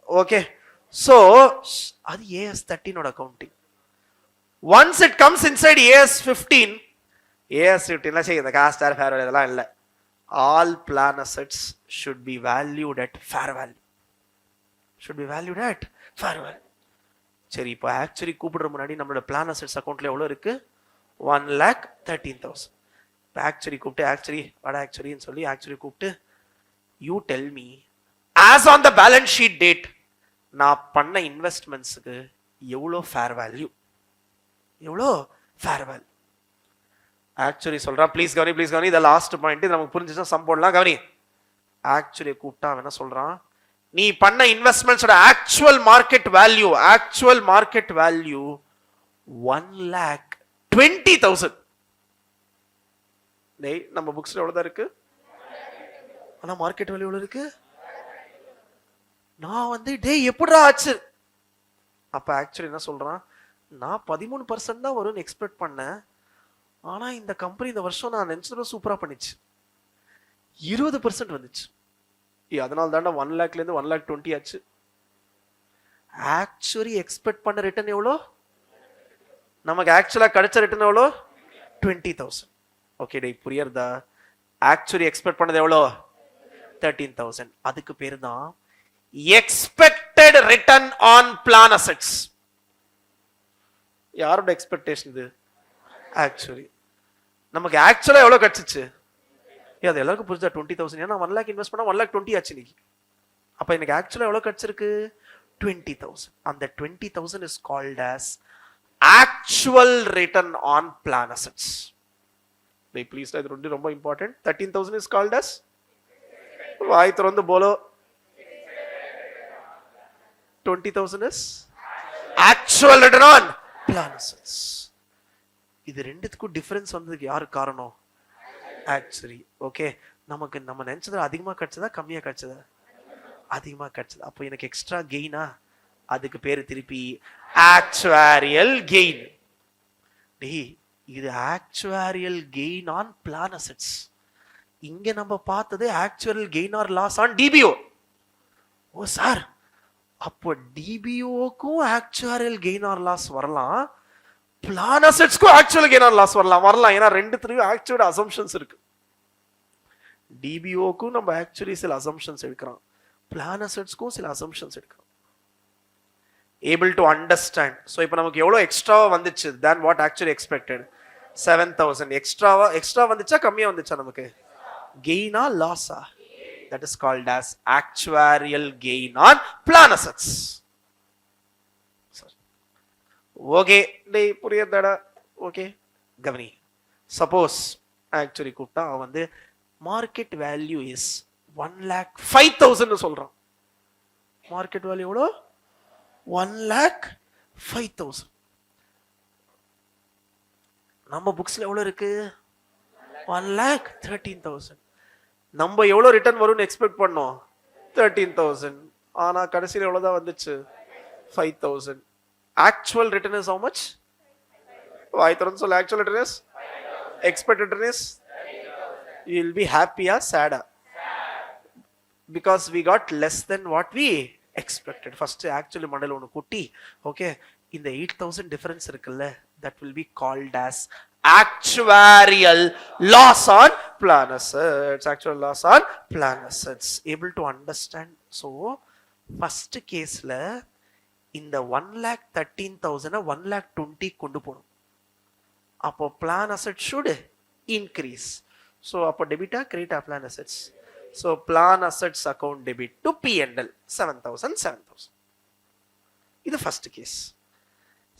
Okay, so adi AS 13 oda accounting. Once it comes inside AS 15 la sei the cost or fair value idella illa. All plan assets should be valued at fair value. Should be valued at fair value. சரி, இப்போ actually கூப்பிடுற முன்னாடி நம்மளோட plan assets அக்கௌண்ட்ல எவ்வளவு இருக்கு? 1,13,000. இப்போ actually கூப்பிட்டு ஆக்சுவலி வாடா ஆக்சுவலின்னு சொல்லி ஆக்சுவலி கூப்பிட்டு you tell me as on the balance sheet date நான் பண்ண இன்வெஸ்ட்மெண்ட்ஸுக்கு எவ்வளோ ஃபேர் வேல்யூ, எவ்வளோ ஃபேர் வேல்யூ. ஆக்சுவலி சொல்றான், ப்ளீஸ் கவனி, இத லாஸ்ட் பாயிண்ட். நமக்கு புரிஞ்சுச்சா சம் போடலாம். கவனி, ஆக்சுவலி கூப்பிட்டா அவன் என்ன சொல்றான், நீ பண்ண இன்வெஸ்ட்மெண்ட்ஸோட ஆக்சுவல் மார்க்கெட் வேல்யூ 1,20,000. டேய் நம்ம புக்ஸ்ல எவ்வளவுதான் இருக்கு, ஆனா மார்க்கெட் வேல்யூ எவ்வளவு இருக்கு? நான் வந்து டேய் எப்படிடா ஆச்சு? அப்ப ஆக்சுவலி என்ன சொல்றான், நான் 13% தான் வரும்னு எக்ஸ்பெக்ட் பண்ணேன், ஆனா இந்த கம்பெனி இந்த வருஷம் நான் நினைச்சத சூப்பரா பண்ணிச்சு, 20% வந்துச்சு. அதனால தாண்டா 1 lakhல இருந்து 1,20,000 ஆச்சு. ஆக்சுவலி எக்ஸ்பெக்ட் பண்ண ரிட்டர்ன் எவ்வளோ? நமக்கு ஆக்சுவலா கிடைச்ச ரிட்டர்ன் எவ்வளோ? 20,000. ஓகே டே புரியுறதா? ஆக்சுவலி எக்ஸ்பெக்ட் பண்ணது எவ்வளோ? 13,000. அதுக்கு பேரு தான் expected return on plan assets. யாரோட எக்ஸ்பெக்டேஷன் இது? ஆக்சுவலி. நமக்கு ஆக்சுவலா எவ்வளவு கிடைச்சிச்சு? அது எல்லாருக்கும் புரிஞ்சா 20,000. ஏன்னா 1 lakh இன்வெஸ்ட் பண்ணா 1,20,000 ஆச்சு இன்னைக்கு. அப்ப எனக்கு ஆக்சுவலா எவ்வளவு கிடைச்சிருக்கு? 20,000. அந்த 20,000 is called as actual return on plan assets. Please, இது ரொம்ப important. 13,000 is called as வாய் திறந்து polo 20,000 is actual return on plan assets. இது ரெண்டுத்துக்கும் டிஃபரன்ஸ் வந்ததுக்கு யாரு காரணம்? ஆக்சுவலி. ஓகே, நமக்கு நம்ம நினைச்சது அதிகமா கிடைச்சதா கம்மியா கிடைச்சதா? அதிகமா கிடைச்சது. அப்போ எனக்கு எக்ஸ்ட்ரா கெயினா? அதுக்கு பேரு திருப்பி ஆக்சுவாரியல் கெயின். டேய், இது actuarial gain on plan assets. இங்க நம்ம பார்த்தது actual gain or loss on DBO. ஓ சார், அப்போ டிபிஓக்கும் ஆக்சுவரியல் கெயின் ஆர் லாஸ் வரலாம், பிளான் அசெட்ஸ்க்கும் ஆக்சுவல் கெயின் ஆர் லாஸ் வரலாம். ஏன்னா ரெண்டுத்துலயும் ஆக்சுவல் அசம்ஷன்ஸ் இருக்கு. டிபிஓக்கும் நம்ம ஆக்சுவலி சில அசம்ஷன்ஸ் எடுக்கிறோம், பிளான் அசெட்ஸ்க்கும் சில அசம்ஷன்ஸ் எடுக்கிறோம். able to understand. So இப்போ நமக்கு எவ்வளவு எக்ஸ்ட்ராவா வந்துச்சு than what actually expected? 7,000. Extra வந்துச்சா கம்மியா வந்துச்சா? நமக்கு கெயினா லாஸா? That is called as actuarial gain on plan assets. Okay டேய் புரியுதாடா? ஓகே கவனி. சப்போஸ் ஆக்சுவலி கூப்பிட்டா அவன் வந்து மார்க்கெட் வேல்யூ இஸ் 1,05,000 சொல்றான். மார்க்கெட் வேல்யூ எவ்வளோ? 1,05,000. நம்ம புக்ஸ்ல எவ்வளவு இருக்கு? 1,13,000. நம்ம எவ்வளவு ரிட்டர்ன் வரும்னு எக்ஸ்பெக்ட் பண்ணோம்? 13,000. ஆனா கடைசியில் எவ்வளவுதான் வந்துச்சு? 5,000. Actual return is how much? I thought so. Actual return is? Expected return is? You will be happy or sad? Because we got less than what we expected. First actually mandal onu kutti. Okay, in the 8,000 difference இருக்குல்ல, that will be called as actuarial loss on plan assets. Actual loss on plan assets. Able to understand? So first case la இந்த 1,13,000 1,20,000 கொண்டு போகணும். அப்போ plan asset should increase. So அப்போ டெபிட்டா கிரெடிட்டா plan assets? So plan assets account debit to P&L 7,000. இது first case.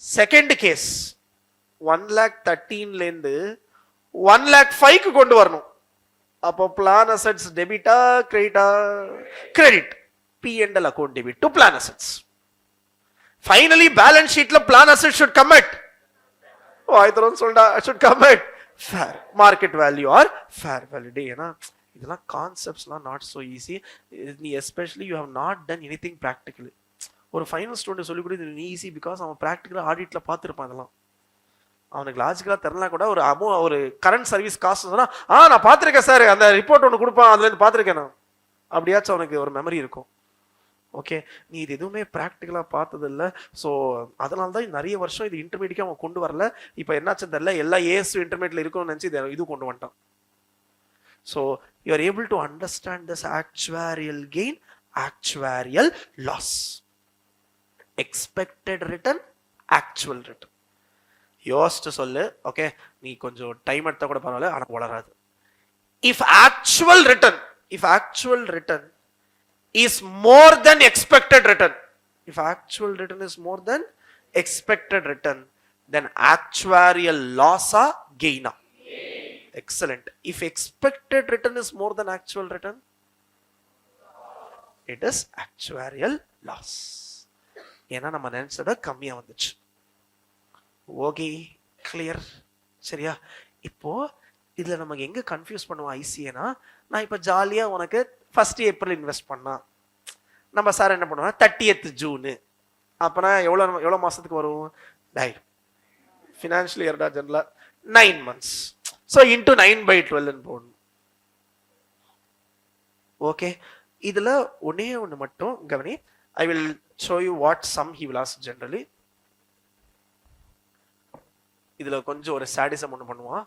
Second case 1,13,000 இருந்து 1,05,000 கொண்டு வரணும். அப்போ பிளான் அசெட்ஸ் டெபிட்டா கிரெடிட்டா? Credit. P&L account debit to plan assets. Finally, balance sheet la plan asset should come at, oh I thought solda should come at fair market value or fair value. Day na idella concepts la not so easy, especially you have not done anything practically. ஒரு final student சொல்லி கூட இது easy, because அவன் ப்ராக்டிக்கலாக ஆடிட்ல பார்த்துருப்பான். அதெல்லாம் அவனுக்கு லாஜிக்கலாக தெரிலனா கூட ஒரு கரண்ட் சர்வீஸ் காஸ்ட் சொன்னால் நான் பார்த்துருக்கேன் சார், அந்த ரிப்போர்ட் ஒன்று கொடுப்பான், அதுலேருந்து பார்த்துருக்கேன் நான், அப்படியாச்சும் அவனுக்கு ஒரு மெமரி இருக்கும். ஓகே, நீ இது எதுவுமே ப்ராக்டிக்கலாக பார்த்தது இல்லை. ஸோ அதனால தான் நிறைய வருஷம் இது இன்டர்மீடியட்டாக அவன் கொண்டு வரல. இப்போ என்னாச்சும் தெரியல, எல்லா ஏஎஸ் இன்டர்மீடியட்ல இருக்கும்னு நினச்சி இது கொண்டு வந்துட்டான். So you are able to understand this actuarial gain, actuarial loss, expected return, actual return. யோசிச்சு சொல்லு. ஓகே, நீ கொஞ்சம் டைம் எடுத்தா கூட பரவாயில்ல, ஆனால் வளராது. If actual return is more than expected return, if actual return is more than expected return, then actuarial loss or gain? Excellent. If expected return is more than actual return, it is actuarial loss. ஏன்னா நம்ம நினைச்சத கம்மியா வந்துச்சு. Okay, clear? சரியா? இப்போ இதுல நமக்கு எங்க confuse பண்ணுவோம் ஐசிஏனா, நான் இப்ப ஜாலியா உனக்கு 1st April இன்வெஸ்ட் பண்ணா, நம்ம சார் என்ன பண்ணுவோம் 30th June, அப்பனா எவ்வளவு மாசத்துக்கு வரும்? ஃபினான்ஷியல் இயர்டா ஜெனரலா 9 months. ஸோ இன்டூ 9/12 போடணும். ஓகே, இதுல ஒன்னே ஒன்று மட்டும் கவனி. I will show you what sum he will ask generally. இதுல கொஞ்சம் ஒரு சாடிசம் ஒன்று பண்ணுவான்.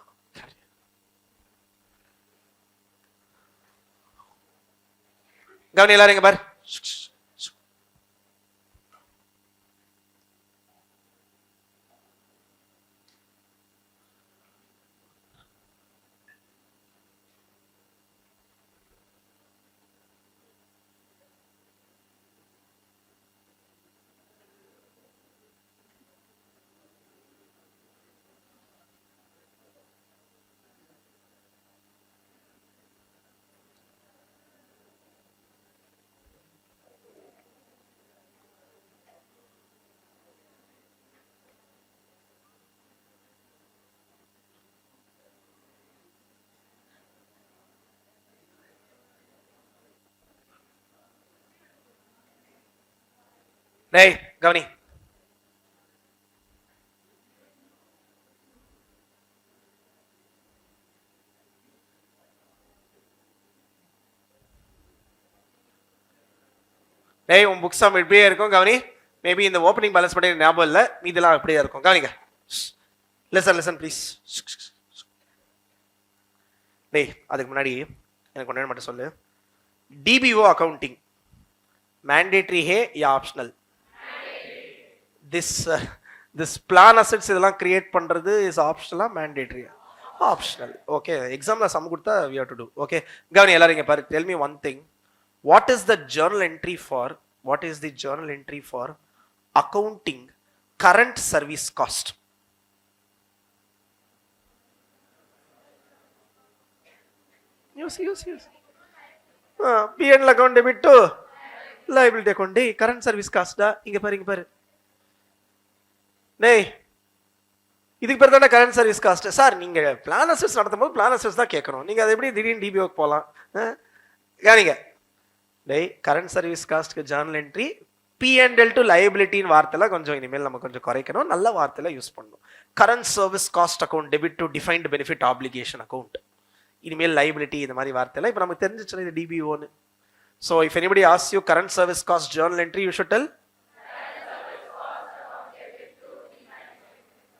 கவனி எல்லாரும் இங்க பாரு. டேய் கவனி. டேய் உன் புக்ஸ் இப்படியே இருக்கும் கவனி. மேபி இந்த ஓப்பனிங் பேலன்ஸ் பண்ணி ஞாபகம் இல்லை, இதெல்லாம் அப்படியே இருக்கும். கவனிங்க. Listen please. டேய் அதுக்கு முன்னாடி எனக்கு ஒன்று மட்டும் சொல்லு. TPO accounting mandatory hey yeah optional? This plan assets இதெல்லாம் கிரியேட் பண்றது இஸ் ஆப்ஷனலா மேண்டேட்ரியா? ஆப்ஷனல். ஓகே, எக்ஸாம்ல சம் கொடுத்தா we have to do. Okay கவனி எல்லாரும் இங்க பாரு. Tell me one thing. What is the journal entry for? What is the journal entry for accounting current service cost? Use. P&L account debit to liability account. Current service cost da இங்க பாரு. டேய் இதுக்கு பேர் தானே current service cost. Sir நீங்க plan assets நடத்தும் போது plan assets தான் கேட்கணும். நீங்க அதை எப்படி திடீர்னு டிபிஓக்கு போகலாம்? கேனீங்க. டேய் கரண்ட் சர்வீஸ் காஸ்ட்க்கு ஜர்னல் என்ட்ரி P&L டு லைபிலிட்டின்னு வார்த்தைலாம் கொஞ்சம் இனிமேல் நம்ம கொஞ்சம் குறைக்கணும். நல்ல வார்த்தையில யூஸ் பண்ணணும். Current service cost account debit to defined benefit obligation account. இனிமேல் லைபிலிட்டி இந்த மாதிரி வார்த்தையில இப்போ நமக்கு தெரிஞ்சிச்சு இது டிபிஓன்னு. So if anybody ask you current service cost journal entry you should tell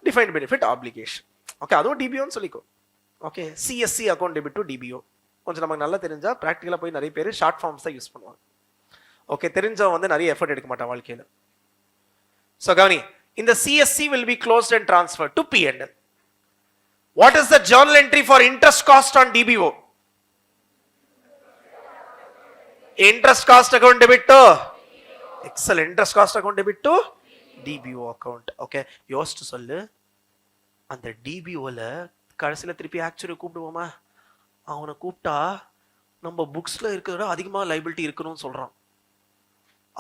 defined benefit obligation. Okay அதுவும் டிபிஓன்னு சொல்லிக்கோ. Okay CSC account debit to DBO. கொஞ்சம் நமக்கு நல்லா தெரிஞ்சா ப்ராக்டிக்கலாக போய் நிறைய பேர் ஷார்ட் ஃபார்ம்ஸ் தான் யூஸ் பண்ணுவாங்க. ஓகே தெரிஞ்சவன் வந்து நிறைய எஃபர்ட் எடுக்க மாட்டான் வாழ்க்கையில். ஸோ கவனி, இந்த CSC will be closed and transfer to P&L. What is the journal entry for interest cost on DBO? Interest cost account debit to excel. Interest cost account debit to DBO account. Okay யோசிச்சு சொல்லு. அந்த டிபிஓல கடைசியில திருப்பி actually கூப்பிடுவோமா? அவனை கூப்பிட்டா நம்ம புக்ஸ்ல இருக்கிறத அதிகமா லைபிலிட்டி இருக்கணும்னு சொல்றான்.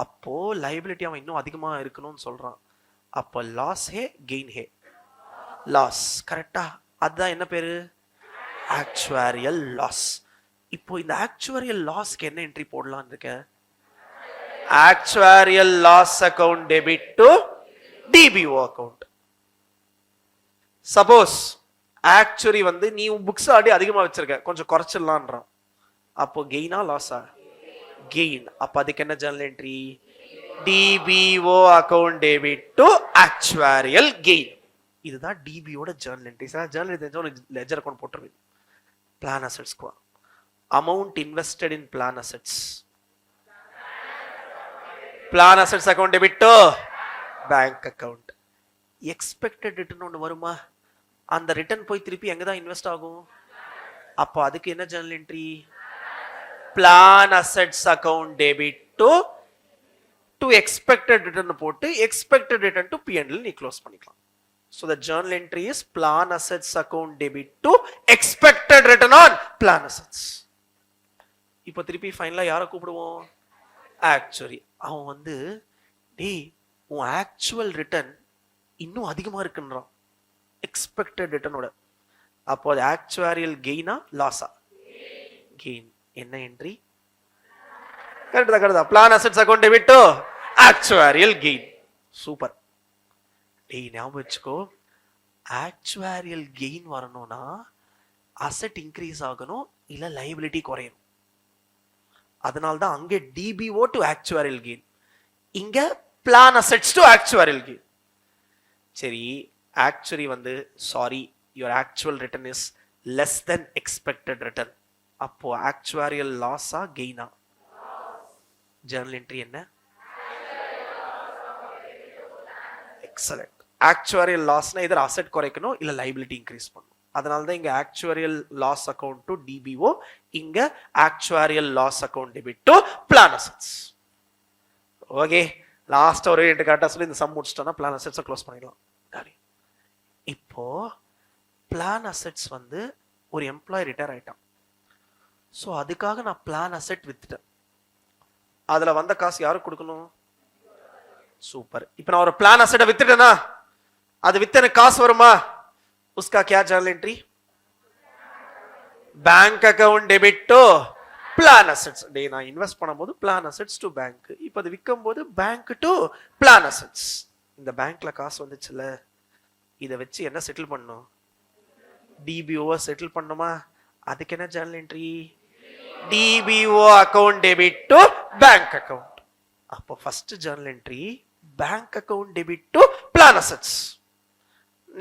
அப்போ லைபிலிட்டி அவன் இன்னும் அதிகமா இருக்கணும்னு சொல்றான். அப்போ லாஸ் ஹே கெயின் ஹே? லாஸ். கரெக்டா? அதுதான் என்ன பேரு? ஆக்சுவாரியல் லாஸ். இப்போ இந்த ஆக்சுவாரியல் லாஸ்க்கு என்ன என்ட்ரி போடலாம்னு இருக்க? Actuarial loss account debit to DBO account. Suppose actuary வந்து நீ புக்ஸ் ஆடி அதிகமா வச்சிருக்க, கொஞ்சம் குறைச்சிடலான்றான். அப்போ கெயினா லாஸா? கெயின். அப்ப அதுக்கு என்ன journal entry? DBO account debit to actuarial gain. இதுதான் டிபிஓட ஜர்னல் என்ட்ரி. சார் ஜர்னல் தெரிஞ்ச ஒரு லெஜர் அக்கவுண்ட் போட்டுருவீங்க. பிளான் அசெட்ஸ்க்கு amount invested in plan assets. Plan assets account debit to bank account. Expected return ஒன்று வருமா? அந்த ரிட்டர்ன் போய் திருப்பி எங்க தான் இன்வெஸ்ட் ஆகும்? அப்போ அதுக்கு என்ன journal entry? Plan assets account debit to expected return போட்டு எக்ஸ்பெக்டட் ரிட்டர்ன் டு P&L நீ க்ளோஸ் பண்ணிக்கலாம். So the journal entry is plan assets account debit to expected return on plan assets. இப்போ திருப்பி ஃபைனலா யாரை கூப்பிடுவோம்? ஆக்சுவரி. அவன் வந்து டேய் உன் ஆக்சுவல் ரிட்டர்ன் இன்னும் அதிகமா இருக்குன்றான் எக்ஸ்பெக்டட் ரிட்டர்னோட. அப்போ அது ஆக்சுவாரியல் கெயினா லாஸா? கெயின். என்ன என்ட்ரி? கரெக்டா? Plan assets account debit to actuarial gain. Super. டேய் ஞாபகம் வச்சுக்கோ, ஆக்சுவாரியல் கெயின் வரணும்னா அசெட் இன்க்ரீஸ் ஆகணும், இல்ல லைபிலிட்டி குறையணும். அதனால தான் அங்கே டிபிஓ டு ஆக்சுவாரியல் கெயின், இங்க plan assets to actuarial gain. சரி, ஆக்சுவலி வந்து sorry your actual return is less than expected return. அப்போ ஆக்சுவாரியல் லாஸா கெயினா? ஜர்னல் என்ட்ரி என்ன? எக்ஸலென்ட். ஆக்சுவரியல் லாஸ்னா இதர் அசெட் குறைக்கணும் இல்ல லைபிலிட்டி இன்க்ரீஸ் பண்ணணும். அதனால தான் இங்க actuarial loss account to DBO, இங்க actuarial loss account debit to plan assets. Okay, last ஒரு எடுத்துக்காட்டா சொல்லி இந்த சம் முடிச்சிட்டோம்னா பிளான் அசெட்ஸை க்ளோஸ் பண்ணிடலாம். இப்போ பிளான் அசெட்ஸ் வந்து ஒரு எம்ப்ளாயி ரிட்டையர் ஆயிட்டான். ஸோ அதுக்காக நான் பிளான் அசெட் வித்துட்டேன். அதுல வந்த காசு யாருக்கு கொடுக்கணும்? சூப்பர். இப்போ நான் ஒரு பிளான் அசெட்டை வித்துட்டேனா, அது வித்து எனக்கு காசு வருமா? उसका क्या journal entry? Bank account debit to plan assets. டே நான் இன்வெஸ்ட் பண்ணும்போது பிளான் அசெட்ஸ் டு பேங்க், இப்போ அது விற்கும் போது பேங்க் டு பிளான் அசெட்ஸ். இந்த பேங்க்ல காசு வந்துச்சுல, இதை வச்சு என்ன செட்டில் பண்ணும்? டிபிஓ செட்டில் பண்ணுமா? அதுக்கு என்ன journal entry? DBO account debit to bank account. அப்போ first journal entry bank account debit to plan assets.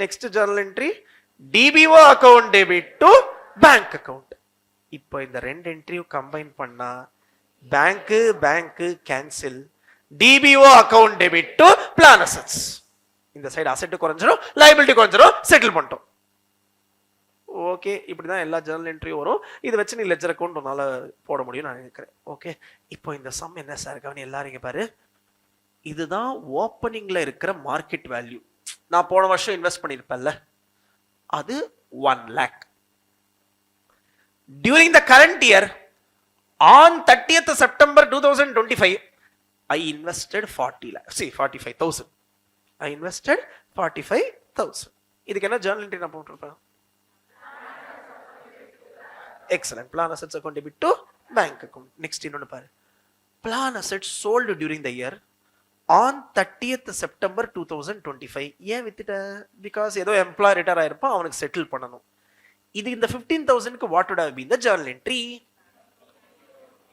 Next journal entry DBO account debit to bank account. இப்போ இந்த ரெண்டு என்ட்ரியும் கம்பைன் பண்ணா bank cancel, DBO account debit to plan assets. இந்த side asset குறைஞ்சிரும், liability குறைஞ்சிரும், settle பண்ணிட்டோம். Okay, இப்படிதான் எல்லா ஜர்னல் என்ட்ரியும் வரும். இதை வச்சு நீ லெட்ஜர் அக்கவுண்ட் உன்னால போட முடியும் நான் நினைக்கிறேன். ஓகே, இப்போ இந்த சம் என்ன சார் கவனி எல்லாரும் இங்க பாரு. இதுதான் ஓப்பனிங்ல இருக்கிற மார்க்கெட் வேல்யூ. நான் போன வருஷம் இன்வெஸ்ட் பண்ணிருப்பேன்ல, அது 1 lakh. During the current year, on 30th September 2025, I invested 40 lakhs. See, 45,000. I invested 45,000. இதுக்கு என்ன ஜர்னல் என்ட்ரி நான் போட்டிருப்பேன்? Excellent. Plan assets account debit to bank account. Next இன்னொன்னு பாரு. Plan assets sold during the year on 30th September 2025. ஏன் வித்துட்ட? Because ஏதோ employee retire ஆயிருப்பான், அவனுக்கு settle பண்ணணும். இது இந்த 15,000க்கு what would have been the journal entry?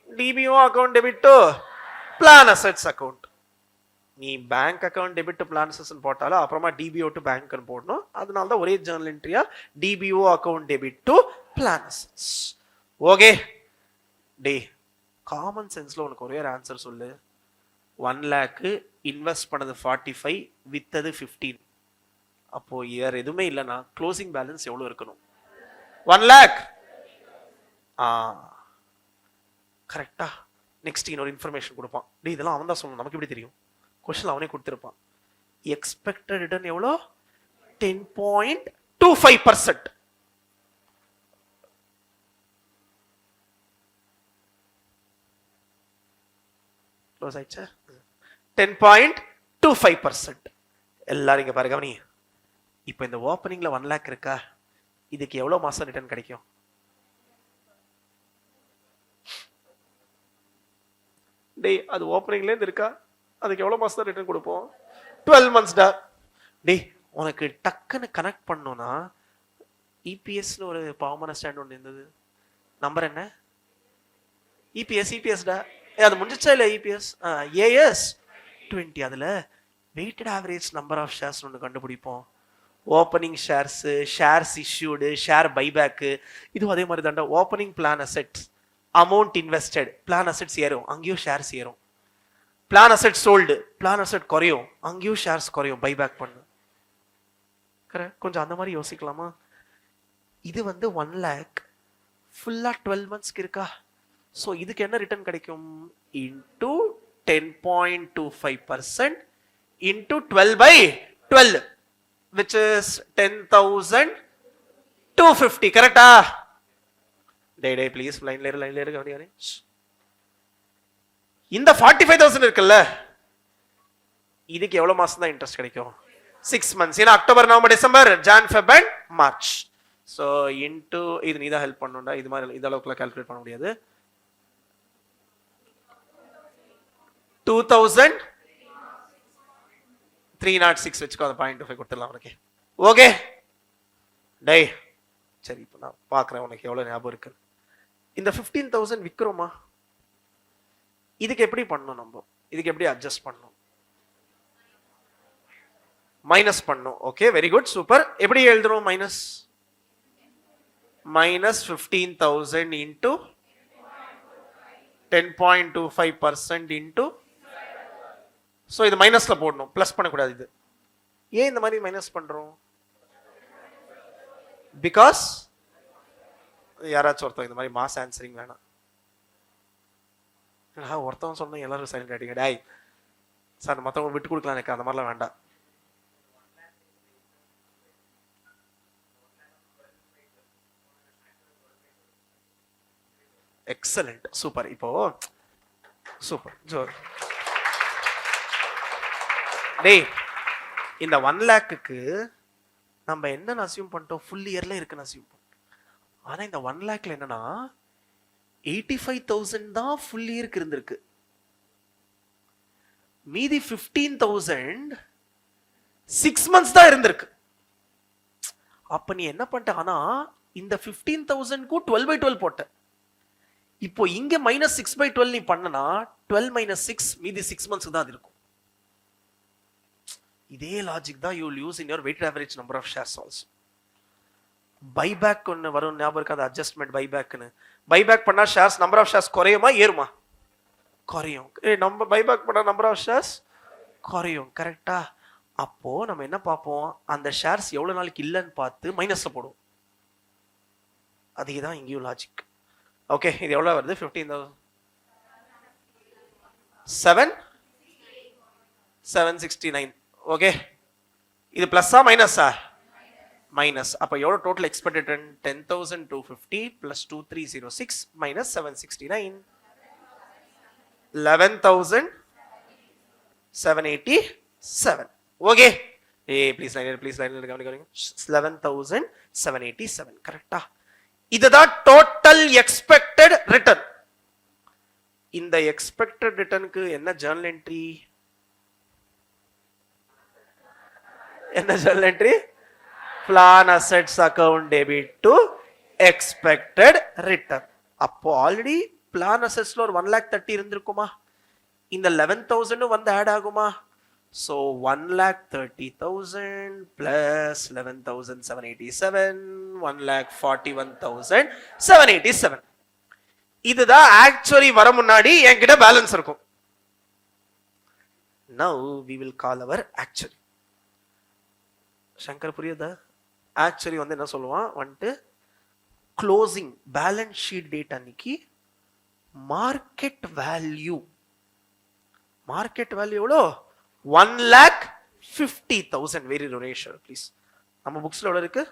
DBO account debit to plan assets account. நீ bank account debit to plan assets போட்டாலும் அப்புறமா DBO to bank போடணும். அதனால தான் ஒரே ஜர்னல் என்ட்ரியா DBO account debit to plan assets. Okay டே, common சென்ஸ்ல உனக்கு ஒரே ஒரு ஆன்சர் சொல்லு. 1 lakh இன்வெஸ்ட் பண்ணது 45, வித்தது 15. அப்போ இயர் எதுவுமே இல்லைன்னா க்ளோசிங் பேலன்ஸ் எவ்வளவு இருக்கணும்? 1 lakh. கரெக்டா? நெக்ஸ்ட் இன்னொரு இன்ஃபர்மேஷன் கொடுப்பான். டே இதெல்லாம் அவன் தான் சொல்லணும், நமக்கு எப்படி தெரியும்? கொஸ்டின் அவனே கொடுத்திருப்பான். எக்ஸ்பெக்டட் ரிட்டர்ன் எவ்வளோ? 10.25%. க்ளோஸ் ஆயிடுச்சா? 10.25%. எல்லாரும் இங்க பாருங்க கவனி. இப்போ இந்த ஓப்பனிங்ல 1 lakh இருக்கா, இதுக்கு எவ்வளவு மாசம் ரிட்டர்ன் கிடைக்கும்? டே அது ஓப்பனிங்ல இருந்து இருக்கா, அதுக்கு எவ்வளவு மாசம் ரிட்டர்ன் கொடுப்போம்? 12 months டா. டே உனக்கு டக்குன்னு கனெக்ட் பண்ணோம்னா இபிஎஸ்ல ஒரு பாவமான ஸ்டாண்ட் ஒன்று இருந்தது. நம்பர் என்ன? இபிஎஸ் டா. அது முடிஞ்சிச்சா இல்ல? EPS AS 20. அதுல weighted average number of shares ஒன்று கண்டுபிடிப்போம். Opening shares, shares issued, share buyback, இதுவும் அதே மாதிரி தாண்டா. Opening plan assets, amount invested, plan assets ஏறும், அங்கேயும் ஷேர்ஸ் ஏறும். Plan asset sold, plan asset குறையும், அங்கேயும் ஷேர்ஸ் குறையும், பைபேக் பண்ணு. கரெக்ட்? கொஞ்சம் அந்த மாதிரி யோசிக்கலாமா? இது வந்து 1 lakh ஃபுல்லா 12 monthsக்கு இருக்கா. ஸோ இதுக்கு என்ன ரிட்டர்ன் கிடைக்கும்? Into 10.25% into 12/12, which is 10,250. கரெக்டா? டே ப்ளீஸ் லைன்ல இரு கவனிங்க. இந்த 45,000 இருக்குல்ல, இதுக்கு எவ்வளவு மாசம் தான் இன்ட்ரெஸ்ட் கிடைக்கும்? 6 months. ஏன்னா October, November, December, John, Feb and March. So into இது நீ தான் ஹெல்ப் பண்ணணும்டா. இது மாதிரி இந்த அளவுக்குலாம் கால்குலேட் பண்ண முடியாது. 2,306 வச்சுக்கோ, அந்த 0.25 கொடுத்துடலாம் உனக்கு. ஓகே டே சரி, இப்போ நான் பார்க்குறேன் உனக்கு எவ்வளோ ஞாபகம் இருக்கு. இந்த 15,000 விற்கிறோமா? இதுக்கு எப்படி பண்ணணும்? நம்ம இதுக்கு எப்படி அட்ஜஸ்ட் பண்ணணும்? மைனஸ் பண்ணணும். Okay very good, super. எப்படி எழுதுறோம்? மைனஸ் 15,000 இன்டூ 10.25% into, ஸோ இது மைனஸ்ல போடணும், பிளஸ் பண்ணக்கூடாது. இது ஏன் இந்த மாதிரி மைனஸ் பண்றோம்? பிகாஸ் யாராச்சும் ஒருத்தவங்க இந்த மாதிரி மாஸ் ஆன்சரிங் வேணாம். ஒருத்தவங்க சொன்னா எல்லாரும் சைலண்ட் ஆயிட்டீங்க. டேய் சார் மற்றவங்க விட்டு கொடுக்கலாம், எனக்கு அந்த மாதிரிலாம் வேண்டாம். Excellent, super. இப்போ சூப்பர் ஜோர். டேய் இந்த 1 lakhக்கு நம்ம என்ன அசியூம் பண்ணிட்டோம்? ஃபுல் இயர்ல இருக்குன்னு அசியூம் பண்ணிட்டோம். ஆனா இந்த 1 lakhல என்னன்னா 85,000 தான் ஃபுல் இயருக்கு இருந்திருக்கு. மீதி 15,000 6 months தான் இருந்திருக்கு. அப்ப நீ என்ன பண்ணிட்ட? ஆனா இந்த 15,000க்கு 12/12 போட்ட. இப்போ இங்க -6/12 நீ பண்ணனா 12 - 6 மீதி 6 months தான் அது இருக்கும். இதே லாஜிக் தான் you will use in your weighted average number of shares also. Buyback ஒன்று வரும், ஞாபகம் இருக்கா? அது அட்ஜஸ்ட்மெண்ட் பைபேக்னு. பைபேக் பண்ணா ஷேர்ஸ் நம்பர் ஆஃப் ஷேர்ஸ் குறையுமா ஏறுமா? குறையும். நம்ம பைபேக் பண்ணா நம்பர் ஆஃப் ஷேர்ஸ் குறையும், கரெக்டா? அப்போ நம்ம என்ன பார்ப்போம்? அந்த ஷேர்ஸ் எவ்வளவு நாளைக்கு இல்லைன்னு பார்த்து மைனஸ்ல போடுவோம். அதுதான் இங்கேயும் லாஜிக். ஓகே, இது எவ்வளவு வருது? 15,000 769. ஓகே, இது பிளஸ்ஸா மைனஸா? மைனஸ். அப்ப எவ்வளவு total expected return? 10,250 + 2306 - 769 11,787. Okay, please line கவனிங்க. 11,787, கரெக்டா? இதுதான் டோட்டல் எக்ஸ்பெக்டட் ரிட்டர்ன். இந்த எக்ஸ்பெக்டட் ரிட்டர்னுக்கு என்ன ஜர்னல் என்ட்ரி? என்ன journal entry? Plan assets account debit to expected return. அப்போ ஆல்ரெடி பிளான் அசெட்ஸ்ல ஒரு 1,30,000 இருந்திருக்குமா? இந்த 11,000 வந்து ஆட் ஆகுமா? So 1,30,000 plus 11,787 1,41,787. இதுதான் ஆக்சுவலி வர முன்னாடி என்கிட்ட பேலன்ஸ் இருக்கும். Now we will call our actuary. Shankar புரியுதா? ஆக்சுவலி வந்து என்ன சொல்லுவான்? வந்துட்டு க்ளோசிங் பேலன்ஸ் ஷீட் டேட் அன்னைக்கு மார்க்கெட் வேல்யூ எவ்வளோ? 1,50,000. Very ratio please. நம்ம புக்ஸ்ல எவ்வளவு இருக்கு?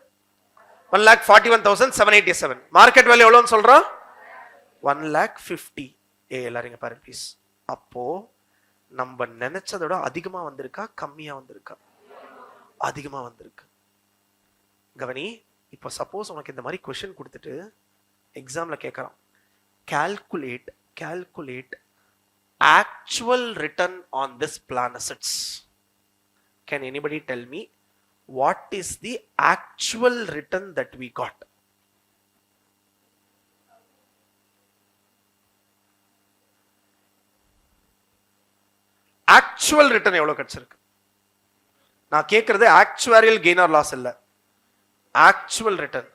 1,41,787. மார்க்கெட் வேல்யூ எவ்வளோன்னு சொல்றோம்? 1,50,000. எல்லாரும் பாருங்க ப்ளீஸ். அப்போ நம்ம நினைச்சதோட அதிகமா வந்திருக்கா கம்மியா வந்திருக்கா? அதிகமா வந்திருக்கு. கவனி, இப்போ சப்போஸ் உனக்கு இந்த மாதிரி क्वेश्चन கொடுத்துட்டு எக்ஸாம்ல கேட்கறான், calculate actual return on this plan assets. Can anybody tell me what is the actual return that we got? actual return எவ்வளவு கிடைச்சிருக்கு? நான் கேட்கறது ஆக்சுவாரியல் கெயின் ஆர் லாஸ் இல்ல, ஆக்சுவல் ரிட்டர்ன்.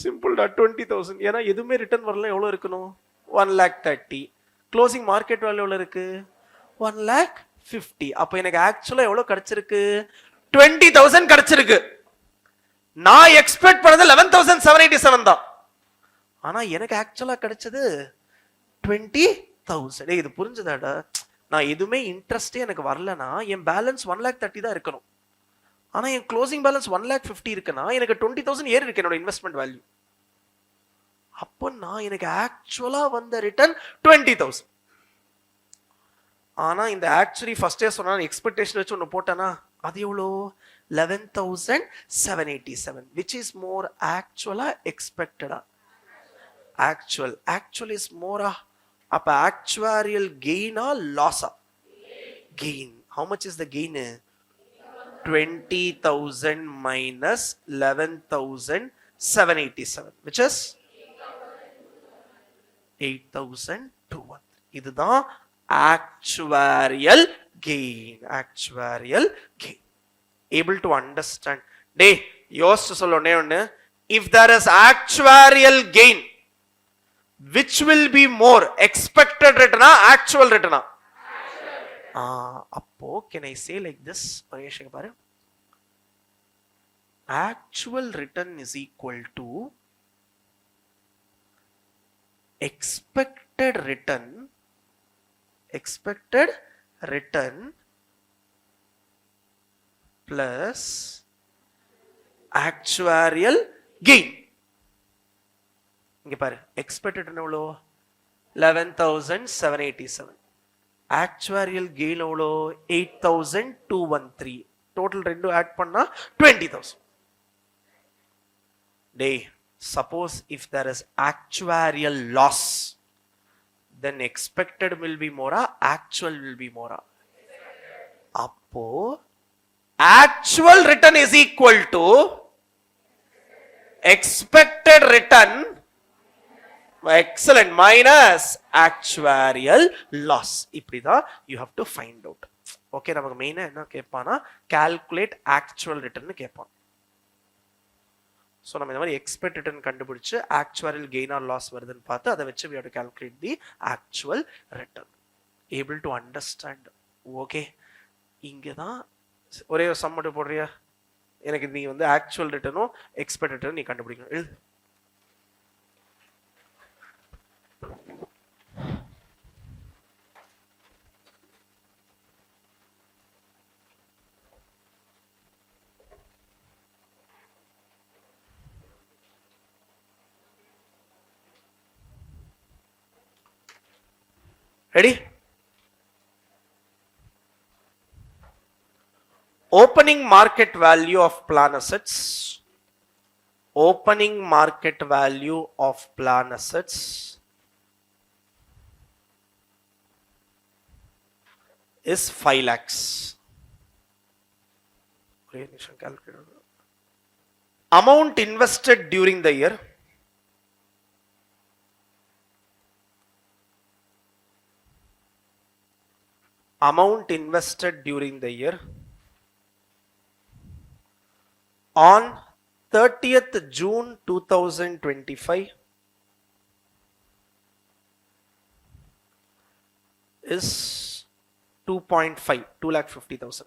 சிம்பிள் டா, 20,000. ஏன்னா எதுவுமே ரிட்டர்ன் வரல. எவ்வளவு இருக்கணும்? 1,30,000. க்ளோசிங் மார்க்கெட் வேல்யூ எவ்வளவு இருக்கு? 1,50,000. அப்ப எனக்கு ஆக்சுவலா எவ்வளவு கிடைச்சிருக்கு? 20,000 கிடைச்சிருக்கு. நான் எக்ஸ்பெக்ட் பண்ணது 11,787 தான். ஆனா எனக்கு ஆக்சுவலா கிடைச்சது 20,000. இது புரிஞ்சுதாடா? நான் எதுவுமே இன்ட்ரெஸ்டே எனக்கு வரலனா என் பேலன்ஸ் 1,30,000 தான் இருக்கணும். ஆனா என் க்ளோசிங் பேலன்ஸ் 1,50,000 இருக்குன்னா எனக்கு 20,000 ஏறி இருக்கு என்னோட இன்வெஸ்ட்மெண்ட் வேல்யூ. அப்போ நான் எனக்கு ஆக்சுவலா வந்த ரிட்டர்ன் 20,000. ஆனா இந்த ஆக்சுவலி ஃபர்ஸ்டே சொன்னா எக்ஸ்பெக்டேஷன் வச்சு ஒன்னு போட்டேனா அது எவ்வளோ? 11,787, which is more actually expected. Actual is more. அப்ப actuarial gain or loss? Gain. How much is the gain? 20,000 minus 11,787, which is 8,200. இதுதான் actuarial gain. Able to understand? யோசிச்சு சொல்லணும். if there is actuarial gain, which will be more, expected return or actual return? Appo can I say like this? Actual return is equal to expected return plus actuarial gain. இங்க பாரு, expected return எவ்வளோ? 11,787. actuarial gain எவ்வளோ? 8,213. total ரெண்டும் add பண்ணா 20,000. Day, suppose if there is actuarial loss, then expected will be more, actual will be more. அப்போ actual return is equal to expected return, excellent, minus actuarial loss. இப்படிதான் you have to find out. Okay, நமக்கு மெயினா என்ன கேட்பானா calculate actual return கேட்பான். So நம்ம இந்த மாதிரி எக்ஸ்பெக்ட் ரிட்டர்ன் கண்டுபிடிச்சு ஆக்சுவரியல் கெயின் ஆர் லாஸ் வருதுன்னு பார்த்து அதை வச்சு we have to calculate the actual return. Able to understand? Okay, இங்கே தான் ஒரே ஒரு சம் மட்டும் போடுறியா? எனக்கு நீ வந்து ஆக்சுவல் ரிட்டர்னும் எக்ஸ்பெக்ட் ரிட்டர்ன் நீ கண்டுபிடிக்கணும். எழுது. Ready? Opening market value of plan assets. Opening market value of plan assets is 5 lakhs. Amount invested during the year. Amount invested during the year on 30th June 2025 is 2.5, 2,50,000.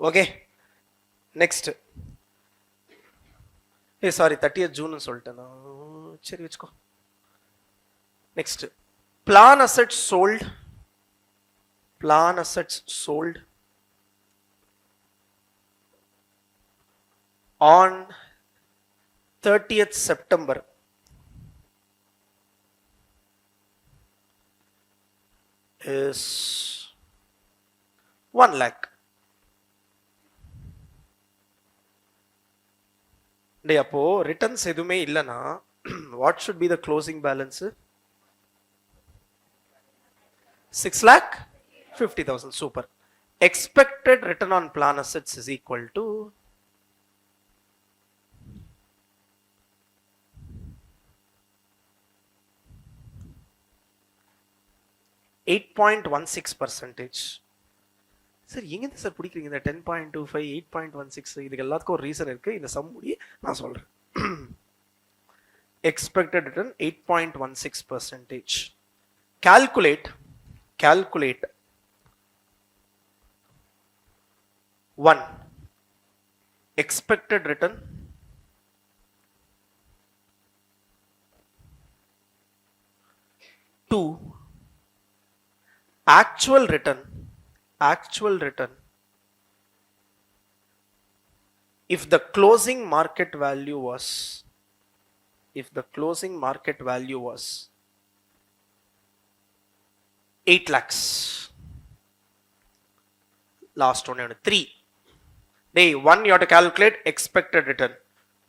Okay, next. Sorry, 30th June சொல்லிட்டேனா? சரி வெச்சுக்கோ. Next, plan assets sold. Plan assets sold on 30th September is 1 lakh. டே, அப்போ returns எதுவுமே இல்லைன்னா what should be the closing balance? 6,50,000. Super. Expected return on plan assets is equal to 8.16%. Sir எங்க sir பிடிக்கிறீங்க இந்த 10.25, 8.16? இதுக்கு எல்லாத்துக்கும் ஒரு ரீசன் இருக்கு. இந்த சம் முடி நான் சொல்றேன். Expected return 8.16%. calculate 1 expected return, 2 actual return if the closing market value was 8 lakhs. Last one, 3. Day 1 you have to calculate expected return.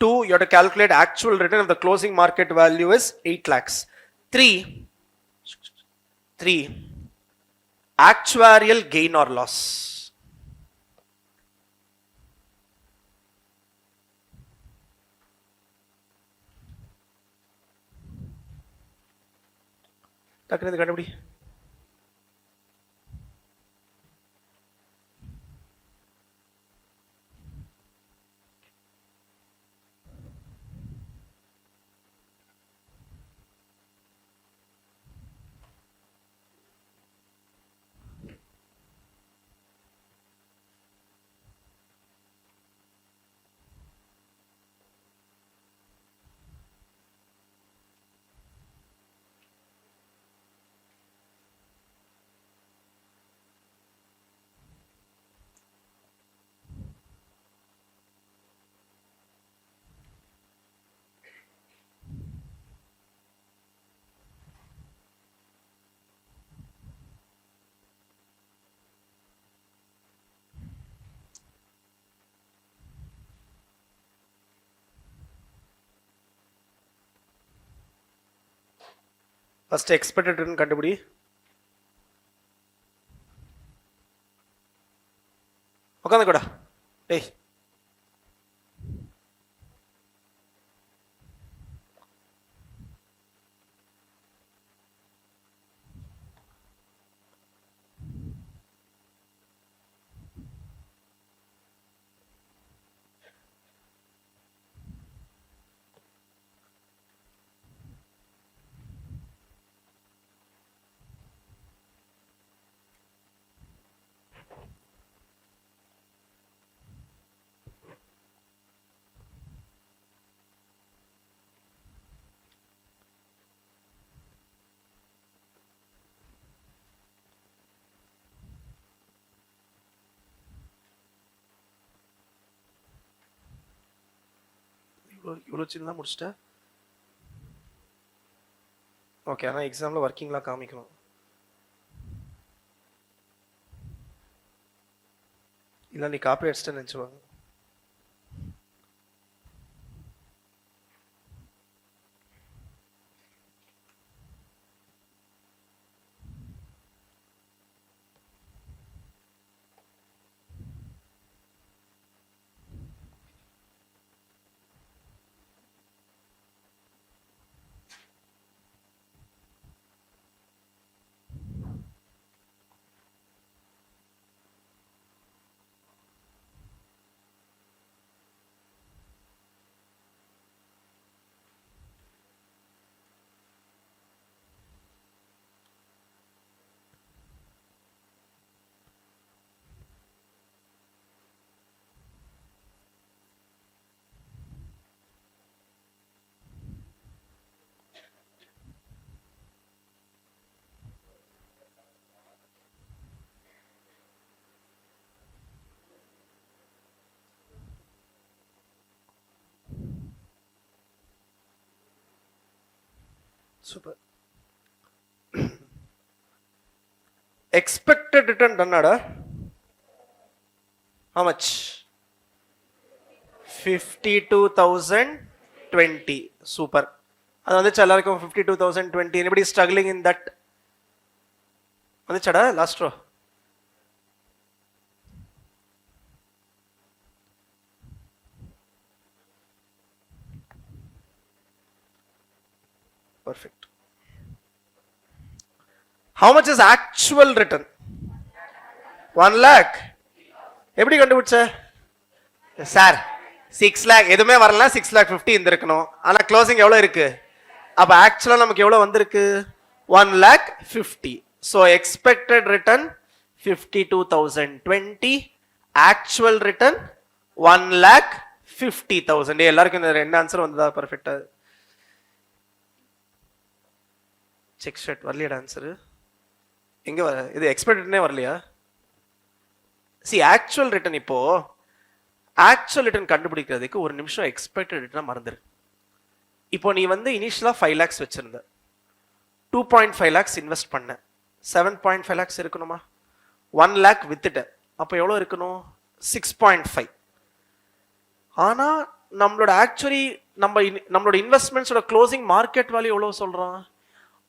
2 you have to calculate actual return if the closing market value is 8 lakhs. 3 actuarial gain or loss. டக்குனு கண்டுபிடி. First expected return கண்டுபிடி. உட்காந்து கூட டேய் இவ்வளோ சின்னதாக முடிச்சிட்டேன். Okay, ஆனால் எக்ஸாமில் ஒர்க்கிங்லாம் காமிக்கணும். இல்லை நீ காப்பி அடிச்சுட்டு நினச்சிவாங்க. சூப்பர். எக்ஸ்பெக்டட் ரிட்டர்ன் டன்னாடா? how much? 52,020. சூப்பர். அது வந்துச்சு எல்லாருக்கும் 52,020. anybody struggling in that? வந்துச்சடா last row? Perfect. How much is actual return? 1 lakh. எப்படி கண்டுபிடிச்ச சார்? 6 lakh எதுவுமே வரல, 6,50,000 இருந்திருக்கணும். ஆனா க்ளோசிங் எவ்வளவு இருக்கு? அப்ப ஆக்சுவலா நமக்கு எவ்வளவு வந்திருக்கு? 1,50,000. So expected return 52,020, actual return 1,50,000. எல்லாருக்கும் இந்த ரெண்டு ஆன்சர் வந்ததா? பர்ஃபெக்டா. செக் ஷர்ட் வரலையா ஆன்சர்? எங்க வர? இது எக்ஸ்பெக்டட்னே வரலையா? சி ஆக்சுவல் ரிட்டர்ன், இப்போ ஆக்சுவல் ரிட்டர்ன் கண்டுபிடிக்கிறதுக்கு ஒரு நிமிஷம் எக்ஸ்பெக்டட் ரிட்டர்ன் மறந்துரு. இப்போ நீ வந்து இனிஷியலா 5 lakhs வச்சிருந்த, 2.5 lakhs இன்வெஸ்ட் பண்ண, 7.5 lakhs இருக்கணுமா? 1 lakh வித்துட்ட, அப்போ எவ்வளோ இருக்கணும்? 6.5. ஆனா நம்மளோட ஆக்சுவலி நம்மளோட இன்வெஸ்ட்மெண்ட்ஸோட க்ளோசிங் மார்க்கெட் வேல்யூ எவ்வளோ சொல்றான்?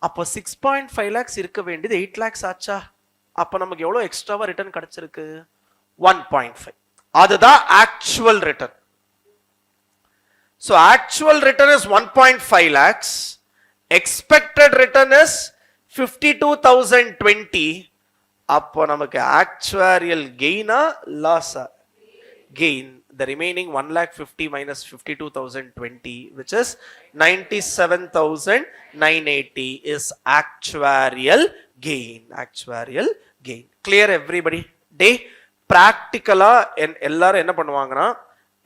அப்போ 6.5 lakhs இருக்க வேண்டியது 8 lakhs ஆச்சா? அப்போ நமக்கு எவ்வளோ எக்ஸ்ட்ராவா ரிட்டர்ன் கிடைச்சிருக்கு? 1.5. அதுதான் actual return. So actual return is 1.5 lakhs. Expected return is 52,020. அப்போ நமக்கு actuarial gain ah loss ah? Gain. The remaining 1,50,000 minus 52,020, which is 97,980, is actuarial gain. Actuarial gain. Clear everybody? Day practically எல்லாரும் என்ன பண்ணுவாங்கன்னா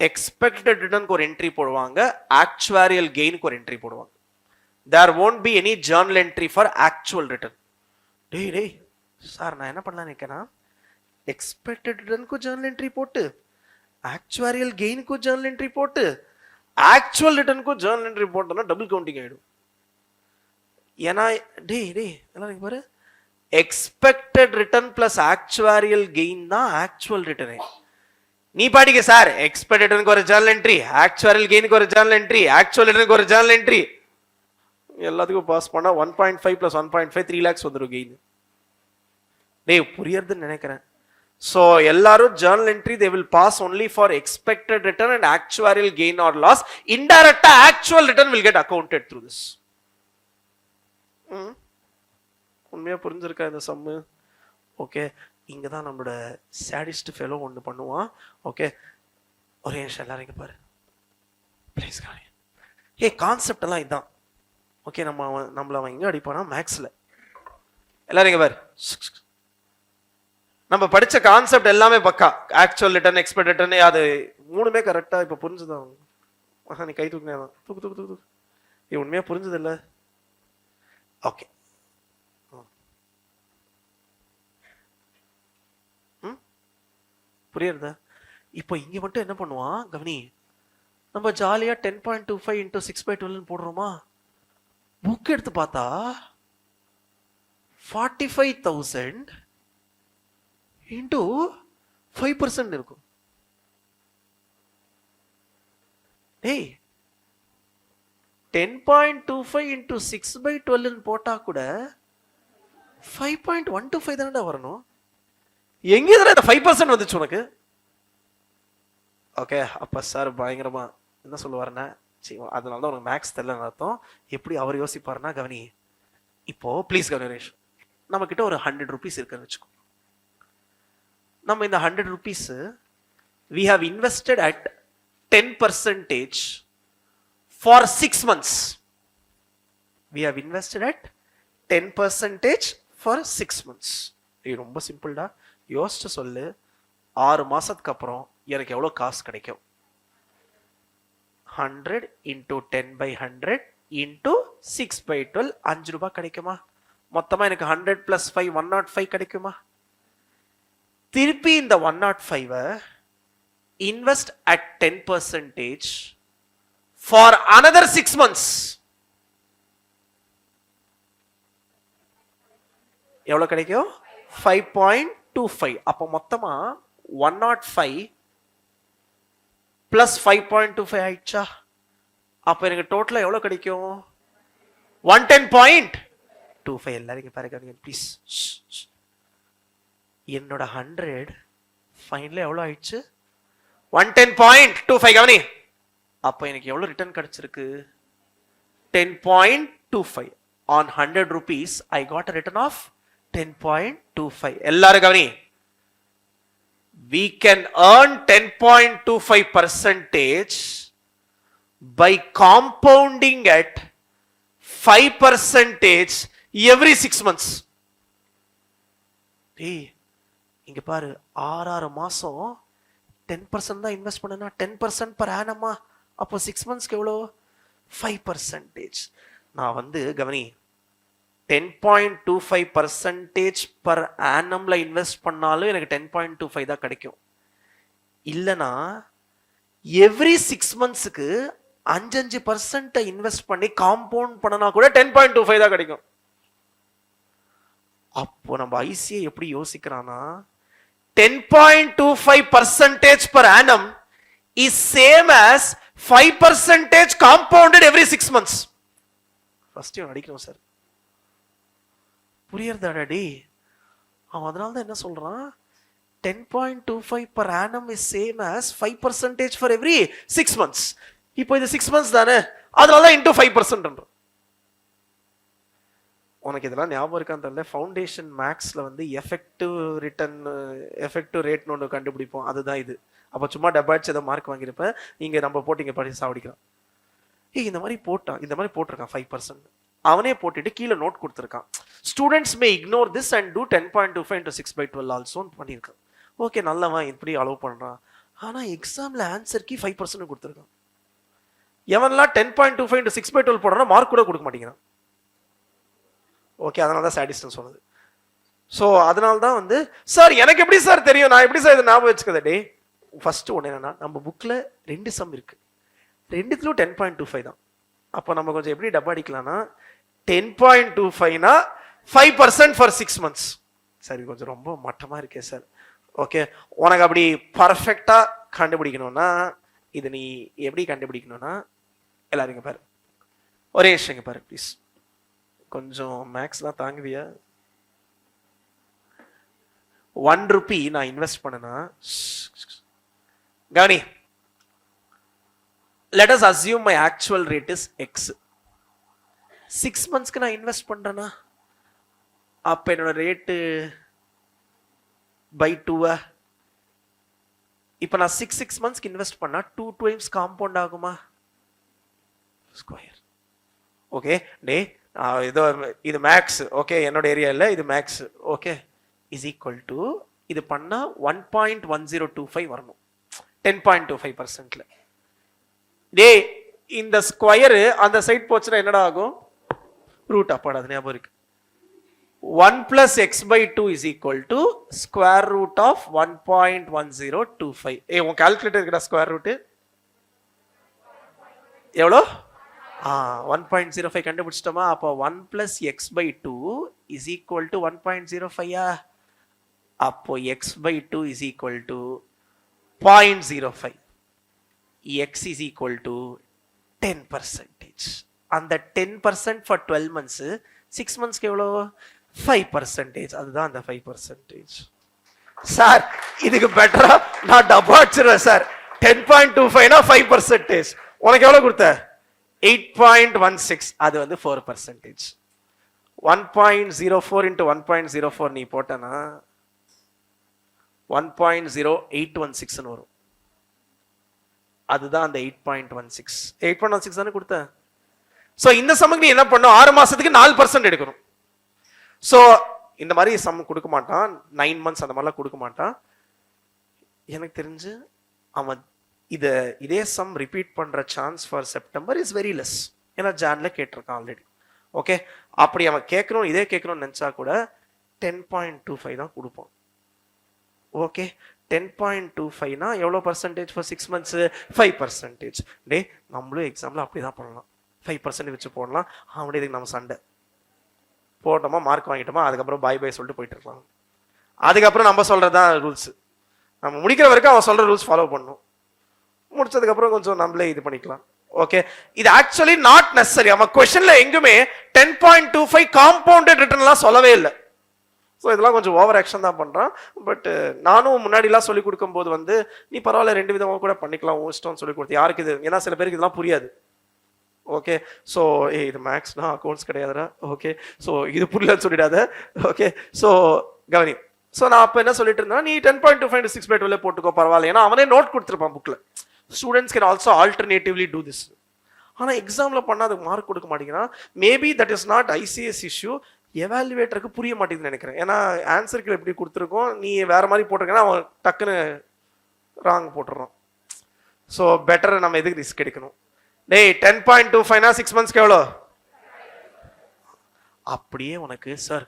expected return க்கு ஒரு entry போடுவாங்க, actuarial gain க்கு ஒரு என்ட்ரி போடுவாங்க. There won't be any journal entry for actual return. டேய் சார் நான் என்ன பண்ணலாம்னு நினைக்கிறேன், expected return க்கு journal entry போட்டு, actuarial gain க்கு journal entry போட்டு, actual return க்கு journal entry போட்டோம்னா டபுள் கவுண்டிங் ஆயிடும். ஏன்னா டேய் எல்லாம் பாரு, expected return plus actuarial gain தான் actual return. நீ பாடிக்க சார் எக்ஸ்பெக்டட் ரிட்டர்னுக்கு ஒரு ஜர்னல் என்ட்ரி, ஆக்சுவரியல் கெயினுக்கு ஒரு ஜர்னல் என்ட்ரி, ஆக்சுவல் ரிட்டர்னுக்கு ஒரு ஜர்னல் என்ட்ரி. எல்லாத்துக்கும் பாஸ் பண்ணா 1.5 + 1.5 3 lakhs வந்துரும் கெயின். டேய் புரியறதுன்னு நினைக்கிறேன். So எல்லாரும் journal entry they will pass only for expected return and actuarial gain or loss. Indirect actual return will get accounted through this. உண்மையா புரிஞ்சிருக்கா இந்த சம்மு? Okay, இங்க தான் நம்மளோட சாடிஸ்ட் ஃபெலோ ஒன்று பண்ணுவான். ஓகே, ஒரே நிமிஷம் எல்லாரும் இங்க பாரு ப்ளீஸ். ஏ கான்செப்ட் எல்லாம் இதுதான். ஓகே, நம்மள அவன் எங்க அடிப்பானா மேக்ஸ்ல. எல்லாரும் இங்க பாரு. நம்ம படிச்ச கான்செப்ட் எல்லாமே பக்கா. ஆக்சுவல் ரிட்டர்ன், எக்ஸ்பெக்ட் ரிட்டர்ன், அது மூணுமே கரெக்டா இப்ப புரிஞ்சுதான். நீ கை தூக்குனேதான். தூக்கு தூக்கு தூக்கு. இது உண்மையா புரிஞ்சது இல்ல? ஓகே, புரியுறதா? இப்போ இங்க மட்டும் என்ன பண்ணுவான் கவனி, நம்ம ஜாலியா 10.25 × 6/12 போடுறோமா, புக் எடுத்து பார்த்தா 45,000 × 5% இருக்கும். டேய் 10.25 × 6/12 போட்டா கூட 5.125 தானடா வரணும். எங்க இதுல இந்த 5% வந்துச்சு உனக்கு? ஓகே, அப்ப சார் பயங்கரமா என்ன சொல்லுவாருன்னா, அதனாலதான் உனக்கு மேக்ஸ் தெரியலன்னு அர்த்தம். எப்படி அவர் யோசிப்பாருன்னா கவனி, இப்போ ப்ளீஸ் கவனேஷ், நம்ம கிட்ட ஒரு 100 rupees இருக்குன்னு வச்சுக்கோ. நம்ம இந்த 100 rupees we have invested at 10% for 6 months. We have invested at 10% for 6 months. இது ரொம்ப சிம்பிள்டா. யோசிச்சு சொல்லு, 6 மாசத்துக்கு அப்புறம் எனக்கு எவ்வளவு காசு கிடைக்கும்? 100 × 10/100 × 6/12 5 ரூபாய் கிடைக்குமா? மொத்தமா எனக்கு 100 + 5 105 கிடைக்குமா? திருப்பி இந்த 105 invest at 10% for another 6 months. எவ்வளவு கிடைக்கும்? 5.25. அப்ப மொத்தமா 105 + 5.25 ஆயிடுச்சா? அப்ப எனக்கு டோட்டலா எவ்வளவு கிடைக்கும்? 110.25. எல்லாரும் பாருங்க ப்ளீஸ். என்னோட 100 ஃபைனலா எவ்வளவு ஆயிடுச்சு? 110.25. கவனி, அப்ப எனக்கு எவ்வளவு ரிட்டர்ன் கிடைச்சிருக்கு? 10.25. on 100 rupees I got a return of 10.25. எல்லாரும் கவனி, we can earn 10.25% by compounding at 5% every 6 months. ஏய் இங்க பாரு, 6 மாசம் 10% தான் இன்வெஸ்ட் பண்ணனா 10% per annum. அப்போ 6 monthsக்கு எவ்வளோ? 5%. நான் வந்து கவனி, 10.25% per annumல இன்வெஸ்ட் பண்ணாலும் எனக்கு 10.25 தான் கிடைக்கும். இல்லனா எவ்ரி 6 monthsக்கு 5% இன்வெஸ்ட் பண்ணி காம்பவுண்ட் பண்ணனா கூட 10.25 தான் கிடைக்கும். அப்போ நம்ம ஐசிஐ எப்படி யோசிக்கிறானா, 10.25% per annum is same as 5% compounded every 6 months. First இவன் அடிக்கணும் சார், புரியறதாடி? அவன் அதனால தான் என்ன சொல்றான், 10.25 per annum is same as 5% for every 6 months. இப்போ இது 6 months தானே, அதனால into 5%. உனக்கு இதெல்லாம் ஞாபகம் இருக்கான்னு தெரியல, ஃபவுண்டேஷன் மேக்ஸ்ல வந்து எஃபெக்டிவ் ரிட்டர்ன் எஃபெக்டிவ் ரேட்னு ஒன்று கண்டுபிடிப்போம், அதுதான் இது. அப்போ சும்மா டப்பாச்சு ஏதோ மார்க் வாங்கியிருப்பேன், இங்க நம்ம போட்டு இங்க படிச்சு சாவடிக்கலாம். இந்த மாதிரி போட்டான், இந்த மாதிரி போட்டிருக்கான் 5%. அவனே போட்டுட்டு கீழே நோட் கொடுத்துருக்கான், students may ignore this and do 10.25 × 6/12 also பண்ணியிருக்கான். ஓகே, நல்லவன் இப்படி அலோவ் பண்றான். ஆனா எக்ஸாம்ல ஆன்சருக்கு 5% கொடுத்துருக்கான். எவன்லாம் 10.25 × 6/12 போடுறான் மார்க் கூட கொடுக்க மாட்டேங்கிறான். ஓகே, அதனால தான் சாடிஸ்ட்னு சொன்னது. ஸோ அதனால தான் வந்து சார் எனக்கு எப்படி சார் தெரியும், நான் எப்படி சார் இதை ஞாபகம் வச்சுக்கதே? டே ஃபர்ஸ்ட் ஒன்று என்னன்னா, நம்ம புக்ல 2 சம் இருக்கு, 2த்துலயும் 10.25 தான். அப்போ நம்ம கொஞ்சம் எப்படி டப்பா அடிக்கலாம்னா, 10.25னா 5% for 6 months. சரி, கொஞ்சம் ரொம்ப மட்டமா இருக்கே சார். ஓகே, உனக்கு அப்படி பர்ஃபெக்டா கண்டுபிடிக்கணும்னா இது நீ எப்படி கண்டுபிடிக்கணும்னா, எல்லாரும் இங்க பாரு, ஒரே விஷயம் பாரு ப்ளீஸ். கொஞ்சம் மேக்ஸ்லாம் தாங்குவியா? 1 ரூபி நான் இன்வெஸ்ட் பண்ணனா, கவனி, let us assume my actual rate is x. 6 monthsக்கு நான் இன்வெஸ்ட் பண்றேனா, அப்ப என்னோட ரேட்டு by 2. இப்ப நான் 6 monthsக்கு இன்வெஸ்ட் பண்ணா 2 times காம்பவுண்ட் ஆகுமா? ஸ்கொயர். ஓகே டே, இது மேக்ஸ். ஓகே, என்னோட ஏரியா இல்ல, இது maths. Okay, is equal to இது பண்ணா 1.1025 வரணும் 10.25%. டே, இந்த ஸ்கொயர் அந்த சைட் போச்சுன்னா என்னடா ஆகும்? ரூட். அப்பாடா, அது ஞாபகம் இருக்கு. 1 plus x by 2 is equal to square root of 1.1025. உன் கால்குலேட்டர் இருக்கடா, ஸ்கொயர் ரூட் எவ்வளோ? 1.05 கண்டுபிடிச்சிட்டோமா? அப்போ 1 plus x by 2 is equal to 1.05. அப்போ x by 2 is equal to 0.05. x is equal to 10%. அந்த 10% for 12 months, 6 months எவ்வளோ? 5%. அதுதான் அந்த 5%. சார், இதுக்கு பெட்டரா நான் டப்பா அடிச்சிருவேன் சார். 10.25னா 5%. உனக்கு எவ்வளோ கொடுத்த? 8.16. அது வந்து 4%. 1.04 into 1.04 நீ போட்டனா 1.0816 வரும். அதுதான் அந்த 8.16. 8.16 தானே கொடுத்த. சோ இந்த சம்முக்கு நீ என்ன பண்ணும்? 6 மாசத்துக்கு 4% எடுக்கணும். சோ இந்த மாதிரி சம் கொடுக்க மாட்டான், 9 months அந்த மாதிரிலாம் கொடுக்க மாட்டான். எனக்கு தெரிஞ்சு அவன் இதே சம் ரிப்பீட் பண்ற chance for September is very less. ஏன்னா ஜான்ல கேட்டிருக்கான் ஆல்ரெடி. ஓகே, அப்படி அவன் கேட்கணும், இதே கேட்கணும்னு நினைச்சா கூட 10.25 தான் கொடுப்பான். ஓகே, 10.25னா எவ்வளோ பர்சன்டேஜ் ஃபார் 6 months? 5%. டே, நம்மளும் எக்ஸாம்பிள் அப்படிதான் பண்ணலாம், 5% வச்சு போடலாம். அவனுடைய இதுக்கு நம்ம சண்டை போட்டோமா, மார்க் வாங்கிட்டோமா, அதுக்கப்புறம் பாய் பாய் சொல்லிட்டு போயிட்டு இருக்கலாம். அதுக்கப்புறம் நம்ம சொல்றதுதான் ரூல்ஸ். நம்ம முடிக்கிற வரைக்கும் அவன் சொல்ற ரூல்ஸ் ஃபாலோ பண்ணணும். முடிச்சதுக்கு அப்புறம் கொஞ்சம் நம்மளே இது பண்ணிக்கலாம். ஓகே, இது ஆக்சுவலி நாட் நெசசரி. அவன் கொஸ்டின்ல எங்குமே 10.25 காம்பவுண்டட் ரிட்டர்ன்லாம் சொல்லவே இல்லை. ஸோ இதெல்லாம் கொஞ்சம் ஓவர் ஆக்ஷன் தான் பண்றான். பட் நானும் முன்னாடிலாம் சொல்லி கொடுக்கும் போது வந்து நீ பரவாயில்ல 2 விதமாக கூட பண்ணிக்கலாம், இஷ்டம் சொல்லி கொடுத்து யாருக்கு இது, ஏன்னா சில பேருக்கு இதெல்லாம் புரியாது. ஓகே, ஸோ இது மேக்ஸ்னா அக்கௌண்ட்ஸ் கிடையாதுடா. ஓகே, ஸோ இது புரியலன்னு சொல்லிடாத. ஓகே, ஸோ கவனி. ஸோ நான் அப்போ என்ன சொல்லிட்டு இருந்தேன், நீ 10.25 6/12 போட்டுக்கோ பரவாயில்ல, ஏன்னா அவனே நோட் கொடுத்துருப்பான் புக்கில். Students can also alternatively do this. ஆனால் எக்ஸாமில் பண்ணால் அதுக்கு மார்க் கொடுக்க மாட்டேங்கிறான். Maybe that is not ICS issue, எவாலுவேட்டருக்கு புரிய மாட்டேங்குதுன்னு நினைக்கிறேன். ஏன்னா ஆன்சருக்கு எப்படி கொடுத்துருக்கோம், நீ வேற மாதிரி போட்டிருக்கேன்னா அவன் டக்குன்னு ராங் போட்டுறான். ஸோ பெட்டர் நம்ம எதுக்கு ரிஸ்க் எடுக்கணும்? டேய், 10.25னா 6 monthsக்கு எவ்வளோ? அப்படியே உனக்கு சார்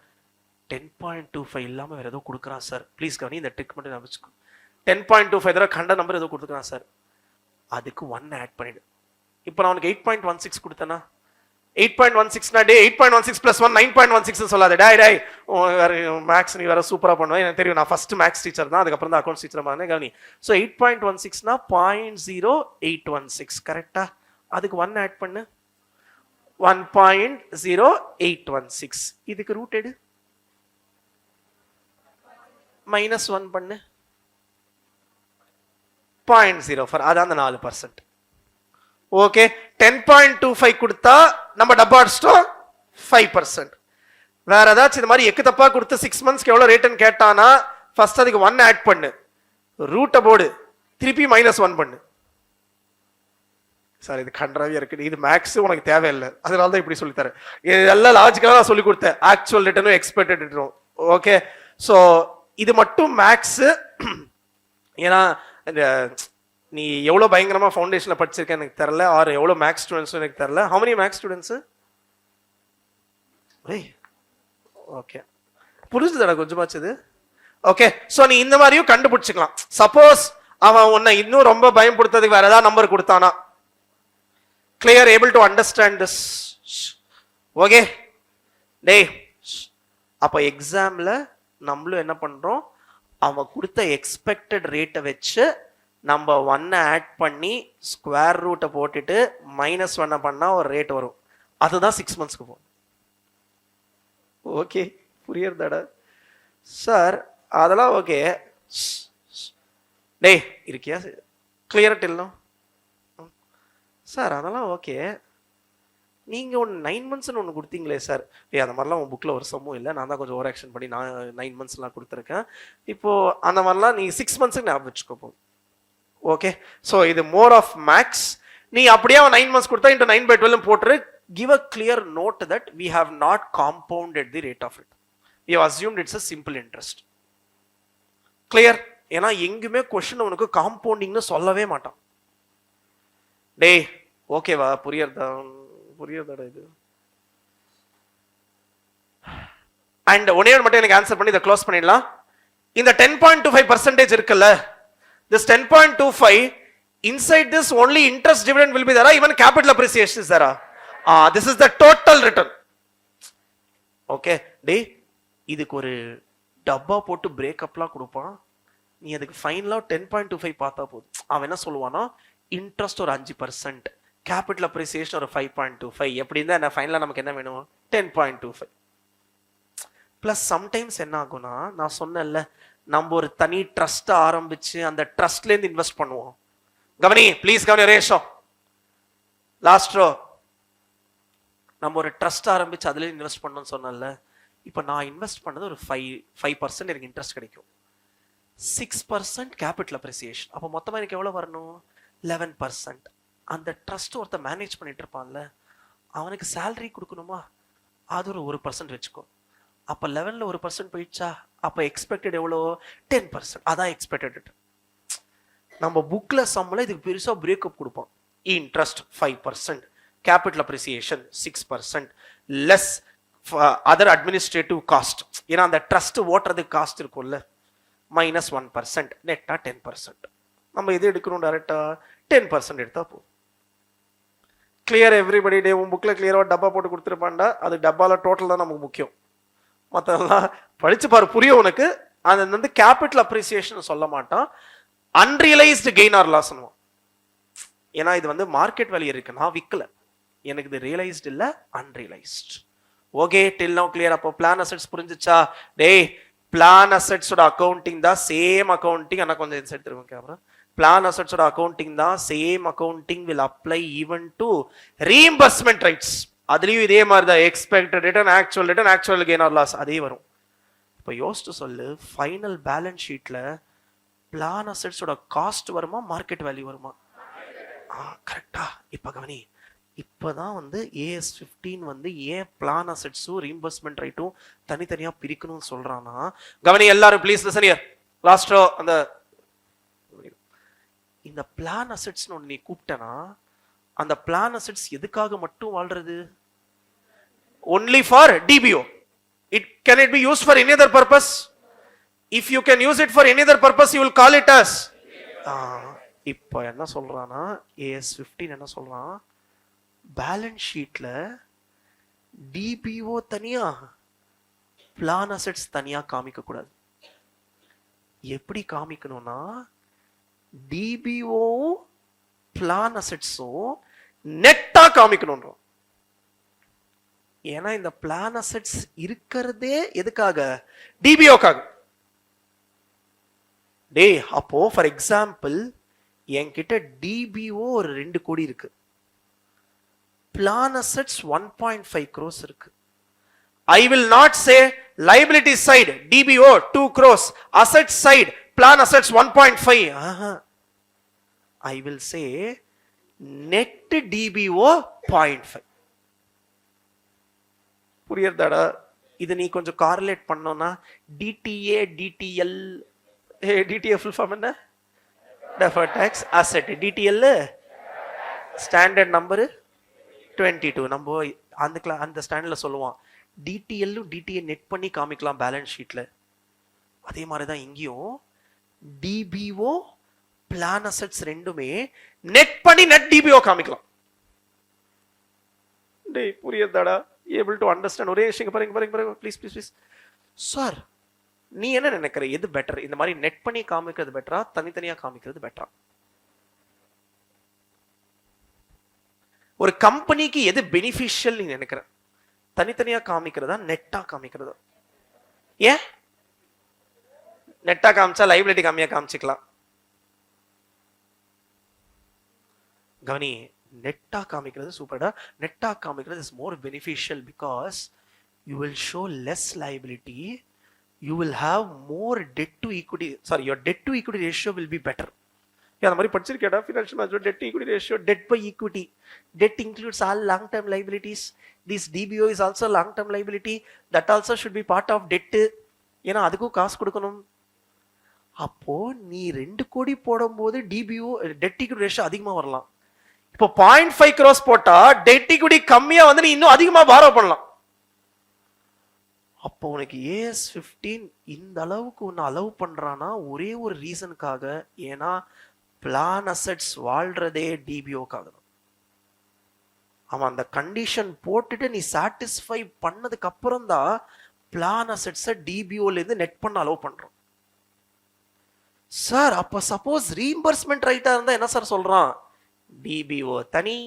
10.25 இல்லாமல் வேற ஏதோ கொடுக்குறான் சார், ப்ளீஸ் கவனி, இந்த ட்ரிக் மட்டும் நான் வச்சுக்கோ. 10.25 தடவை கண்ட நம்பர் ஏதோ கொடுத்துக்கிறான் சார், அதுக்கு 1 ஆட் பண்ணிடு. இப்போ நான் உனக்கு 8.16 கொடுத்தேன்னா 8.16னா டே 8.16 + 1 9.16 சொல்லாத. டேய் வேற மேக்ஸ் நீ வேற சூப்பரா பண்ணுவேன் எனக்கு தெரியும், நான் ஃபர்ஸ்ட் மேக்ஸ் டீச்சர் தான், அதுக்கப்புறம் தான் அக்கௌண்ட்ஸ் டீச்சர் மாதிரி கவனி. ஸோ 8.16னா 0.0816 கரெக்டா? அதுக்கு 1 ஆட் பண்ணு, 1.0816. இதுக்கு ரூட் எடு, -1 பண்ணு, 0.04. அதான் அந்த 4%. ஓகே, 10.25 கொடுத்தா நம்ம டப்பா அடிச்சிட்டோம் 5%. வேற ஏதாச்சும் இந்த மாதிரி எக்கு தப்பா கொடுத்து 6 monthsக்கு எவ்வளவு ரேட்னு கேட்டானா ஃபர்ஸ்ட் அதுக்கு 1 ஆட் பண்ணு, ரூட்டை போடு, திருப்பி -1 பண்ணு. சார் இது கன்றாவியா இருக்கு, இது மேக்ஸ் உனக்கு தேவையில்லை, அதனால தான் இப்படி சொல்லி தரேன். இதெல்லாம் லாஜிக்கலா நான் சொல்லி கொடுத்தேன், ஆக்சுவல் ரிட்டர்னும் எக்ஸ்பெக்டட் ரிட்டர்னும். ஓகே, ஸோ இது மட்டும் மேக்ஸ். ஏன்னா நீ எவ்வளோ பயங்கரமா ஃபவுண்டேஷன்ல படிச்சிருக்க எனக்கு தெரியல, ஆர் எவ்வளோ மேக்ஸ் ஸ்டூடெண்ட்ஸ் எனக்கு தெரியல. How many maths students? Okay, புரிஞ்சுதா கொஞ்சமாச்சு? ஓகே, ஸோ நீ இந்த மாதிரியும் கண்டுபிடிச்சிக்கலாம். சப்போஸ் அவன் உன்னை இன்னும் ரொம்ப பயன்படுத்துறதுக்கு வேற ஏதாவது நம்பர் கொடுத்தானா, clear, able to understand this? Okay டேய், அப்ப எக்ஸாம்ல நம்மளும் என்ன பண்றோம், அவன் கொடுத்த எக்ஸ்பெக்டட் ரேட்டை வச்சு நம்ம 1 ஆட் பண்ணி ஸ்கொயர் ரூட்டை போட்டுட்டு -1 பண்ணா ஒரு ரேட் வரும், அதுதான் 6 monthsக்கு போகும். ஓகே, புரியுறதாடா சார்? அதெல்லாம் ஓகே. டேய் இருக்கியா? கிளியரா டெல்லும் சார். அதெல்லாம் ஓகே. நீங்க ஒன்று 9 மந்த்ஸ்னு ஒன்று கொடுத்தீங்களே சார். அந்த மாதிரிலாம் உன் புக்கில் ஒரு சமூகம் இல்லை, நான் தான் கொஞ்சம் ஓவர் ஆக்ஷன் பண்ணி நான் 9 மந்த்ஸ்லாம் கொடுத்துருக்கேன். இப்போ அந்த மாதிரிலாம் நீ 6 மந்த்ஸுக்கு ஞாபகம் வச்சுக்கோ போதும். ஓகே, ஸோ இது மோர் ஆஃப் மேக்ஸ். நீ அப்படியே 9 மந்த்ஸ் கொடுத்தா இன்ட்டு 9/12 போட்டுரு. Give a clear note that we have not compounded the rate of it. We have assumed it's a simple interest. Clear? ஏன்னா எங்குமே கொஸ்டின் உனக்கு காம்பவுண்டிங்னு சொல்லவே மாட்டான். டேய் ஓகேவா? புரியுறதா இது? அண்ட் ஒன்னே மட்டும் எனக்கு ஆன்சர் பண்ணி இதை க்ளோஸ் பண்ணிடலாம். இந்த 10.25% இருக்குல்ல, this 10.25 inside this only interest dividend will be there, even capital appreciation is there. This is the total return. Okay டேய், இதுக்கு ஒரு டப்பா போட்டு பிரேக்கப்லாம் கொடுப்பான். நீ அதுக்கு ஃபைனலா 10.25 பார்த்தா போதும். அவன் என்ன சொல்லுவானா, இன்ட்ரெஸ்ட் ஒரு 5%, கேபிட்டல் அப்ரிசியேஷன் ஒரு 5.25. எப்படி இருந்தா என்ன ஃபைனலா நமக்கு என்ன வேணும்? 10.25. பிளஸ் சம்டைம்ஸ் என்ன ஆகும்னா, நான் சொன்னேன்ல, நம்ம ஒரு தனி ட்ரஸ்ட் ஆரம்பிச்சு அந்த ட்ரஸ்ட்ல இருந்து இன்வெஸ்ட் பண்ணுவோம். கவனி ப்ளீஸ், கவனி ரேஷோ லாஸ்ட் ரோ. நம்ம ஒரு ட்ரஸ்ட் ஆரம்பிச்சு அதுல இன்வெஸ்ட் பண்ணணும்னு சொன்னல. இப்போ நான் இன்வெஸ்ட் பண்ணது ஒரு 5% எனக்கு இன்ட்ரெஸ்ட் கிடைக்கும். 6% கேபிட்டல் அப்ரிசியேஷன். அப்போ மொத்தமா எனக்கு எவ்வளவு வரணும்? 11%. அந்த ட்ரஸ்ட் ஒருத்த மேனேஜ் பண்ணிட்டு இருப்பான்ல, அவனுக்கு சேலரி கொடுக்கணுமா? அது ஒரு 1% வச்சுக்கோ. அப்ப 11ல 1% போயிடுச்சா? அப்ப எக்ஸ்பெக்டட் எவ்வளோ? 10%. அதான் எக்ஸ்பெக்டட். நம்ம புக்ல சம்ல இதுக்கு பெருசா பிரேக்கப் கொடுப்போம். Interest 5%, capital appreciation 6%, less other administrative cost. ஏன்னா அந்த ட்ரஸ்ட் ஓட்டுறதுக்கு காஸ்ட் இருக்கும்ல, -1%, நெட்டா 10%. நம்ம எது எடுக்கணும்? டைரக்டா 10% எடுத்தா போதும். Clear everybody? டே உன் புக்ல கிளியரா டப்பா போட்டு கொடுத்துருப்பான்டா. அது டப்பால டோட்டல் தான் நமக்கு முக்கியம். மற்றெல்லாம் படிச்சு பாரு, புரியும் உனக்கு. அது வந்து கேபிட்டல் அப்ரிசியேஷன் சொல்ல மாட்டான், அன்ரியலைஸ்டு கெயின் ஆர் லாஸ். ஏன்னா இது வந்து மார்க்கெட் வேல்யூ இருக்கு, நான் விற்கல, எனக்கு இது ரியலைஸ்டு இல்ல, அன்ரியலைஸ்டு. ஓகே டில் நவ கிளியர்? அப்போ பிளான் அசெட்ஸ் புரிஞ்சுச்சா? டேய் பிளான் அசெட்ஸோட அக்கௌண்டிங் தான் சேம் அக்கௌண்டிங். ஆனா கொஞ்சம் இன்சைட் திரும்ப கேமரா. பிளான் அசெட்ஸோட அக்கௌண்டிங் தான் same accounting will apply even to reimbursement rights. அதுலயும் இதே மாதிரி தான் expected return, actual gain or loss அதே வரும். இப்போ யோசிச்சு சொல்லு, ஃபைனல் பேலன்ஸ் ஷீட்ல பிளான் அசெட்ஸோட காஸ்ட் வருமா, மார்க்கெட் வேல்யூ வருமா? கரெக்டா? இப்ப கவனி, இப்பதான் வந்து AS15 வந்து ஏன் பிளான் அசெட்ஸும் ரீஇம்பர்ஸ்மெண்ட் ரைட்டும் தனித்தனியா பிரிக்கணும்னு சொல்றானா, கவனி எல்லாரும் please listen here. Last row. அந்த இந்த பிளான் அசெட்ஸ்னு ஒன்று நீ கூப்பிட்டனா, அந்த பிளான் அசெட்ஸ் எதுக்காக மட்டும் வாழ்றது? only for DBO. Can it be used for any other purpose? If you can use it for any other purpose, you will call it as. இப்போ என்ன சொல்றானா, AS15 என்ன சொல்றான், பேலன்ஸ் ஷீட்ல DBO தனியா, பிளான் அசெட்ஸ் தனியா காமிக்க கூடாது. எப்படி காமிக்கணும்னா, DBO பிளான் அசெட்ஸும் நெட்டா காமிக்கணும். ஏன்னா இந்த பிளான் அசெட்ஸ் இருக்கிறதே எதுக்காக? DBOக்காக. டேய் அப்போ ஃபார் எக்ஸாம்பிள் என்கிட்ட DBO ஒரு 2 கோடி இருக்கு, பிளான் அசெட்ஸ் 1.5 crores இருக்கு. I will not say liability side DBO 2 crores, asset side plan assets 1.5. I will say net DBO 0.5. புரியுறதாடா? இது நீ கொஞ்சம் கார்லேட் பண்ணோம்னா DTA DTL DTA full form என்ன? deferred tax asset. DTL standard number 22. நம்ம அந்த ஸ்டாண்டர்ட்ல சொல்லுவான், DTL DTA நெட் பண்ணி காமிக்கலாம் பேலன்ஸ் ஷீட்ல. அதே மாதிரி தான் இங்கேயும் DBO பிளான் அசெட்ஸ் ரெண்டுமே நெட் பண்ணி நெட் DBO காமிக்கலாம். டேய் புரியுதாடா? able to understand? ஒரே விஷயம் பாருங்க ப்ளீஸ் சார், நீ என்ன நினைக்கிற, எது பெட்டர்? இந்த மாதிரி நெட் பண்ணி காமிக்கிறது பெட்டரா, தனித்தனியா காமிக்கிறது பெட்டரா? ஒரு கம்பெனிக்கு எது பெனிஃபிஷியல் நீ நினைக்கிற? தனித்தனியா காமிக்கிறதா நெட்டா காமிக்கிறதா? ஏன் நெட்டா காமிச்சா லைபிலிட்டி கம்மியா காமிச்சிக்கலாம். கவனி, நெட்டா காமிக்கிறது சூப்பர்டா. நெட்டா காமிக்கிறது is more beneficial because you will show less liability, you will have more debt to equity, sorry your debt to equity ratio will be better. அந்த மாதிரி படிச்சிருக்கேடா financial management. Debt equity ratio, debt by equity. Debt includes all long term liabilities. This DBO is also long term liability. That also should be part of debt. ஏன்னா அதுக்கும் காசு கொடுக்கணும். அப்போ நீ 2 கோடி போடும்போது டிபிஓ டெட் ஈக்விட்டி ரேஷியோ அதிகமா வரலாம். இப்போ 0.5 crores போட்டா டெட் ஈக்விட்டி கம்மியா வந்து நீ இன்னும் அதிகமா பாரோ பண்ணலாம். அப்போ உனக்கு AS15 இந்த அளவுக்கு ஒன்னு அலோவ் பண்றானா ஒரே ஒரு ரீசனுக்காக, ஏன்னா பிளான் அசெட்ஸ் வாழ்றதே டிபிஓக்காக தான். அவன் அந்த கண்டிஷன் போட்டுட்டு நீ சாட்டிஸ்ஃபை பண்ணதுக்கு அப்புறம் தான் பிளான் அசெட்ஸை டிபிஓல இருந்து நெட் பண்ண அலோவ் பண்றோம். சார் அப்ப சப்போஸ் ரீஇம்பர்ஸ்மெண்ட் ரைட்டா இருந்தா என்ன சார் சொல்றான்? டிபிஓ தனி,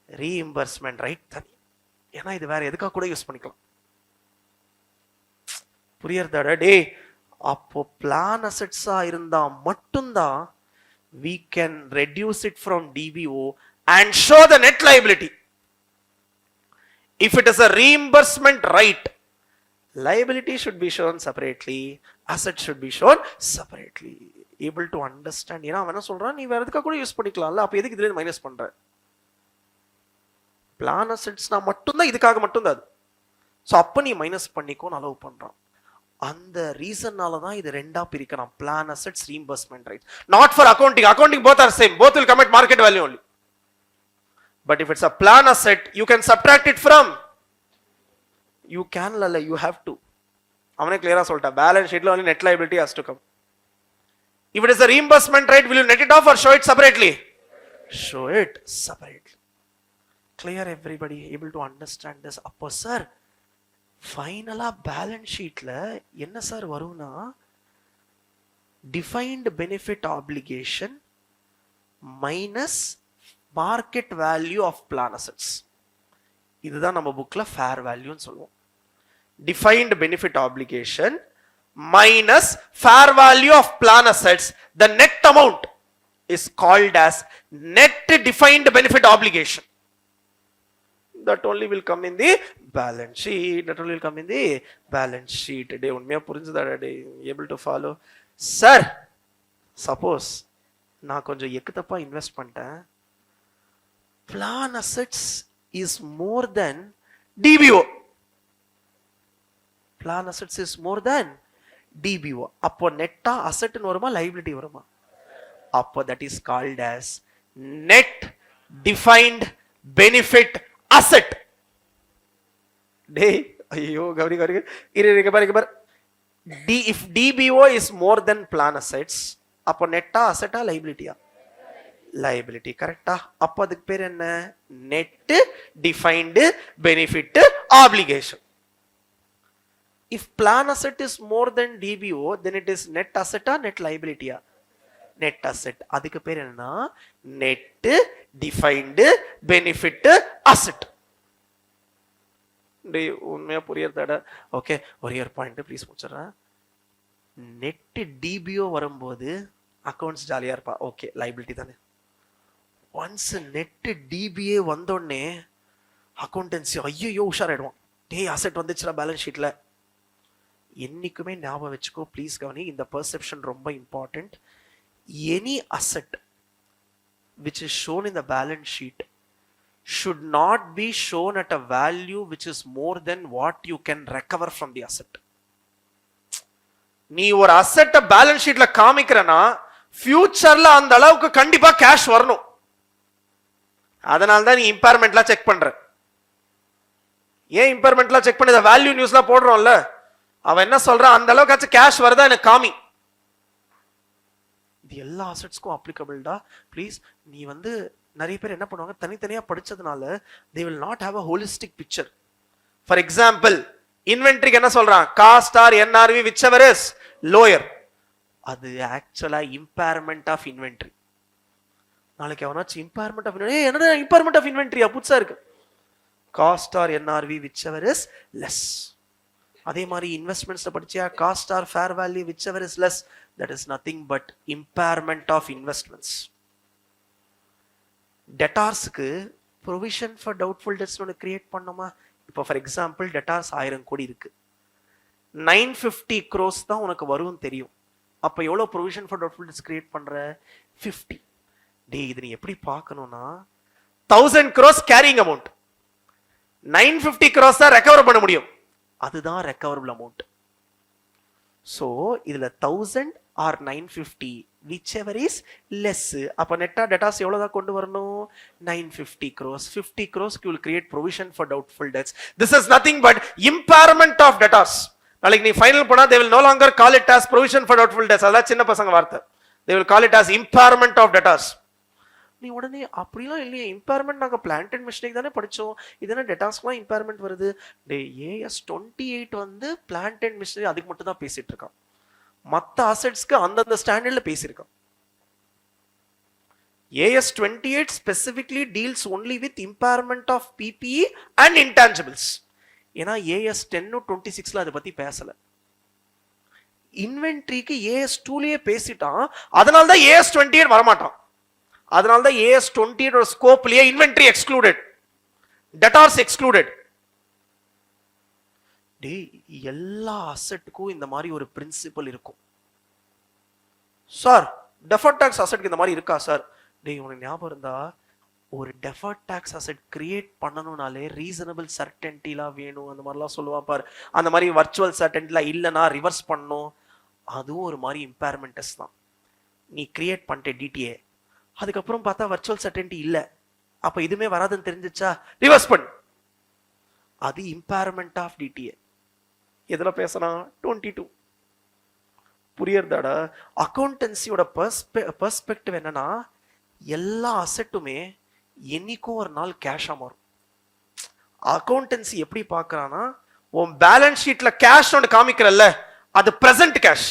ரீஇம்பர்ஸ்மெண்ட் ரைட் தனி. ஏன்னா இது வேற எதுக்காக கூட யூஸ் பண்ணிக்கலாம். புரியறதாடா டே? அப்போ பிளான் அசெட்ஸா இருந்தா மட்டும்தான் we can reduce it from DBO and show the net liability. If it is a reimbursement right, liability should be shown separately, asset should be shown separately. Able to understand? ஏன்னா அவன் என்ன சொல்றான், நீ வேற எதுக்காக கூட யூஸ் பண்ணிக்கலாம்ல, அப்ப எதுக்கு இதுல மைனஸ் பண்ற? பிளான் அசெட்ஸ்னா மட்டும்தான், இதுக்காக மட்டும்தான் அது. ஸோ அப்ப நீ மைனஸ் பண்ணிக்கோன்னு அலோவ் பண்றான். அந்த ரீசன்னால தான் இது ரெண்டா பிரிக்கலாம், plan assets, reimbursement right. Not for accounting. Accounting both are same, both will come at market value only. But if it's a plan asset, you can subtract it from. You can lalla, you have to. அவனே கிளியரா சொல்லிட்டா, balance ஷீட்ல only net liability has to come. If it is a reimbursement rate, will you net it off or show it separately? Show it separately. Clear everybody? Able to understand this? அப்போ sir ஃபைனலா balance ஷீட்ல என்ன sir வரும்னா, defined benefit obligation minus market value of plan assets. இதுதான் நம்ம புக்ல fair வேல்யூன்னு சொல்லுவோம். Defined benefit obligation minus fair value of plan assets, the net amount is called as net defined benefit obligation. That only will come in the balance sheet. That only will come in the balance sheet. Day உண்மையா புரிஞ்சுதா டே? Able to follow? Sir, suppose நான் கொஞ்சம் எக்குத்தப்பா invest பண்ணிட்டேன். Plan assets is more than DBO. Plan assets is more than DBO. அப்போ நெட்டா அசெட்னு வருமா, liability வருமா? அப்போ that is called as net defined benefit asset. டேய் ஐயோ கவனி கவனி இங்க பாரு. if DBO is more than plan assets, அப்போ நெட்டா அசெட்டா லைபிலிட்டியா? லைபிலிட்டி. கரெக்டா? அப்போ அதுக்கு பேர் என்ன? Net defined benefit application. if plan asset is more than DBO, then it is net asset or net liability? Net asset. அதுக்கு பேர் என்னன்னா net defined benefit asset. உண்மையா புரியறதாடா? ஓகே, ஒரே ஒரு பாயிண்ட் ப்ளீஸ் முடிச்சிடறேன். நெட் டிபிஓ வரும்போது அக்கௌண்ட்ஸ் ஜாலியா இருப்பா, okay liability தானே. ஒன்ஸ் நெட் டிபிஏ வந்தோடனே அக்கௌண்டன்சி ஐயோ உஷாராயிடுவான். டேய் அசெட் வந்துச்சுடா பேலன்ஸ் ஷீட்ல. என்னைக்குமே ஞாபகம் வச்சுக்கோ ப்ளீஸ் கவனி, இந்த பெர்செப்ஷன் ரொம்ப important. Any asset which is shown in the balance sheet should not be shown at a value which is more than what you can recover from the asset. நீ ஒரு அசெட்ட balance ஷீட்ல காமிக்கிறனா ஃபியூச்சர்ல அந்த அளவுக்கு கண்டிப்பா cash வரணும். அதனால தான் நீ இம்பேர்மெண்ட்லாம் செக் பண்ற. ஏன் இம்பேர்மெண்ட்லாம் செக் பண்ணி வேல்யூ நியூஸ்லாம் போடுறோம்ல, அவன் என்ன சொல்றான், அந்த அளவுக்கு கேஷ் வருதா எனக்கு காமி. இது எல்லா அசெட்ஸ்க்கும் அப்ளிகபிள்டா. ப்ளீஸ் நீ வந்து நிறைய பேர் என்ன பண்ணுவாங்க, தனித்தனியா படிச்சதுனால they will not have a holistic picture. For example, இன்வென்டரிக்கு என்ன சொல்றான், cost or NRV whichever is lower. அது ஆக்சுவலா இம்பேர்மெண்ட் ஆஃப் இன்வென்டரி. நாளைக்கு அவனாச்சும் இம்பேர்மெண்ட் ஆஃப் இன்வென்டரி, என்னடா இம்பேர்மெண்ட் ஆஃப் இன்வென்டரியா புதுசா இருக்கு. Cost or NRV whichever is less. அதே மாதிரி இன்வெஸ்ட்மெண்ட்ஸ்ல படிச்சியா cost or fair value whichever is less, that is nothing but impairment of investments. டெட்டார்ஸ்க்கு ப்ரொவிஷன் ஃபார் டவுட்ஃபுல் டெட்ஸ் ஒன்று கிரியேட் பண்ணோமா? இப்போ ஃபார் எக்ஸாம்பிள் டெட்டார்ஸ் 1000 கோடி இருக்கு, 950 crores தான் உனக்கு வரும் தெரியும். அப்போ எவ்வளோ provision for doubtful debts create பண்ற? 50. டே இது நீ எப்படி பார்க்கணும்னா 1000 crores கேரிங் அமௌண்ட், 950 crores தான் ரெக்கவர் பண்ண முடியும், அதுதான் ரெக்கவரபிள் அமௌண்ட். ஸோ இதுல 1000 or 950 whichever is less. அப்ப நெட்டா டெட்டாஸ் எவ்வளவுதான் கொண்டு வரணும்? 950 crores. 50 crores you will create provision for doubtful debts. This is nothing but impairment of debtors. நாளைக்கு நீ ஃபைனல் போனா they will no longer call it as provision for doubtful debts. அதெல்லாம் சின்ன பசங்க வார்த்தை. They will call it as impairment of debtors. நீ உடனே அப்படிலாம் இல்லையே, இம்பேர்மெண்ட் நாங்கள் பிளான்ட் அண்ட் மிஷினரி தானே படித்தோம், இதெல்லாம் டெட்டாஸ்க்குலாம் இம்பேர்மெண்ட் வருது. டே AS28 வந்து பிளான்ட் அண்ட் மிஷினரி அதுக்கு மட்டும் தான் பேசிட்டு இருக்கான், மற்ற அசெட்ஸ்க்கு அந்தந்த ஸ்டாண்டர்ட்ல பேசியிருக்கான். AS28 specifically deals only with impairment of PPE and intangibles. ஏன்னா AS10 26ல அதை பத்தி பேசல. இன்வென்ட்ரிக்கு AS2லயே பேசிட்டான், அதனால தான் AS28 வரமாட்டான். அதனால தான் AS28 ஸ்கோப்லயே இன்வென்ட்ரி எக்ஸ்க்ளூடட், டெட்டார்ஸ் எக்ஸ்க்ளூடட். எல்லா அசெட்டுக்கும் இந்த மாதிரி ஒரு பிரின்சிபல் இருக்கும். சார் டெஃபர்ட் டாக்ஸ் அசெட்க்கு இந்த மாதிரி இருக்கா சார்? டேய் உனக்கு ஞாபகம் இருந்தா ஒரு டெஃபர்ட் டாக்ஸ் அசெட் கிரியேட் பண்ணணும்னாலே ரீசனபிள் சர்டன்டிலாம் வேணும், அந்த மாதிரிலாம் சொல்லுவான் பாரு. அந்த மாதிரி வர்ச்சுவல் சர்டன்டிலாம் இல்லைன்னா ரிவர்ஸ் பண்ணணும், அதுவும் ஒரு மாதிரி இம்பேர்மெண்ட் டெஸ்ட் தான். நீ கிரியேட் பண்ணிட்ட டிடிஏ, அதுக்கப்புறம் பார்த்தா வர்ச்சுவல் சர்டன்டி இல்லை, அப்ப இதுவுமே வராதுன்னு தெரிஞ்சிச்சா, ரிவர்ஸ் பண்ணு, அது இம்பேர்மெண்ட் ஆஃப் டிடிஏ. எதுல பேசலாம்? 22. புரியறதாடா? அக்கௌண்டன்சியோட பெர்ஸ்பெக்டிவ் என்னன்னா எல்லா அசெட்டுமே என்னைக்கும் ஒரு நாள் கேஷா மாறும். அக்கௌண்டன்சி எப்படி பார்க்கறானா, உன் பேலன்ஸ் ஷீட்ல கேஷ் ஒன்று காமிக்கிறல்ல, அது பிரசன்ட் கேஷ்,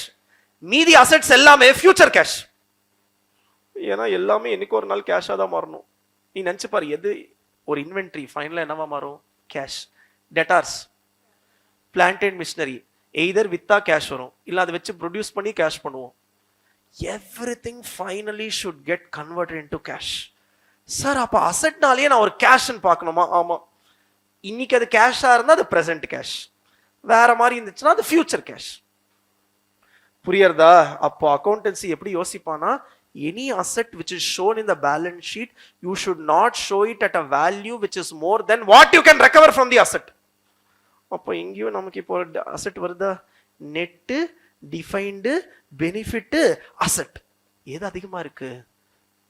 மீதி அசெட்ஸ் எல்லாமே ஃபியூச்சர் கேஷ். ஏன்னா எல்லாமே என்னைக்கு ஒரு நாள் கேஷா தான் மாறணும். நீ நினைச்சு பாரு, எது ஒரு இன்வென்ட்ரி ஃபைனலா என்னவா மாறும்? Cash. Debtors, plant and machinery either வித்தா கேஷ் வரும், இல்ல அதை வச்சு ப்ரொடியூஸ் பண்ணி கேஷ் பண்ணுவோம். Everything finally should get converted into cash. Sir அப்ப அசெட்னாலேயே நான் ஒரு கேஷ்ன்னு பார்க்கணுமா? ஆமா. இன்னைக்கு அது கேஷா இருந்தா அது பிரசன்ட் கேஷ், வேற மாதிரி இருந்துச்சுன்னா அது ஃபியூச்சர் கேஷ். புரியறதா? அப்போ அக்கௌண்டன்சி எப்படி யோசிப்பானா, any asset which is shown in the balance sheet, you should not show it at a value which is more than what you can recover from the asset. அப்போ இங்கேயும் நமக்கு இப்போ asset வருதா? Net defined benefit asset எது அதிகமா இருக்கு?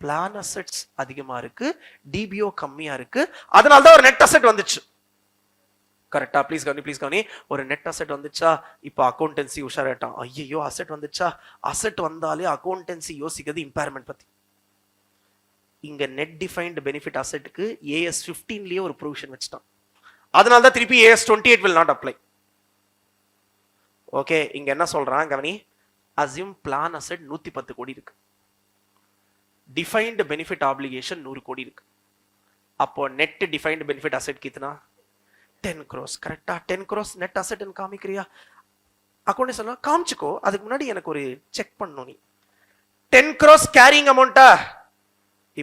Plan assets அதிகமா இருக்கு, டிபிஓ கம்மியா இருக்கு, அதனால தான் ஒரு நெட் அசெட் வந்துச்சு. கரெக்டா? ப்ளீஸ் கவனி. ஒரு நெட் அசெட் வந்துச்சா, இப்போ அக்கௌண்டன்சி உஷாராட்டான், ஐயோ அசெட் வந்துச்சா. அசெட் வந்தாலே அக்கௌண்டன்சி யோசிக்கிறது இம்பேர்மெண்ட் பத்தி. இங்க நெட் டிஃபைன்டு பெனிஃபிட் அசெட்டுக்கு AS15லயே ஒரு ப்ரொவிஷன் வச்சுட்டான், அதனால தான் திருப்பி AS28 will not apply. Okay, இங்க என்ன சொல்றான் கவனி. அசியூம் பிளான் அசெட் 110 கோடி இருக்கு, டிஃபைன்டு பெனிஃபிட் ஆப்ளிகேஷன் 100 கோடி இருக்கு. அப்போ நெட் டிஃபைன்டு பெனிஃபிட் அசெட் கித்தனா? 10 crores. கரெக்டா? 10 crores நெட் அசெட் காமிக்கிறியா? அக்கௌண்ட் சொல்லலாம், காமிச்சுக்கோ. அதுக்கு முன்னாடி எனக்கு ஒரு செக் பண்ணணும். நீ 10 crores கேரிங் அமௌண்டா?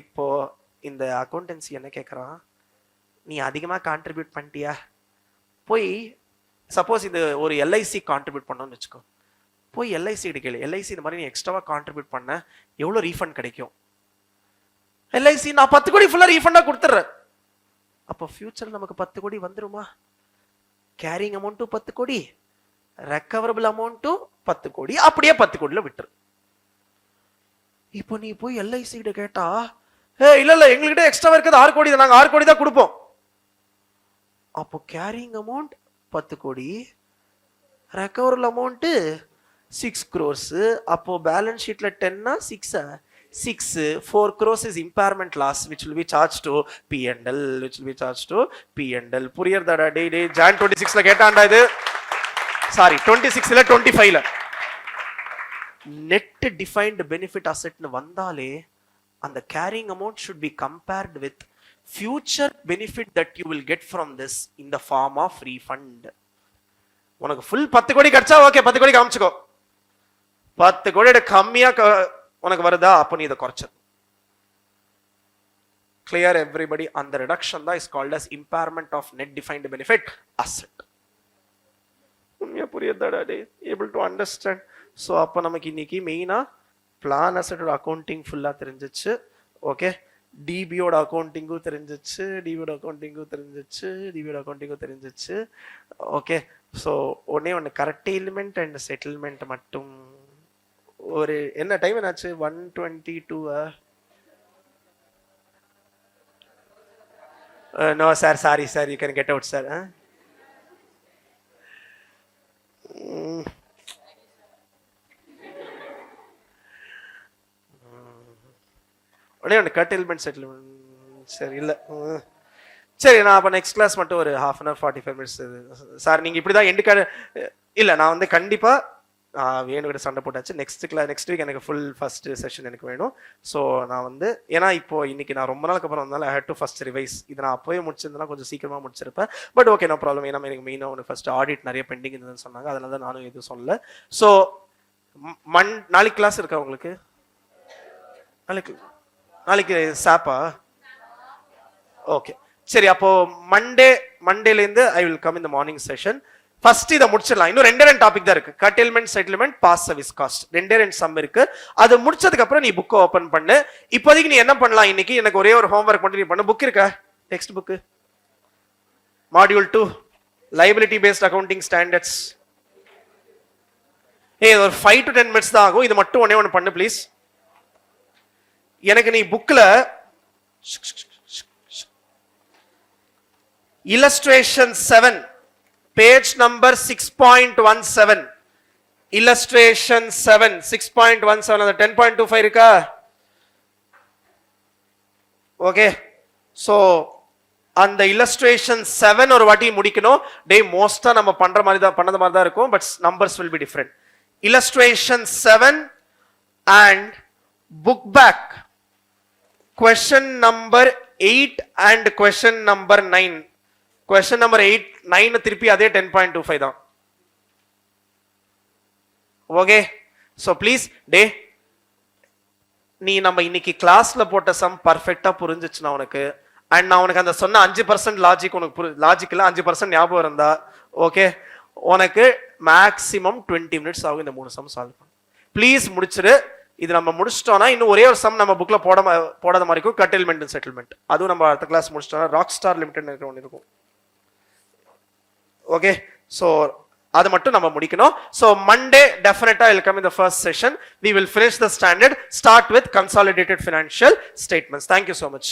இப்போ இந்த அக்கௌண்டன்சி என்ன கேட்கறான், நீ அதிகமா கான்ட்ரிபியூட் பண்ணிட்டியா? போய் சப்போஸ் இது ஒரு எல்ஐசி கான்ட்ரிபியூட் பண்ணணும்னு வச்சுக்கோ, போய் எல்ஐசி கிட்ட கேளு, எல்ஐசி இந்த மாதிரி நீ எக்ஸ்ட்ராவா கான்ட்ரிபியூட் பண்ண எவ்வளவு ரீஃபண்ட் கிடைக்கும்? எல்ஐசி நான் 10 கோடி ஃபுல்லா ரீஃபண்டா கொடுத்துறேன். அப்போ ஃபியூச்சர்ல நமக்கு 10 கோடி வந்துருமா? கேரிங் அமௌண்ட்டும் 10 கோடி, ரெக்கவரபிள் அமௌண்ட்டும் 10 கோடி, அப்படியே 10 கோடியில விட்டுரு. இப்போ நீ போய் எல்ஐசி கிட்ட கேட்டா, இல்ல எங்ககிட்ட எக்ஸ்ட்ரா இருக்கிறது 6 கோடி தான், நாங்க 6 கோடி தான் கொடுப்போம். அப்போ கேரிங் அமௌண்ட் 10 கோடி, ரெக்கவரபிள் அமௌண்ட் 6 crores. அப்போ balance ஷீட்ல 10னா 6 4 crores is impairment loss which will be charged to P&L. புரியறதாடா? டே Jan 26ல கேட்டான்டா இது. சாரி 26ல 25ல நெட் டிஃபைன்டு பெனிஃபிட் அசெட்னு வந்தாலே அந்த carrying amount should be compared with future benefit that you will get from this in the form of refund. உனக்கு ஃபுல் 10 கோடி கிடைச்சா ஓகே, 10 கோடி காமிச்சுக்கோ. 10 கோடியோட கம்மியா உனக்கு வருதா, அப்போ நீ இதை குறைச்சு. Clear everybody? And the reduction that is called as impairment of net defined benefit asset. உண்மையா புரியுதாடா டே? Able to understand? So அப்ப நமக்கு இன்னைக்கு மெயினா பிளான் அசெட்டோட அக்கௌண்டிங் ஃபுல்லா தெரிஞ்சிச்சு. ஓகே, டிபியோட அக்கௌண்டிங்கும் தெரிஞ்சிச்சு, டிபியோட அக்கௌண்டிங்கும் தெரிஞ்சிச்சு, டிபியோட அக்கௌண்டிங்கும் தெரிஞ்சிச்சு. ஓகே, ஸோ ஒன்று கரெக்டைல்மெண்ட் அண்ட் செட்டில்மெண்ட் மட்டும். ஒரு என்ன டைம் என்னாச்சு? 1:22. No sir, sorry sir, you can get out sir. உடனே ஒன்று கட்டில்மெண்ட் செட்டில்மெண்ட். சரி இல்லை, சரி நான் அப்போ நெக்ஸ்ட் கிளாஸ் மட்டும் ஒரு 1/2 45 minutes சார். நீங்கள் இப்படி தான் எண்டு இல்லை, நான் வந்து கண்டிப்பாக வேணுகிட்ட சண்டை போட்டாச்சு. நெக்ஸ்ட் வீக் எனக்கு ஃபுல் ஃபர்ஸ்ட் செஷன் எனக்கு வேணும். ஸோ நான் வந்து ஏன்னா இப்போ இன்னைக்கு நான் ரொம்ப நாளுக்கு அப்புறம் வந்தாலும் I hate to first revise. இதை நான் அப்போயே முடிச்சிருந்தேன்னா கொஞ்சம் சீக்கிரமாக முடிச்சிருப்பேன். But okay, no problem. ஏன்னா எனக்கு மெயினாக ஒன்று ஃபர்ஸ்ட் ஆடிட் நிறைய பெண்டிங் இருந்ததுன்னு சொன்னாங்க, அதனால தான் நானும் எதுவும் சொல்லலை. ஸோ நாளைக்கு கிளாஸ் இருக்கா உங்களுக்கு? நாளைக்கு சாப்பா? ஓகே சரி, அப்போ மண்டேலேருந்து I will come in the morning session. First இதை முடிச்சிடலாம். இன்னும் 2 டாபிக் தான் இருக்கு. Curtailment, settlement, past service cost, 2 sum இருக்கு. அது முடிச்சதுக்கு அப்புறம் நீ புக்கை ஓபன் பண்ணு. இப்போதைக்கு நீ என்ன பண்ணலாம், இன்னைக்கு எனக்கு ஒரே ஒரு ஹோம்ஒர்க் மட்டும் நீ பண்ணு. புக் இருக்கா? Text book module 2 liability based accounting standards. ஒரு 5 to 10 minutes தான் ஆகும். இது மட்டும் ஒண்ணு பண்ணு ப்ளீஸ். எனக்கு நீ புக்ல illustration 7 page number 6.17 illustration 7 6.17 அந்த 10.25 இருக்கா? ஓகே, சோ அந்த illustration 7 ஒரு வாட்டி முடிக்கணும். டே மோஸ்டா நம்ம பண்ணத மாதிரி தான் இருக்கும், but numbers will be different. illustration 7 and book back question number 8 and question number 9. question number 8 9 திருப்பி அதே 10.25 தான். ஓகே, சோ ப்ளீஸ் டே நீ நம்ம இன்னைக்கு கிளாஸ்ல போட்ட சம் பர்ஃபெக்ட்டா புரிஞ்சிச்சுனா உனக்கு, அண்ட் நான் உனக்கு அந்த சொன்ன 5% லாஜிக் உனக்கு லாஜிக்கல 5% ஞாபகம் இருந்தா ஓகே, உனக்கு மேக்ஸிமம் 20 minutes ஆகும் இந்த 3 சம் சால்வ் பண்ண. ப்ளீஸ் முடிச்சிரு. இது நம்ம முடிச்சிட்டோம்னா இன்னும் ஒரே ஒரு சம் நம்ம புக்ல போடாத மாதிரி இருக்கும், கட்டில்மெண்ட் அண்ட் செட்டில்மெண்ட். அதுவும் நம்ம அடுத்த கிளாஸ் முடிச்சிட்டோம்னா ராக் ஸ்டார் லிமிடெட் ஒன்று இருக்கும். ஓகே, சோ அது மட்டும் நம்ம முடிக்கணும். சோ மண்டே டெஃபினட்டா will come in the first session. We will finish the standard, start with consolidated financial statements. Thank you so much.